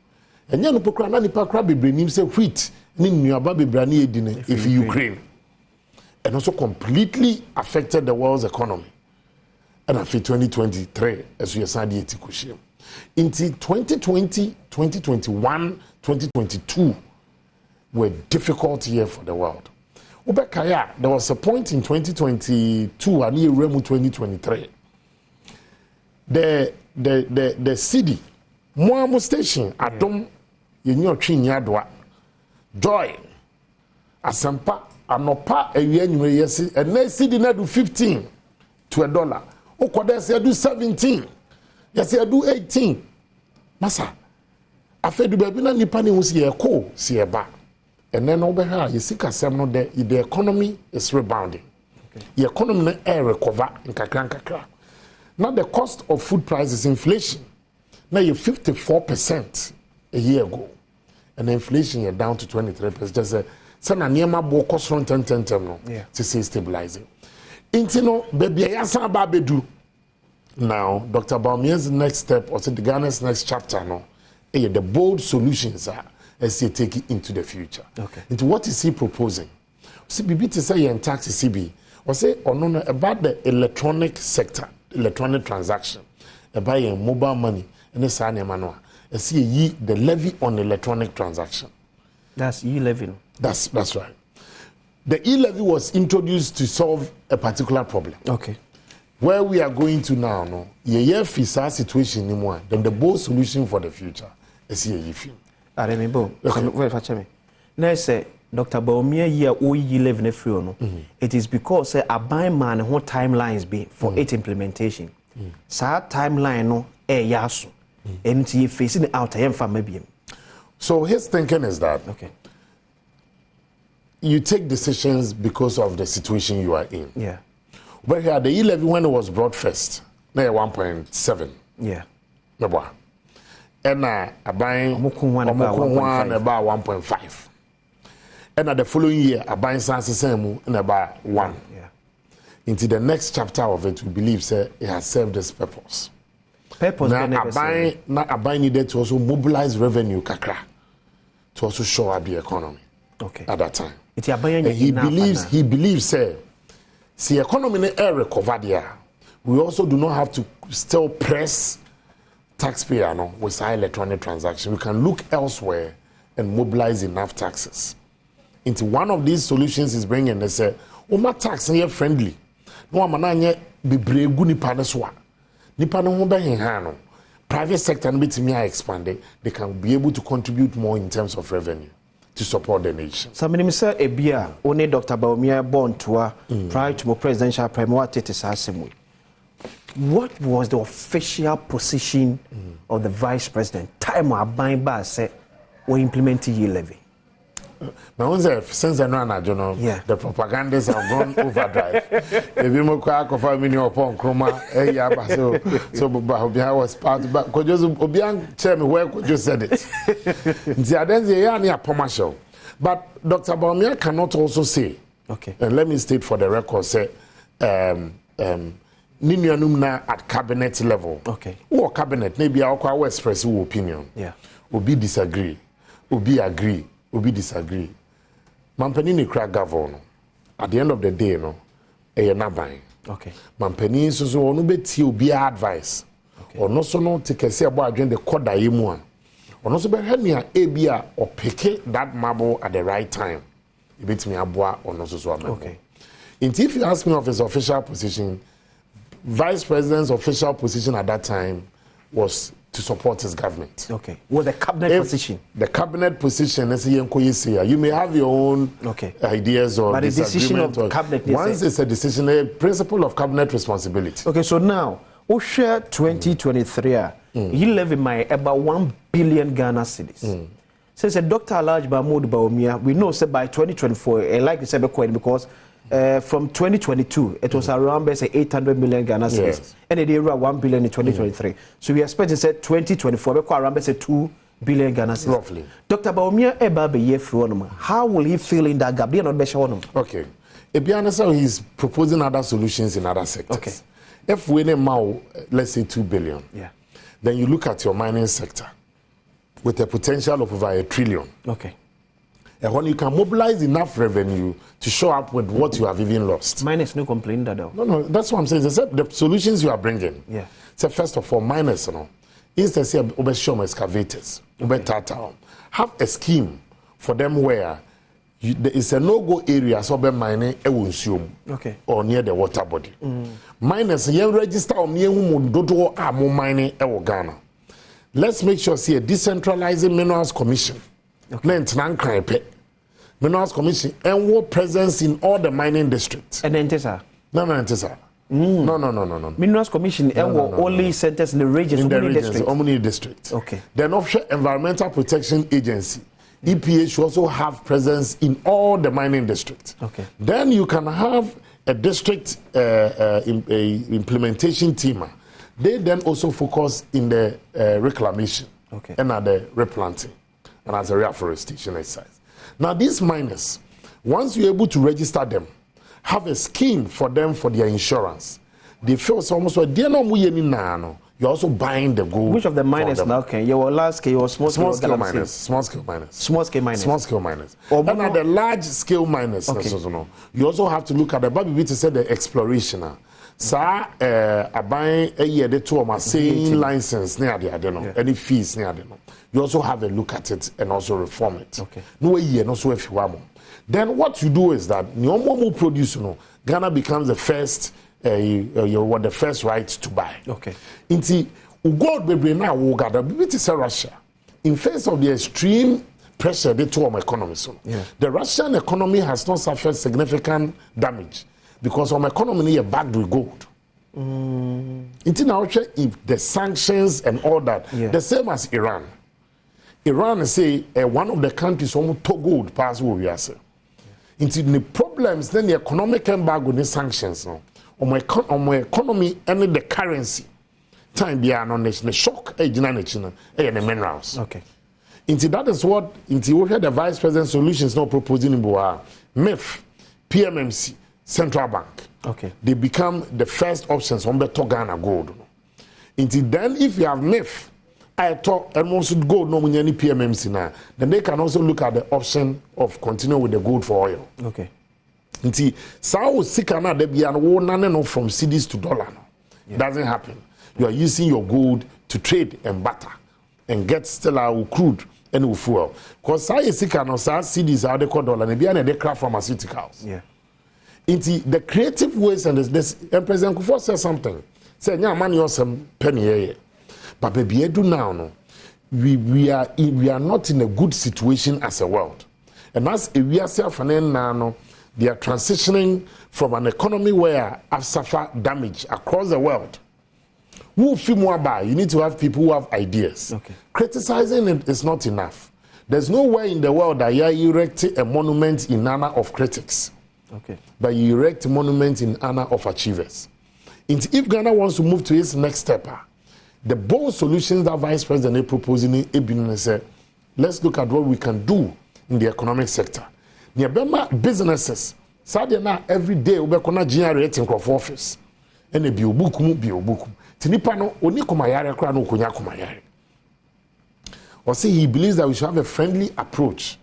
Enya no pokra na nipa kra bebre nim say wheat ni nuaba bebre na edine if Ukraine. And also completely affected the world's economy. And after 2023 as we said etikushim. Into 2020, 2021, 2022 were difficult year for the world. Ubekaya, there was a point in 2022 and year 2023. The city, Moamo station, Adom, Yenyo Chinyadwa, Joy, Asampa, Anopa, a year, yes, and they city na do 15 to $1. Okwada say do 17. Yes, I do 18. Masa, afedu baby na nipa ni husi ye ko si eba. and then over here you see kasem the economy is rebounding. The economy air recover in kakra. Now the cost of food prices inflation. Now you're 54% a year ago, and the inflation you're down to 23%. Just a sana niema bo cost from 10 no. To say stabilizing. Intino baby yasa ba bedu. Now Dr. Bawumia's next step, or the Ghana's next chapter, no, the bold solutions are as they take it into the future. Okay. Into what is he proposing? See, BB to say in tax CB, or say or no about the electronic sector, electronic transaction, about mobile money, and the sane manual. And see the levy on electronic transaction. That's e-levy. That's right. The e-levy was introduced to solve a particular problem. Okay. Where we are going to now, no, ye fisa situation anymore. Then the bold solution for the future is here. If I remember, wait for me. Now say Dr. Bawumia here we live in a free no. It is because a buy man who timelines be for its implementation. Sa timeline no yasu. And he facing out I am for maybe. So his thinking is that okay. You take decisions because of the situation you are in. Yeah. But here, the e-levy when it was brought first, now 1.7. Yeah. And I buying about 1.5. And the following year, I buying something in about 1. Yeah. Into the next chapter of it, we believe say it has served this purpose. Now, I buy needed to also mobilize revenue kakra to also show up the economy. Okay. At that time. And he believes say. See, economy air recovered here. We also do not have to still press taxpayer with our electronic transaction. We can look elsewhere and mobilize enough taxes. Into one of these solutions is bringing they say, "Oh, my tax here friendly. No, I'm not be bregu nipa neswa. Nipa no be hano. Private sector no be expanded. They can be able to contribute more in terms of revenue to support the nation." So many say Ebia, only Dr. Bawumia born to prior to presidential primary. What was the official position of the vice president? Time I buying by say we implement e-levy. Now, since I know, the propagandists have gone overdrive. If you look at the family upon Chroma, so Bahobia was part of it. Could you tell me where could you said it? The other commercial. But Dr. Bawumia cannot also say, okay, and let me state for the record, say, Ninuanumna at cabinet level. Okay. Or cabinet, maybe I'll express your opinion. Yeah. Will be disagree, will be agree. Will disagree. Mampani ni crack governor. At the end of the day, not buying. Okay. Mampani so onu beti obi advice. Okay. Or no so no take say about join the coda yimu. Or no so be help me ebia or pick that marble at the right time. You bet me aboa or no so okay. If you ask me of his official position, vice president's official position at that time was to support his government. Okay. Was the cabinet position? The cabinet position, you may have your own ideas or but the decision of the cabinet. Once it's a decision, a principle of cabinet responsibility. Okay, so now, share 2023, e-levy my about 1 billion Ghana cedis. Since Dr. Alhaji Mahmoud Bawumia, we know say by 2024, like you said, because from 2022, it was around say 800 million Ghana cedis, yes. And it around 1 billion in 2023. So we expect to say 2024, around say 2 billion Ghana cedis. Roughly. Dr. Bawumia, how will he feel in that gap? Okay. He's proposing other solutions in other sectors. Okay. If we name now, let's say 2 billion, then you look at your mining sector with a potential of over $1 trillion. Okay. And when you can mobilize enough revenue to show up with what you have even lost. Miners no complain that though. No, that's what I'm saying. Except the solutions you are bringing. Yeah. So first of all, miners, instead of saying excavators, have a scheme for them where it's a no-go area, so be mining or near the water body. Miners, you register on mining Ghana. Let's make sure see a decentralizing minerals commission. Okay. Minerals commission and what presence in all the mining districts. And then sir? No. No. Minerals commission and only centers in the regions. In the regions, Omni district. Okay. Then offshore environmental protection agency. EPA should also have presence in all the mining districts. Okay. Then you can have a district implementation team. They then also focus in the reclamation and at the replanting and as a reforestation exercise. Now these miners, once you're able to register them, have a scheme for them for their insurance. They feel almost like you're also buying the gold. Which of the miners now can your large scale or small scale miners? Small scale miners. And at the large scale miners, you also have to look at the Bible to say the exploration. Sir, buying a year the two of my saying license near the adeno, any fees near the. You also have a look at it and also reform it. No year, no so if you want. Then what you do is that no more produce, Ghana becomes the first. You want the first right to buy. Inti gold baby now we gather to Russia. In face of the extreme pressure they to our economy. The Russian economy has not suffered significant damage because our economy is backed with gold. Inti now if the sanctions and all that, the same as Iran. Iran say one of the countries almost to gold pass what we are saying. Into the problems then the economic embargo the sanctions now. On my economy and the currency time beyond on the shock and the minerals. Into that is what into the vice president solutions now proposing in Boa MEF, PMMC, Central Bank. They become the first options on the Ghana gold. Into then if you have MEF, I thought and also gold no any PMMC now, then they can also look at the option of continuing with the gold for oil. Nti sao sikana de bia no nane from cedis to dollar no. Doesn't happen. You are using your gold to trade and barter and get still our crude and fuel. Cause sai sikana sa cedis are the dollar and bia na de craft pharmaceuticals. Nti the creative ways and this President Kufuor said something. Say nya man you some penny here. But baby edu now no. We are not in a good situation as a world. And as we are self and now they are transitioning from an economy where I've suffered damage across the world. Who feel more about? You need to have people who have ideas. Criticizing it is not enough. There's nowhere in the world that you erect a monument in honor of critics. But you erect a monument in honor of achievers. And if Ghana wants to move to its next step, the bold solutions that Vice President is proposing, let's look at what we can do in the economic sector. Near businesses, Sadia na every day we be generating crop office. And a biobukum. Tinipano oni kumayare kra no kunya kumayare. Or say he believes that we should have a friendly approach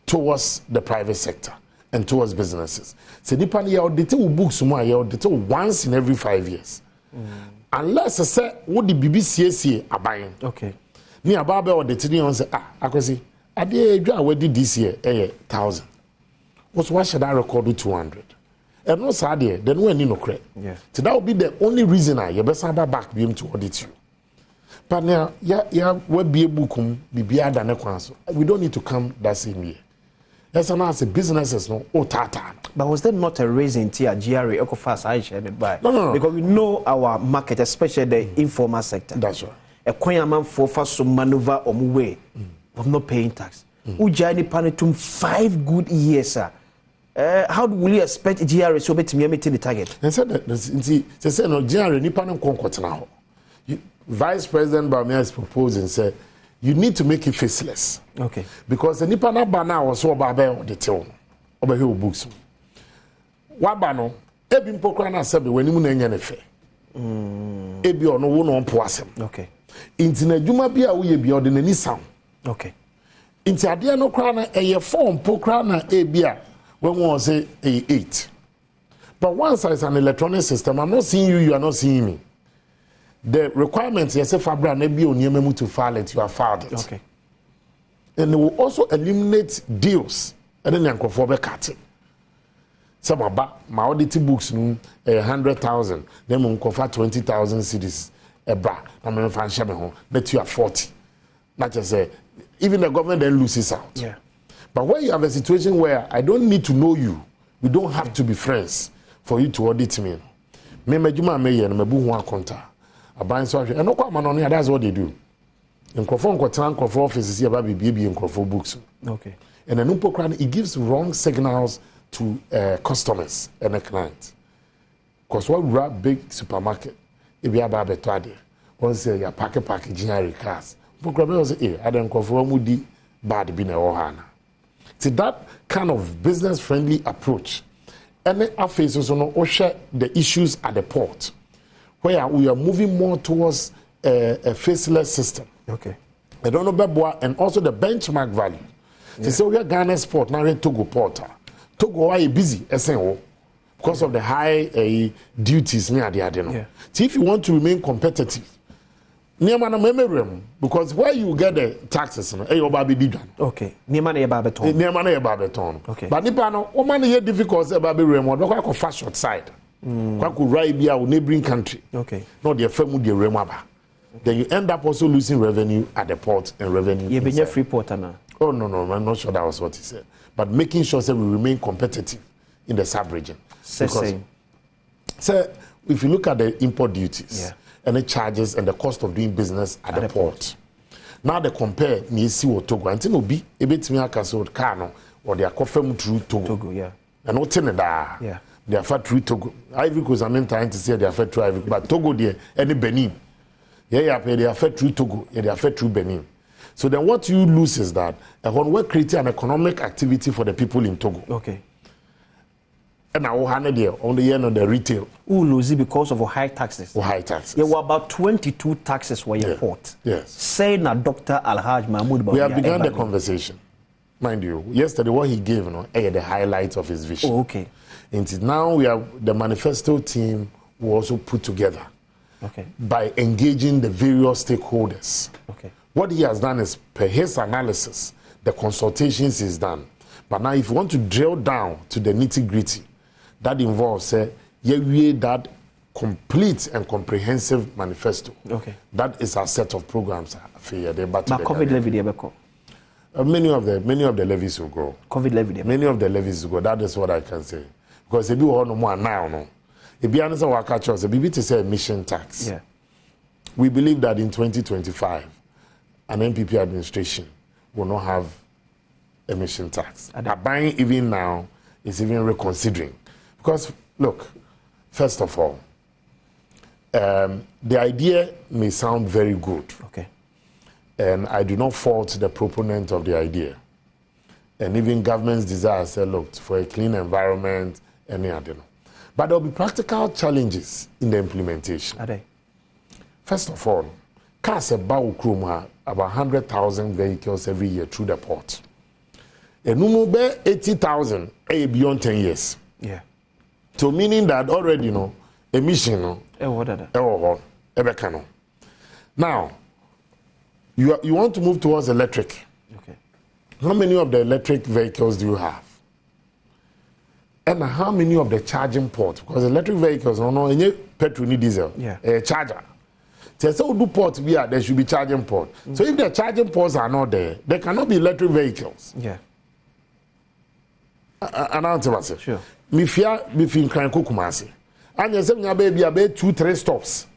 towards the private sector and towards businesses. Tinipano ya audit books mo ya audit once in every 5 years. Unless I say what the BBC abayin. Ni ababe audit ni on say akwesi ade adwa we did this year 1,000. Why should I record with 200? And no sadly, then we need no credit. So that would be the only reason I best have back be to audit you. But now, we be able to be than a council. We don't need to come that same year. That's another businesses no tata. But was there not a raise in tier GRA Ecofast I shared it by? No. Because we know our market, especially the informal sector. That's right. A quayaman for fast to maneuver on way of not paying tax. Ujani panitum 5 good years, sir. How will you expect GRA so to meet the target? And said that they said no GRA ni panel conquer now. Vice President Bamia is proposing said you need to make it faceless. Because the Nipana Bana was so babe or the town over here books. Wabano ebi mpokra said when you nenya nefe. Ebi ono wo no mpoasem. Inti na dwuma bia wo ye bia ordinary sound. Inti ade no kra na eye form pokra na ebia when we say 8. But once it's an electronic system, I'm not seeing you, you are not seeing me. The requirements, yes, if Abra maybe on you to file it, you are filed it. And it will also eliminate deals. And then you can for cut it. Some about my audit books, 100,000. Then we can 20,000 cedis. I'm going to find home. But you are 40. Not just say, even the government then loses out. But when you have a situation where I don't need to know you, we don't have to be friends for you to audit me. Me juma me and me bu hu akonta. Aban so and no kwama no that's what they do. nkrofo nkotena nkrofo offices here ba bibie nkrofo books. Okay. And an umpo it gives wrong signals to customers and a client. Because what we have big supermarket, if you have a better once you packaging cars, umpo was I don't conform bad being a ohana. See that kind of business friendly approach. And our faces on share the issues at the port, where we are moving more towards a faceless system. Okay. I don't know, and also the benchmark value. They say we are Ghana port now. We Togo porter. Togo are busy, SNO, because of the high duties near the Adom. So if you want to remain competitive, near man because where you get the taxes, okay. Near man a barbeton. Near man a barbeton. Okay. But Nipano, o man here difficult about the remote. Don't quite fast short side. Quite could ride be our neighboring country. Okay. Not the firm with the remaba. Then you end up also losing revenue at the port and revenue. You be free porter now. Oh, no, I'm not sure that was what he said. But making sure that we remain competitive in the sub-region. Because, if you look at the import duties and the charges and the cost of doing business at the port, now they compare Nisi or Togo. And then be a bit me a car or they are confirmed through Togo. And not in the they are fat through Togo. Ivory Coast, I'm trying to say they are fat through Ivory Coast. But Togo, they any Benin. They are fat through Togo. They are fat through Benin. So then what you lose is that when we're creating an economic activity for the people in Togo. Okay. And now on the end of the retail. Who lose it because of high taxes? High taxes. There were about 22 taxes were your port. Yes. Saying that Dr. Alhaj Mahmoud we have begun the conversation. Mind you, yesterday what he gave, the highlights of his vision. Oh, okay. And now we have the manifesto team will also put together. Okay. By engaging the various stakeholders. Okay. What he has done is, per his analysis, the consultations is done. But now, if you want to drill down to the nitty-gritty, that involves that complete and comprehensive manifesto. Okay. That is our set of programs. But COVID levy, many of the levies will go. COVID levy, many of the levies will go. That is what I can say. Because if you want no more now, if you understand what I catch us, if you say emission tax. Yeah. We believe that in 2025. An NPP administration will not have emission tax. Buying even now is even reconsidering. Because, look, first of all, the idea may sound very good. Okay. And I do not fault the proponent of the idea. And even government's desire, say, look, for a clean environment, any other. But there will be practical challenges in the implementation. Are they? First of all, cars about 100,000 vehicles every year through the port. And no more 80,000 beyond 10 years. Yeah. So meaning that already, emission, now, you want to move towards electric. Okay. How many of the electric vehicles do you have? And how many of the charging ports? Because electric vehicles, petrol need diesel. Yeah. Charger. So do port there should be charging port. So if the charging ports are not there cannot be electric vehicles. Yeah. And answer myself. Sure. Me fin kan kokumase. And you say me be 2-3 stops.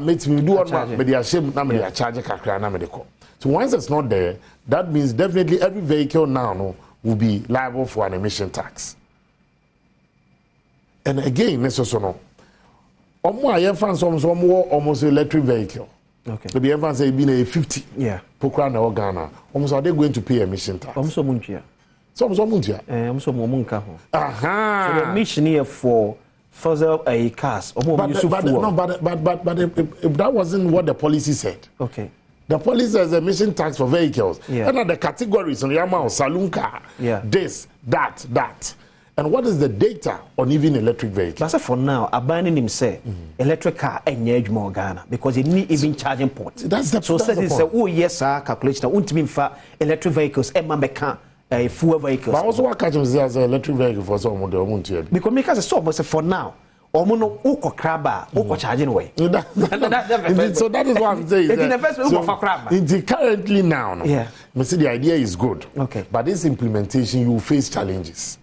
Make me do one but they are shame na me they charge kakra na me dey call. So once it's not there, that means definitely every vehicle now will be liable for an emission tax. And again, necessary. Almost electric vehicle. Okay. So the everyone say being a 50. Yeah. Pokra na Ghana. Almost are they going to pay emission tax? Almost muntia. So muntia. Almost munka ho. Aha. So the emission here for further cars. But that wasn't what the policy said. Okay. The policy says emission tax for vehicles. Yeah. And the categories on the amount saloon car. Yeah. This, that. And what is the data on even electric vehicles? But for now, abandoning him say electric car and more Ghana because it need even charging ports. That's the so that's said oh yes sir calculation won't mean for electric vehicles and meka fuel vehicles. But also what catch as an electric vehicle for some of the won't here. Because because so much for now. Omono uko kraba uko charging way. So that is what I'm saying. In the first place, uko kraba. Currently now, yeah. I see the idea is good. Okay. But this implementation, you will face challenges.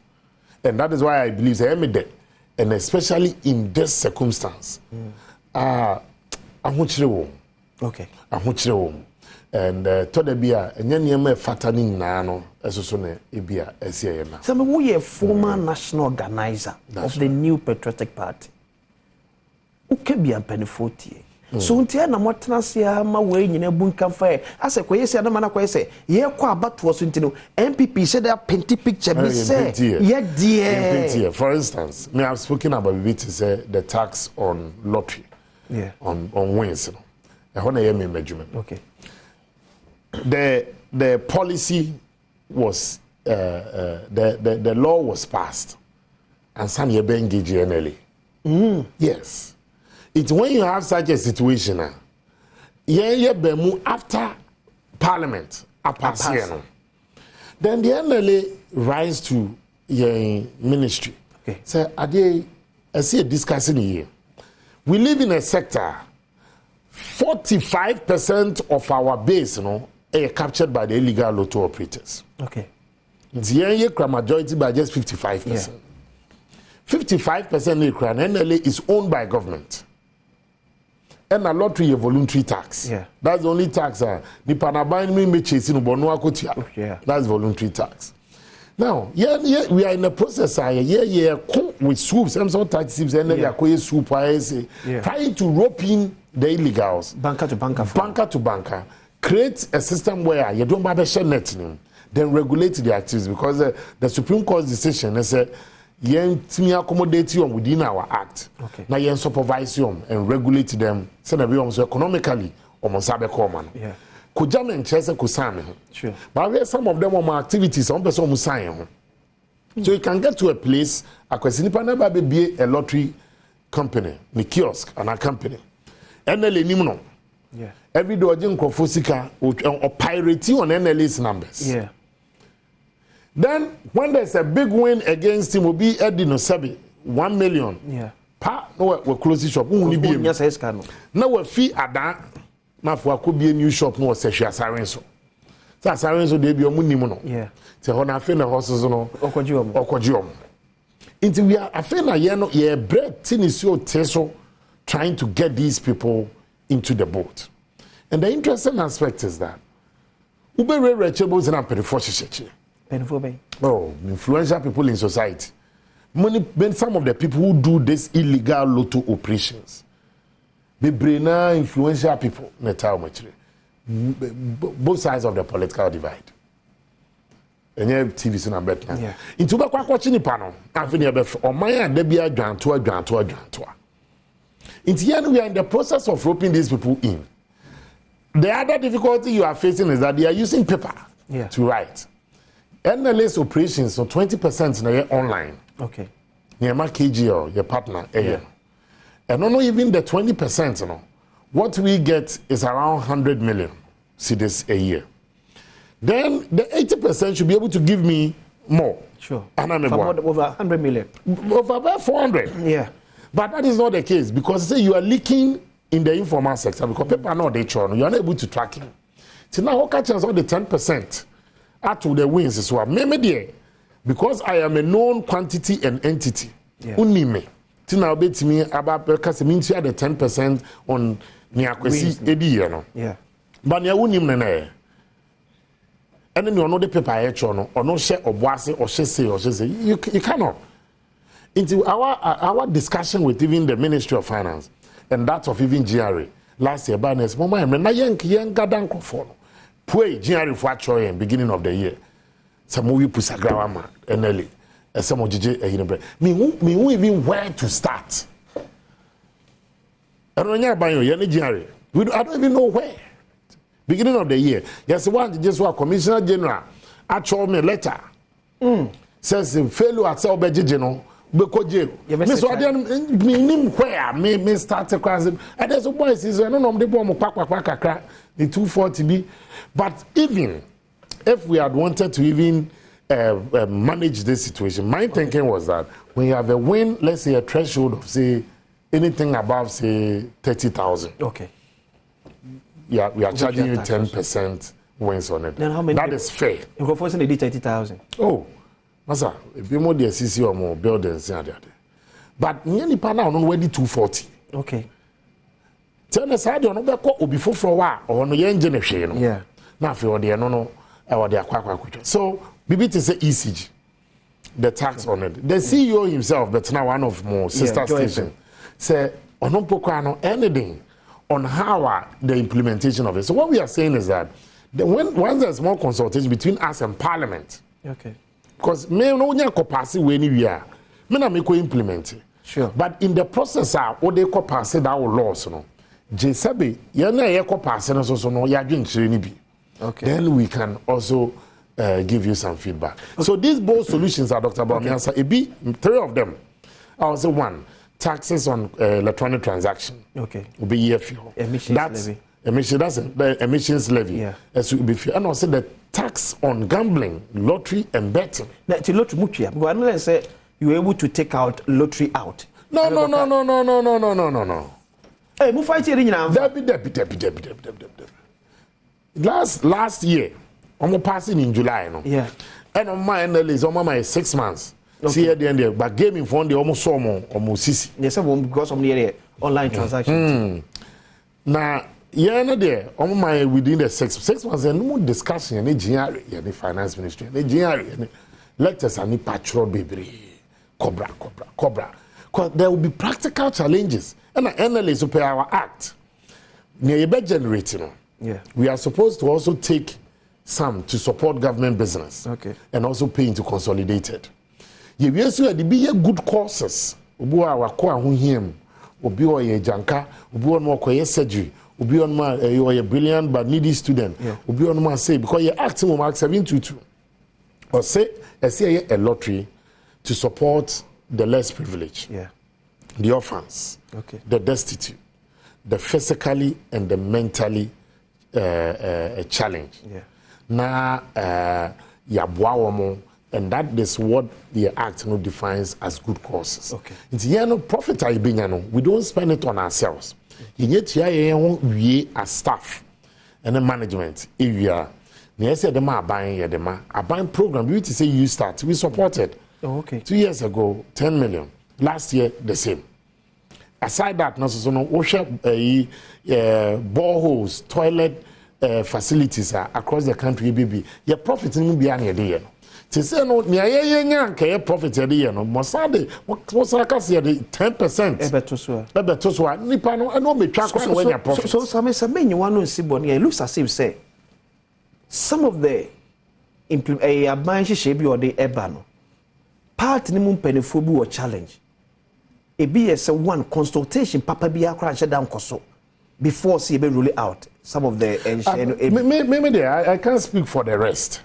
And that is why I believe the MD, and especially in this circumstance, okay. and Todebia, and Yanyama Fataning Nano, Asosone, Ibia, Esiana. So, we are former national organizer of the New Patriotic Party. Who can be a penny so until na motnasia ma we nyina bunka fa ase koyesi na mana koyese ye kwa abatoɔ so ntino MPP said that penti picture be say ye dear. For instance, me have spoken about it to say the tax on lottery, on wins, okay. The policy was the law was passed and some ye be engaged NLA. Yes. It's when you have such a situation, after Parliament, then the NLA rise to your ministry. Okay. So, I see a discussion here. We live in a sector, 45% of our base, are captured by the illegal lotto operators. Okay. The majority by just 55%. Yeah. 55% NLA is owned by government. And a lottery a voluntary tax. Yeah. That's the only tax. That's voluntary tax. Now, we are in a process with swoops, some sort of taxes, and then swoop, trying to rope in the illegals. Banker to banker. Create a system where you don't have a share net, then regulate the activities, because the Supreme Court's decision is to accommodate you within our act. Okay. Now you supervise them and regulate them so that we also economically almost have a common. Yeah. Kujame nchese kusame. Sure. But some of them are more activities, some person musayem. So you can get to a place, a be a lottery company, a kiosk, and a company. NLA nimuno. Yeah. Every dojin kofosika or pirating on NLA's numbers. Yeah. Then, when there's a big win against him, will be Edino Sabi, 1 million. Yeah. No, we're closing shop. Now we fee Ada. Now for could be a new shop. No, Sesha Sarenso. So Sarenso, they be a munimono. Yeah. So when I feel the horses, no, Okojum. Until we are, I feel like yeah, bread tin is your teso trying to get these people into the boat. And the interesting aspect is that Ube reachables and I'm oh, influential people in society. Some of the people who do these illegal lotto operations. They bring influential people. Both sides of the political divide. And you have TV in a bet now. Yeah. In Tubacco watching the panel, I've been here for my debut grantor. In the end, we are in the process of roping these people in. The other difficulty you are facing is that they are using paper to write. NLA's operations, so 20% na online. Okay. Near my KGL, your partner, And not even the 20%, what we get is around 100 million cedis a year. Then the 80% should be able to give me more. Sure. And I'm over 100 million. Over about 400. Yeah. But that is not the case, because say you are leaking in the informal sector, because people are not they churn, you are not able to track it. So now, what catches all the 10%? Add to the wins as well. Maybe because I am a known quantity and entity. Only me. Tina bet me about because means you had the 10% on Niakwesi Edi, Yeah. But you wouldn't nene. And then you know the paper or no share or boise or she say you cannot. Into our discussion with even the Ministry of Finance and that of even GRA last year, Barnes, Mama, na young gadan for. Pray January for actually beginning of the year. Some movie Pusagrama NLA. Some of JJ me who even where to start. I don't know about you, January. I don't even know where. Beginning of the year. Yes, one just what Commissioner General actually me letter. Says failure at Selby General. Because jail. Miss Wadian me where me start a class. And there's a boy says I don't know the bomb the 240 B. But even if we had wanted to even manage this situation, my thinking was that when you have a win, let's say a threshold of say anything above say 30,000. Okay. Yeah, we are charging you 10% wins on it. Then how many? That is fair. You go for 30,000. Oh, Masa, if you more the CC or more buildings, but many partner on already 240. Okay. tell na side on obekọ obi foforo wa o no ye nje ne hwe no yeah na afi ode no e ode akwa so bibi to say ECG the tax on it the CEO himself but now one of more sister station say ono pokwa no anything on how the implementation of it. So what we are saying is that once there's more consultation between us and Parliament, okay, because me no nya ko pass we ni we are me na me ko implement it. Sure. But in the process what they ko pass that laws no je sabe ye na ye ko pass no so no ya dwenchire ni bi. Okay. Then we can also give you some feedback. Okay. So these both solutions are Dr. Bamiansa. It be 3 of them. I will say 1, taxes on electronic transaction. Okay. Will be here for emissions levy. The emissions levy. Yeah. As will be fair. And also the tax on gambling, lottery, and betting. Now, to lottery, because I know say you were able to take out lottery out. No. Hey, move fight here now. Last year, I'm passing in July, no. Yeah. And on my end is on my 6 months. Okay. See at the end there, but gaming fund the almost almost 6. Yes, because of the online transaction. Now, yeah, no there. On my within the 6 months, and no discussion. Any GRE, any finance ministry, any GRE, let us any patrol baby, cobra. Because there will be practical challenges, and the analysts will pay our act. Near generating. Yeah. We are supposed to also take some to support government business. Okay. And also pay into consolidated. We also had the good courses. Obu a wako ahunhiem. Obi o ye janka, obi on mo koye surgery, obi on ma you are a brilliant but needy student. Yeah. Obi on ma say because you act mo mark 722. Or say a lottery to support the less privileged. Yeah. The orphans. Okay. The destitute. The physically and the mentally challenge. Yeah. Na yabuawomo, and that is what the act defines as good causes. Okay. It's no profit we don't spend it on ourselves. We as staff and the management area. Yes, the buying program. We say you start. We supported. Oh, okay. 2 years ago, 10 million. Last year, the same. Aside that, boreholes, toilet facilities across the country, baby. Your profit in be an idea. To say no, near profit idea. No, Mosade, what's like I said, 10%. Ebetosua, Nipano, and no me track when your profit. So, some men you want to see Bonnie, it looks as if say some of the a shape or the ebano part minimum peniphobu or challenge. It be as a one consultation, Papa be a crash down coso before see be roll it out. Some of the maybe there I can't speak for the rest,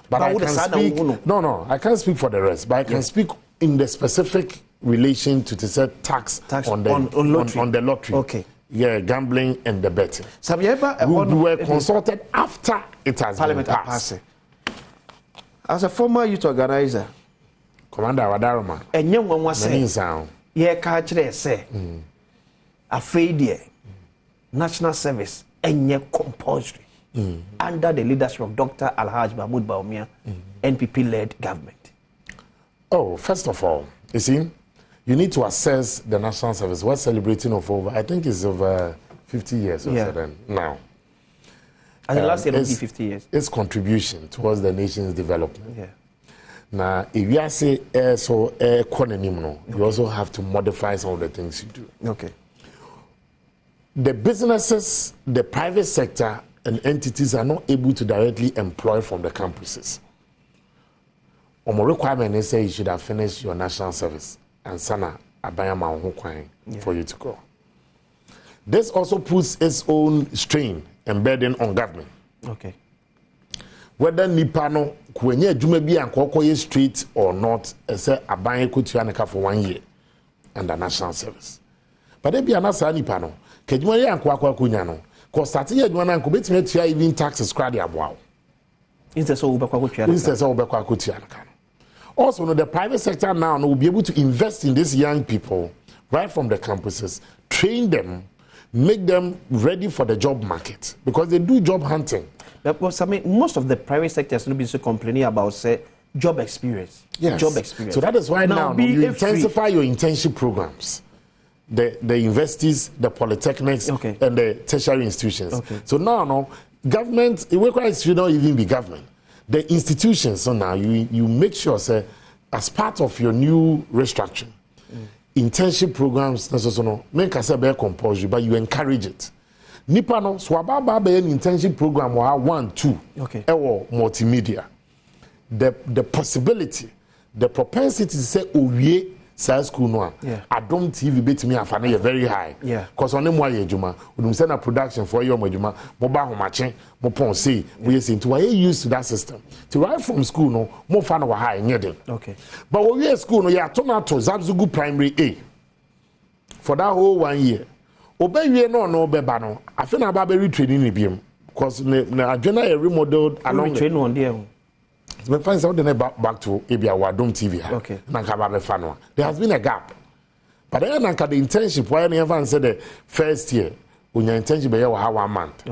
but I can speak. No, I can't speak for the rest, but I can speak in the specific relation to the tax on the lottery. Okay. Yeah, gambling and the betting. So we were consulted after it has Parliament been passed. As a former youth organizer, Commander Wadaroma, and young one was saying, yeah, catch say, afraid yeah, national service and yeah, compulsory under the leadership of Dr. Alhaj Mahmoud Baumia, NPP-led government. Oh, first of all, you see, you need to assess the national service. We're celebrating over, I think it's over 50 years or so then now. And the last year will be 50 years. Its contribution towards the nation's development. Yeah. Now, if you say you also have to modify some of the things you do. Okay. The businesses, the private sector, and entities are not able to directly employ from the campuses. My requirement is say you should have finished your national service and sana abayama for you to go. This also puts its own strain and burden on government. Okay. Whether Nipano kwenye adwuma bi ankokoye straight or not, say aban kutuaneka for 1 year under national service. But they be anasa Nipano. Kedwuma ye ankwa kunya no. Cause starting adwuma na nkobetime tua even taxes crowd aboa. Instead so ubekwa kutuaneka. Instead so ubekwa kutuaneka. Also, no, the private sector now will be able to invest in these young people right from the campuses, train them, make them ready for the job market because they do job hunting. Because I mean, most of the private sectors will be so complaining about say job experience. Yes. Job experience. So that is why now you intensify your internship programs. the universities, the polytechnics, and the tertiary institutions. So now, government, it requires should not even be government. The institutions, so now you make sure, say, as part of your new restructuring, internship programs, make us a compulsory, but you encourage it. Nipa no swababa be an internship program or 1, 2, or multimedia. The possibility, the propensity to say, oh, yeah. School no Adom TV bet me afane very high because on them why juma we send a production for your juma mobile homache mo pon say we say to why used to that system to right from school no mo fa no high nyede but when we school no ya tomato Zabzugu primary A for that whole 1 year obewie no beba no afi na ba be retraining ni biem because na adwena e remodeled along training on there. Me find something back to Adom TV. There has been a gap. But then the internship, why never said the first year, when your internship be 1 month.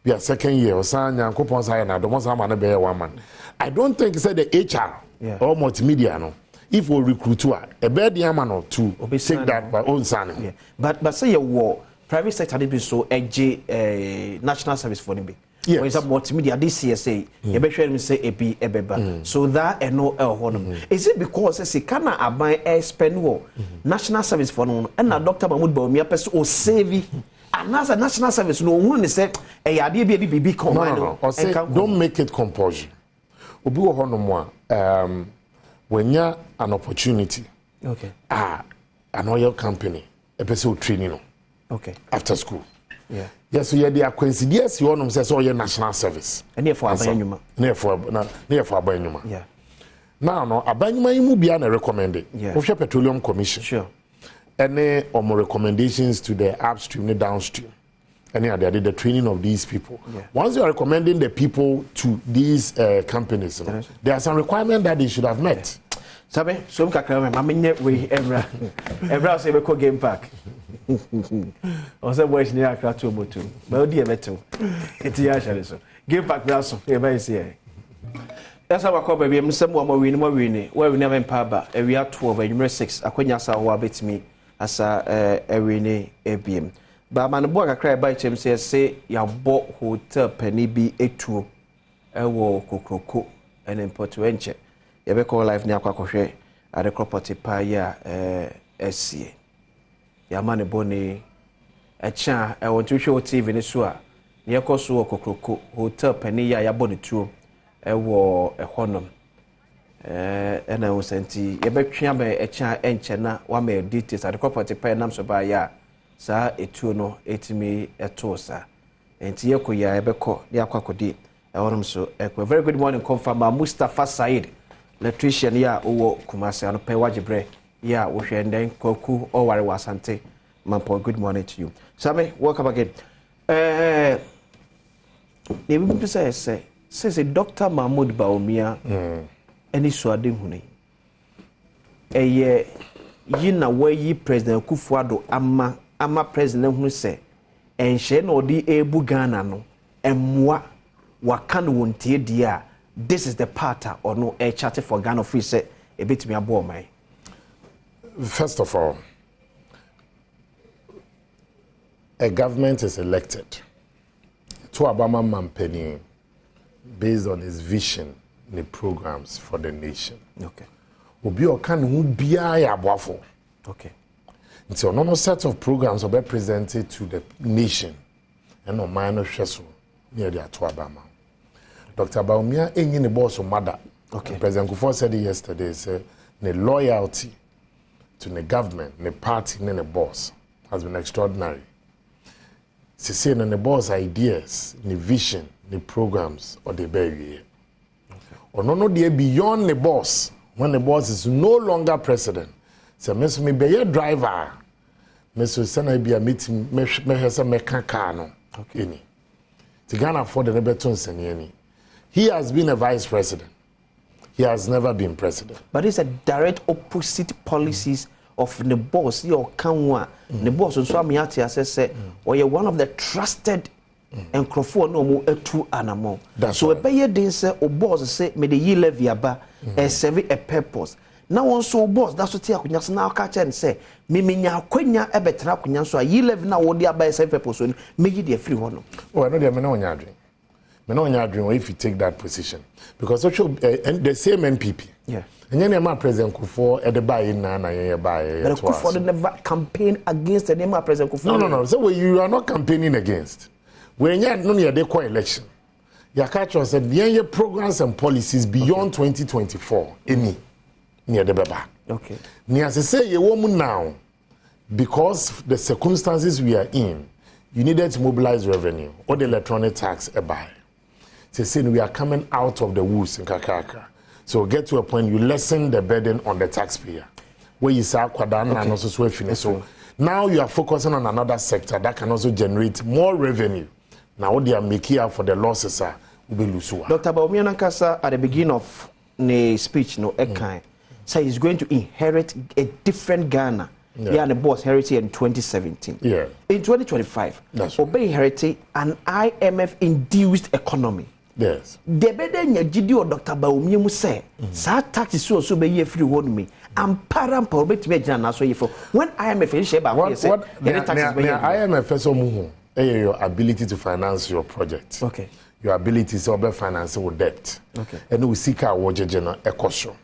Be a second year, or son, and coupons high, and I don't want someone to be 1 month. I don't think it's the HR or multimedia. No. If we recruit to a bad yaman or two, take that by own son. But say your war, private sector did be so national service for them. Yes. For example, multimedia, this CSA, you be sure me say ebeba. So that and no honor. Is it because say kana aban spend war national service for no and na Dr. Mahmoud Bawumia person o save and as a national service no one say e yade be command no. Don't make it compulsory. Obi wo hono mo when you an opportunity. An oil company a person training after school. Yes, so the coincidence you want to say your national service. And therefore abanyuma. Therefore abanyuma. Now abanyuma you be an recommended. Of Petroleum Commission. Sure. Any recommendations to the upstream and downstream. Any other the training of these people. Once you are recommending the people to these companies, there are some requirements that they should have met. Sabe, so kakra me we every say we go game park. O say boys ni akra to moto. But odi e beto. Eti ya share so. Game park na so. E ba isi e. That's how we baby msem wa mawini we never empower e we are 12 number 6 akwanya sa ho abetimi asa ewini ebiem. Ba man bo kakra e ba chem say ya bo hotel pani bi etuo e wo kokroko ene mpoto enche. You be call life ni akwakohwe at the property pa ya SCA. Ya mane boni echa e won to show TV ni so a ne yakoso okokroko hotel pani ya boni tuo e wo ehonom na wo senti ye betwa ba echa enche na wa me details at the property pa nam so ba ya sa etuo no etimi eto sa enti yekoya e be ko ne akwakodi e wonom so very good morning confirm Mustafa Said electrician ya owo Kumasi anope wajibre ya wo hwenden kwaku oware wasante mampo good morning to you Sami welcome again ne bi say Dr. Mahmoud Bawumia eni suade hune eye yina wayi president Kufuado ama president hunu se enhye na odi ebu Ghana no emwa waka no wontie dia this is the part or no a charter for Ghana free say a bit me abo mai. First of all, a government is elected to Obama Mampeni based on his vision and the programs for the nation. Okay. Obi okan hu bia ya boafo. Okay. It's a set of programs will be presented to the nation and on minor sheso near the to Obama. Dr. Bawumia enyi ne boss o mother. Okay. President Kufuor said it yesterday, say the loyalty to the government, the party, and the boss has been extraordinary. She said the boss ideas, the vision, the programs, or the baby. Or no, they beyond the boss when the boss is no longer president. So, Miss me be a driver. Miss Sana be a meeting, me has a mechanic. Okay. To Ghana for the Nebeton Senieni. He has been a vice president. He has never been president. But it's a direct opposite policies of the boss. Your Kanwa, the boss on Swamiati say, or you're one of the trusted and Crawford no more two animal. So a bayer didn't say, or boss say, may the ye levy aba, and serve a purpose. na won so boss da so te akonya so na aka chen say me menya akonya e betra akonya so a yi level na wo de abai say purpose so me yi de free hono oh no de me na onya adwen me na onya adwen if you take that position because the same NPP yeah and then my president Kufuor at the buy na ye buy but Kufuor never campaign against the name of President Kufuor no so you are not campaigning against when you no near the election your catch said the programs and policies beyond 2024 any near the baba okay near say you woman now because the circumstances we are in you needed to mobilize revenue or the electronic tax a buy say we are coming out of the woods in Kakaka. So get to a point you lessen the burden on the taxpayer. Where you say kwadan and also so finish. So now you are focusing on another sector that can also generate more revenue. Now what they are making out for the losses are will be lose. Dr. Bawumia Nankasa at the beginning of the speech say he's going to inherit a different Ghana. Yeah, and the boss inherited in 2017. Yeah. In 2025, Obey inherited an IMF induced economy. Yes. The better nya gidi o Dr. Bawumia mu say, sa tax so be ye free hold me. Am param pa obet me jana so ye for. When IMF is share ba what taxes be IMF first mu your ability to finance your project. Okay. Your ability to be finance with debt. Okay. And we seek our wajejena ekosho.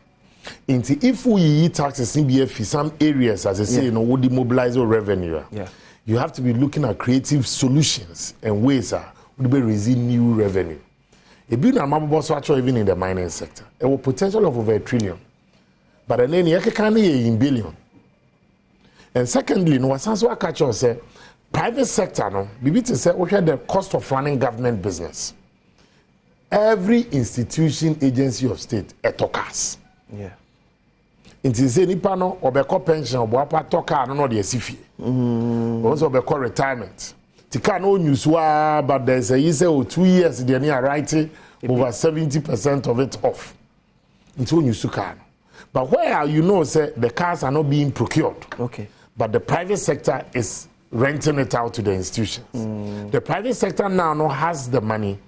If we taxes in BF some areas as I say you know would demobilize your revenue. Yeah. You have to be looking at creative solutions and ways would be raising new revenue. If you know, even in the mining sector, it will potential of over $1 trillion. But then you can in billion. And secondly, no sense what catch on say private sector no be to say we the cost of running government business. Every institution, agency of state talkers. Yeah. It is any panel or be pension or be talker no the SIFI. Also be retirement. Tika no news but there's a year or 2 years they are writing over 70% of it off. Into news car. But where you know say the cars are not being procured. Okay. But the private sector is renting it out to the institutions. The private sector now has the money.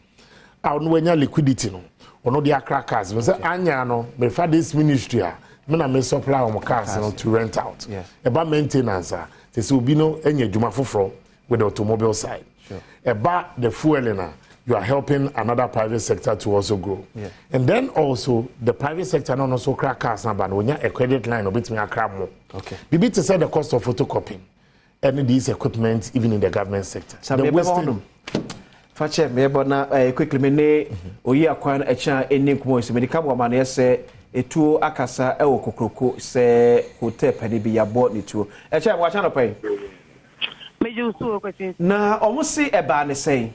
Out when your liquidity no. Or no their crackers. We say anya no before this ministry me supply on cars to rent out. Yes. About maintenance they say obi no enye dwuma foforo with the automobile side. Sure. About the fueling, you are helping another private sector to also grow. Yeah. And then also, the private sector not also crack cars, but when you have a credit line, a bit more. Okay. Be to say the cost of photocopying, any these equipment, even in the government sector. The wasting. Fache, me na quickly me oyi akwan echa eni nkumo se me ka bo amane se etu akasa e wo kokroko se hotel pani bi ya bo ni tu echa wa cha no pai na omusi eba ne sei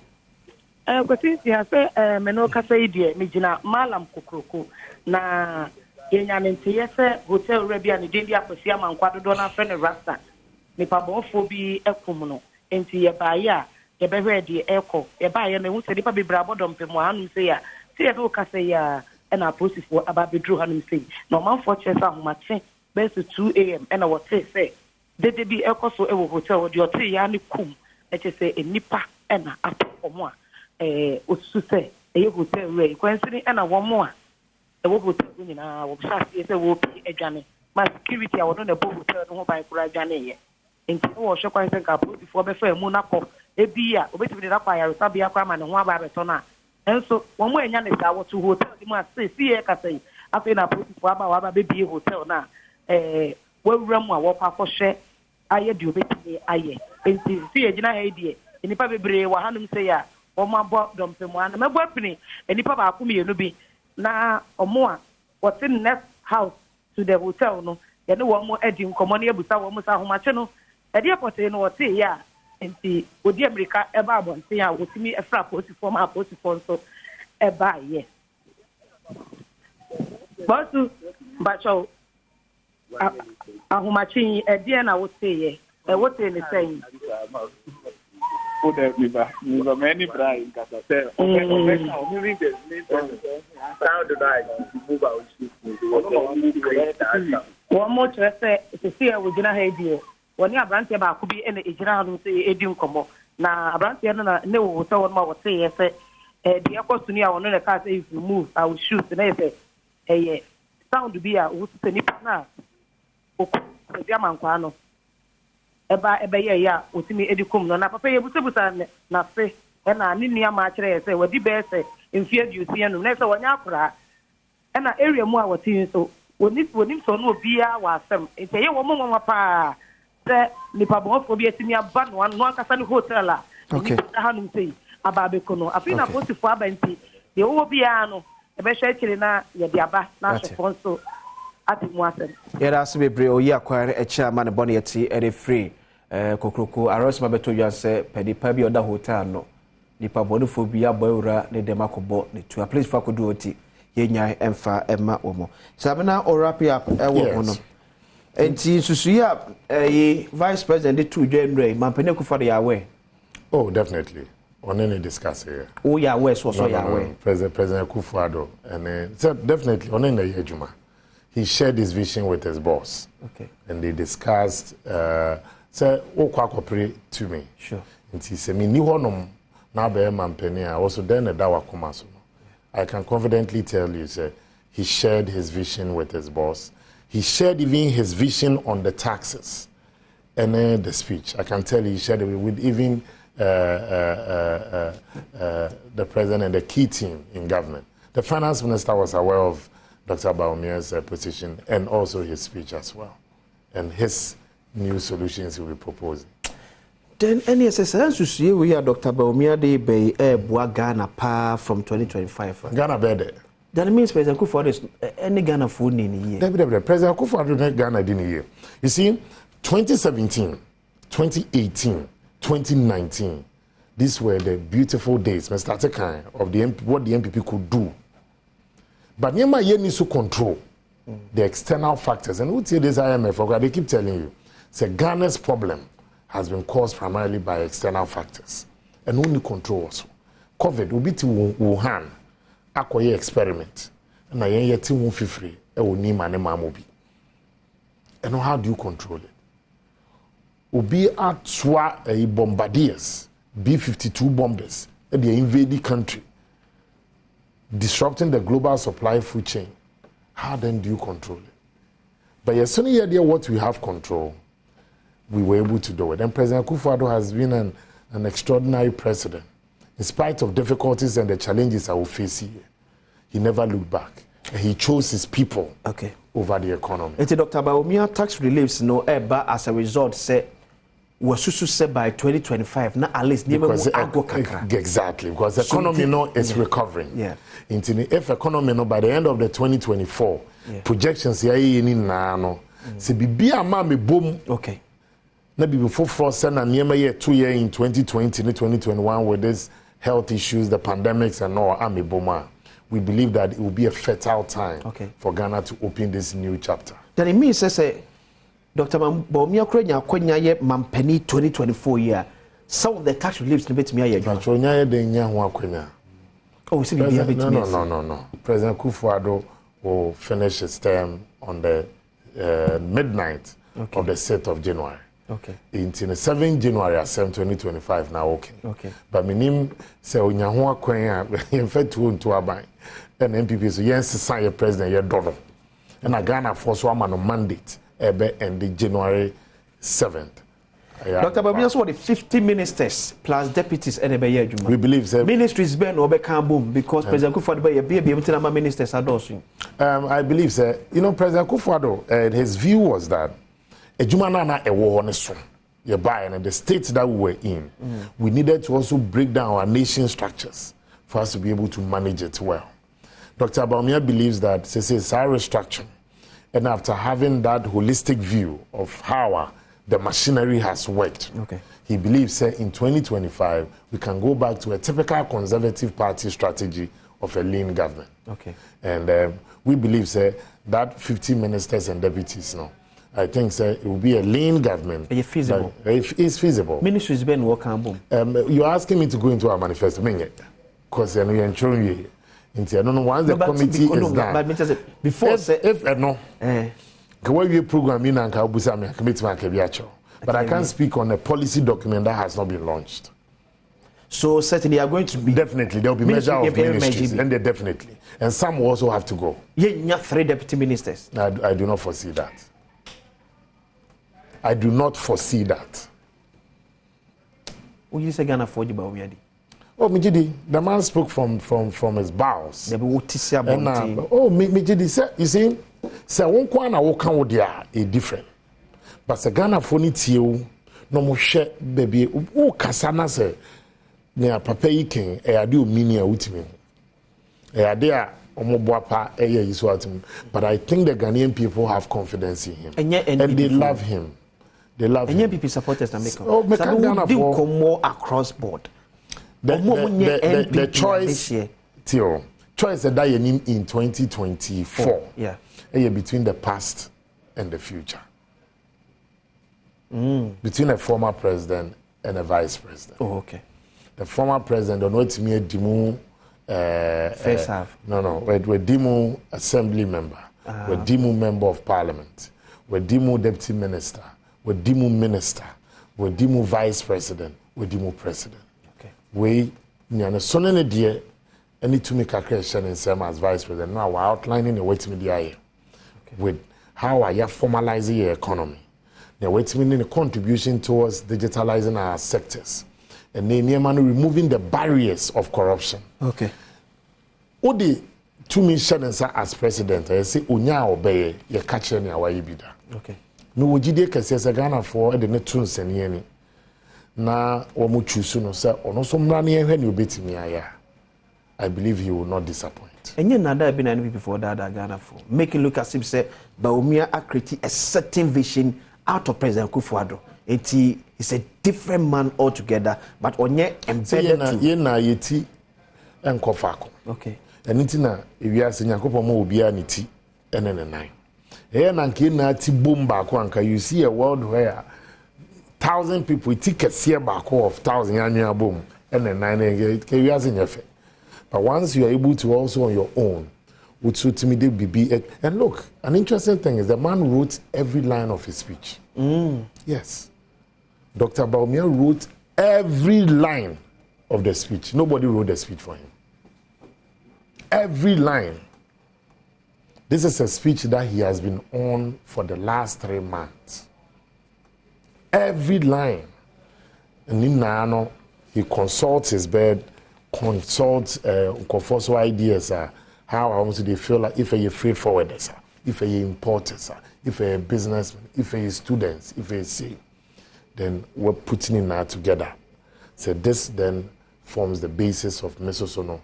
kwati ya se me no kasa idie me gina malam kokroko na yenya nte yese hotel rabia ne dendi akwasi amankwa dodo na fe ne rasta ni pabonfo bi ekum no enti ye ba ya ye be ready eko ye ba ye na hu se nipa bebra bodom pe mo anu se ya se ye do kasa ya na posifo aba bedru hanu se na manfo chesa homache be 2 am na what say dede bi ekoso ewo hotel de ote ya ne kum eche se enipa na apomo osusu se eye hotel we kwensini na wo mo a ewo hotel nyina wo shasi se wo pi adwane ma security a wo no bo hotel no ho ban kura adwane ye enti wo hwe kwanse ka posifo be fa mu nakọ ebi a obetimi de nakọ ya resabi akwa ma ne ho aba beto na enso wo mo enya ne sa wo to hotel di mu ase si ye ka sei afi na posifo aba wa ba be bi hotel na wawura mu a wo pa ko hwe aye di obetimi aye enti si ye gina he die enipa bebre wa hanum se ya o ma bo dompe mu ana mebo apini enipa ba akum ye no bi na omo a what in next house to the hotel no ye no wo mo edi nkomo na ebusa wo mo sa homache no edi apote no what ya enti odi america eba abonte ya wotimi efra posifo ma posifo so eba ye bosu bacho ahomachi edi na wote ye wote ni say put me many bright kasa say okay how do I move out one more say see we gina headie woni abrante ba ko bi ene ejira hanu say edi nkomo na abrante na ne wo so won ma wote ye say de ekosuni a wono le ka say if you move I will shoot na say sound be a wo se nipa na oku se amankwa no ebe ya otimi edikum no na papa ye busebusa na fe na ni nia ma kire se wadi be se mfie adusi no na se wonya akora na area mu a wotin so wonim so no obia wa asem ente ye wo mo pa se nipa bonfo bi etimi aba no akasa ni hotel a okay hanum sei ababeko no afina posifo abanti de wo bia no ebe hwe kire na ye de aba na so ati mu asem yɛda ase bebree oyi akware ɛkyɛ ama ne bɔne yɛte ɛde free kokroko arosma beto yɛ sɛ pɛnipa bi ɔda hotel no nipa bɔnefo bi abɔ ewura ne dɛm akɔbɔ ne tu a place fa kodo oti yɛnya ɛmfa ɛma wɔ mo sabena ɔrapi up ɛwɔ ho no enti susu ya vice president de tu dwenre mampene kufa de yawe oh definitely on any discuss here oh yawe so yawe president Kufuado and so definitely on any ejuma he shared his vision with his boss. Okay. And they discussed, say, oh, cooperate to me. Sure. And he said, me, ni honom, na be mampeni, also then a dawa kumaso. I can confidently tell you, sir, he shared his vision with his boss. He shared even his vision on the taxes. And then the speech, I can tell you, he shared it with even the president and the key team in government. The finance minister was aware of Dr. Baumia's position and also his speech as well, and his new solutions he will be proposing. Then any SSS we are Dr. Baumia de Bay Boa Ghana pa from 2025. Ghana bed. That means President Kufuor is any Ghana food in a year. President Kufuor did Ghana in a year. You see, 2017, 2018, 2019, these were the beautiful days, Mr. Tekan, of the what the MPP could do. But Nyama Ye needs to control the external factors. And who say this IMF, they keep telling you, say Ghana's problem has been caused primarily by external factors. And only control also. COVID will be to Wuhan, Akoye experiment. And I yet to free, it will need money mamobi. And how do you control it? Ubi at swa a bombardiers, B-52 bombers, and they invade the country, disrupting the global supply food chain. How then do you control it? But as soon as what we have control, we were able to do it. And President Kufuor has been an extraordinary president. In spite of difficulties and the challenges I will face here, he never looked back. And he chose his people over the economy. And Dr. Baumia tax reliefs no eba as a result say was said by 2025 na at least exactly because the economy is recovering. Yeah. If economy by the end of the 2024 projections se bibia ma me boom na bibi for send na niema year 2 year in 2020 and 2021 with this health issues, the pandemics and all ame boma. We believe that it will be a fertile time for Ghana to open this new chapter. Then it means say Dr. Baumia Krenya Konya ye Mampeni 2024 year. Some of the tax reliefs in me aye. Oh, see no. President Kufuor will finish his term on the midnight of the 6th of January. In the 7th January 2025 now But minim say onya ho akwan a yemfatu nto aban. And MPP so yes sign president ye dono. And Ghana for so am no mandate ebe end January 7th. Dr. Baumia, so the 50 ministers plus deputies and we believe ministries ben obe can boom because President Kufuor be able to ministers are doing. I believe President Kufuor his view was that Ejumana a war on and the states that we were in, we needed to also break down our nation structures for us to be able to manage it well. Dr. Baumia believes that it's a restructuring, and after having that holistic view of how the machinery has worked, he believes in 2025 we can go back to a typical Conservative Party strategy of a lean government. And we believe that 50 ministers and deputies now. I think it will be a lean government. It's feasible. It's feasible. Ministries been working boom. You're asking me to go into our manifesto, because you're ensuring you. I don't know once the committee is done. But before if no, we program in and but I can't speak on a policy document that has not been launched. So certainly are going to be definitely there will be measure of ministries, and they definitely, and some will also have to go. Yeah, 3 deputy ministers. I do not foresee that. I do not foresee that. What you say Ghana for you already? Oh, Mijidi, the man spoke from his bowels. The Mijidi, you see, say one kwana woka wo dia is different. But the Ghana for ni tie no mo hwe baby wo kasa na say ne papa yi ken e ade o mini a wutimi. E ade a omoboapa e ye yiso atum. But I think the Ghanaian people have confidence in him. And they love him. They love him. And NPP supporters na make oh, make Ghana for more across board. The choice Theo, choice that I in 2024 yeah, between the past and the future. Between a former president and a vice president. Oh, okay. The former president don't know to me a Dimu first half. No, we're Dimu assembly member, we're Dimu member of parliament, we're Dimu deputy minister, we're Dimu minister, we're Dimu vice president, we're Dimu president. We nyana sonene die any to make a question in same as vice president. Now we're outlining the way to media with how are you formalizing your economy. Now wait to mean the contribution towards digitalizing our sectors. And then removing the barriers of corruption. Okay. Odi to me as president, I say unya obey your catcher ni awayi bida. Okay. No wujide kase Ghana for the netun senieni. Na omo chusu no say ono so mra na ehwe ni obetimi aya. I believe he will not disappoint. Enye nada be na before that Ghana for make it look as if say Baumia create a certain vision out of President Kufuor. He's a different man altogether, but onye embedded to ye na yeti enkofako. Okay. Eniti na ewiase nyakopo mo obia ni ti enenenai. Na nke na ti bomba ko anka you see a world where 1,000 people tickets here back of 1,000 annual boom and then 9 years in your face. But once you are able to also on your own, would suit me BB. And look, an interesting thing is the man wrote every line of his speech. Yes. Dr. Baumia wrote every line of the speech. Nobody wrote the speech for him. Every line. This is a speech that he has been on for the last 3 months. Every line. And in Nano, he consults his bed, consults ideas, how I want to feel like if you're freight forwarders, if you're importers, if you're a businessman, if you're students, if you're say, then we're putting in that together. So this then forms the basis of Mesosono.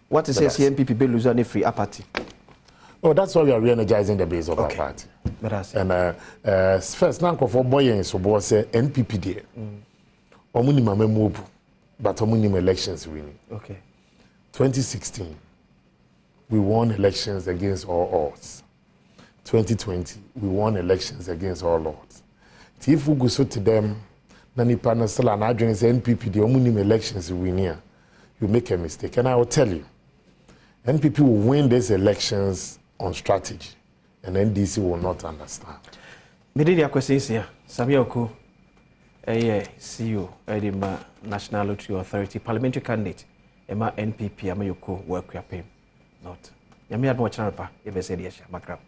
What is NPP be losing free apathy? Oh, that's why we are re-energizing the base of our party. And first, now for boy so boy say NPP there. Omuni mame mobu, but omuni elections winning. Okay. 2016, we won elections against all odds. 2020, we won elections against all odds. If we go so to them, nani partner still an address NPP the omuni elections winning, you make a mistake. And I will tell you, NPP will win these elections on strategy, and NDC will not understand. Media questions here. Samia Oku, CEO, Edema National Lottery Authority, parliamentary candidate, Emma NPP, Amayoko, work your pay. Not. Yami had more channel, Ebe said, yes, background.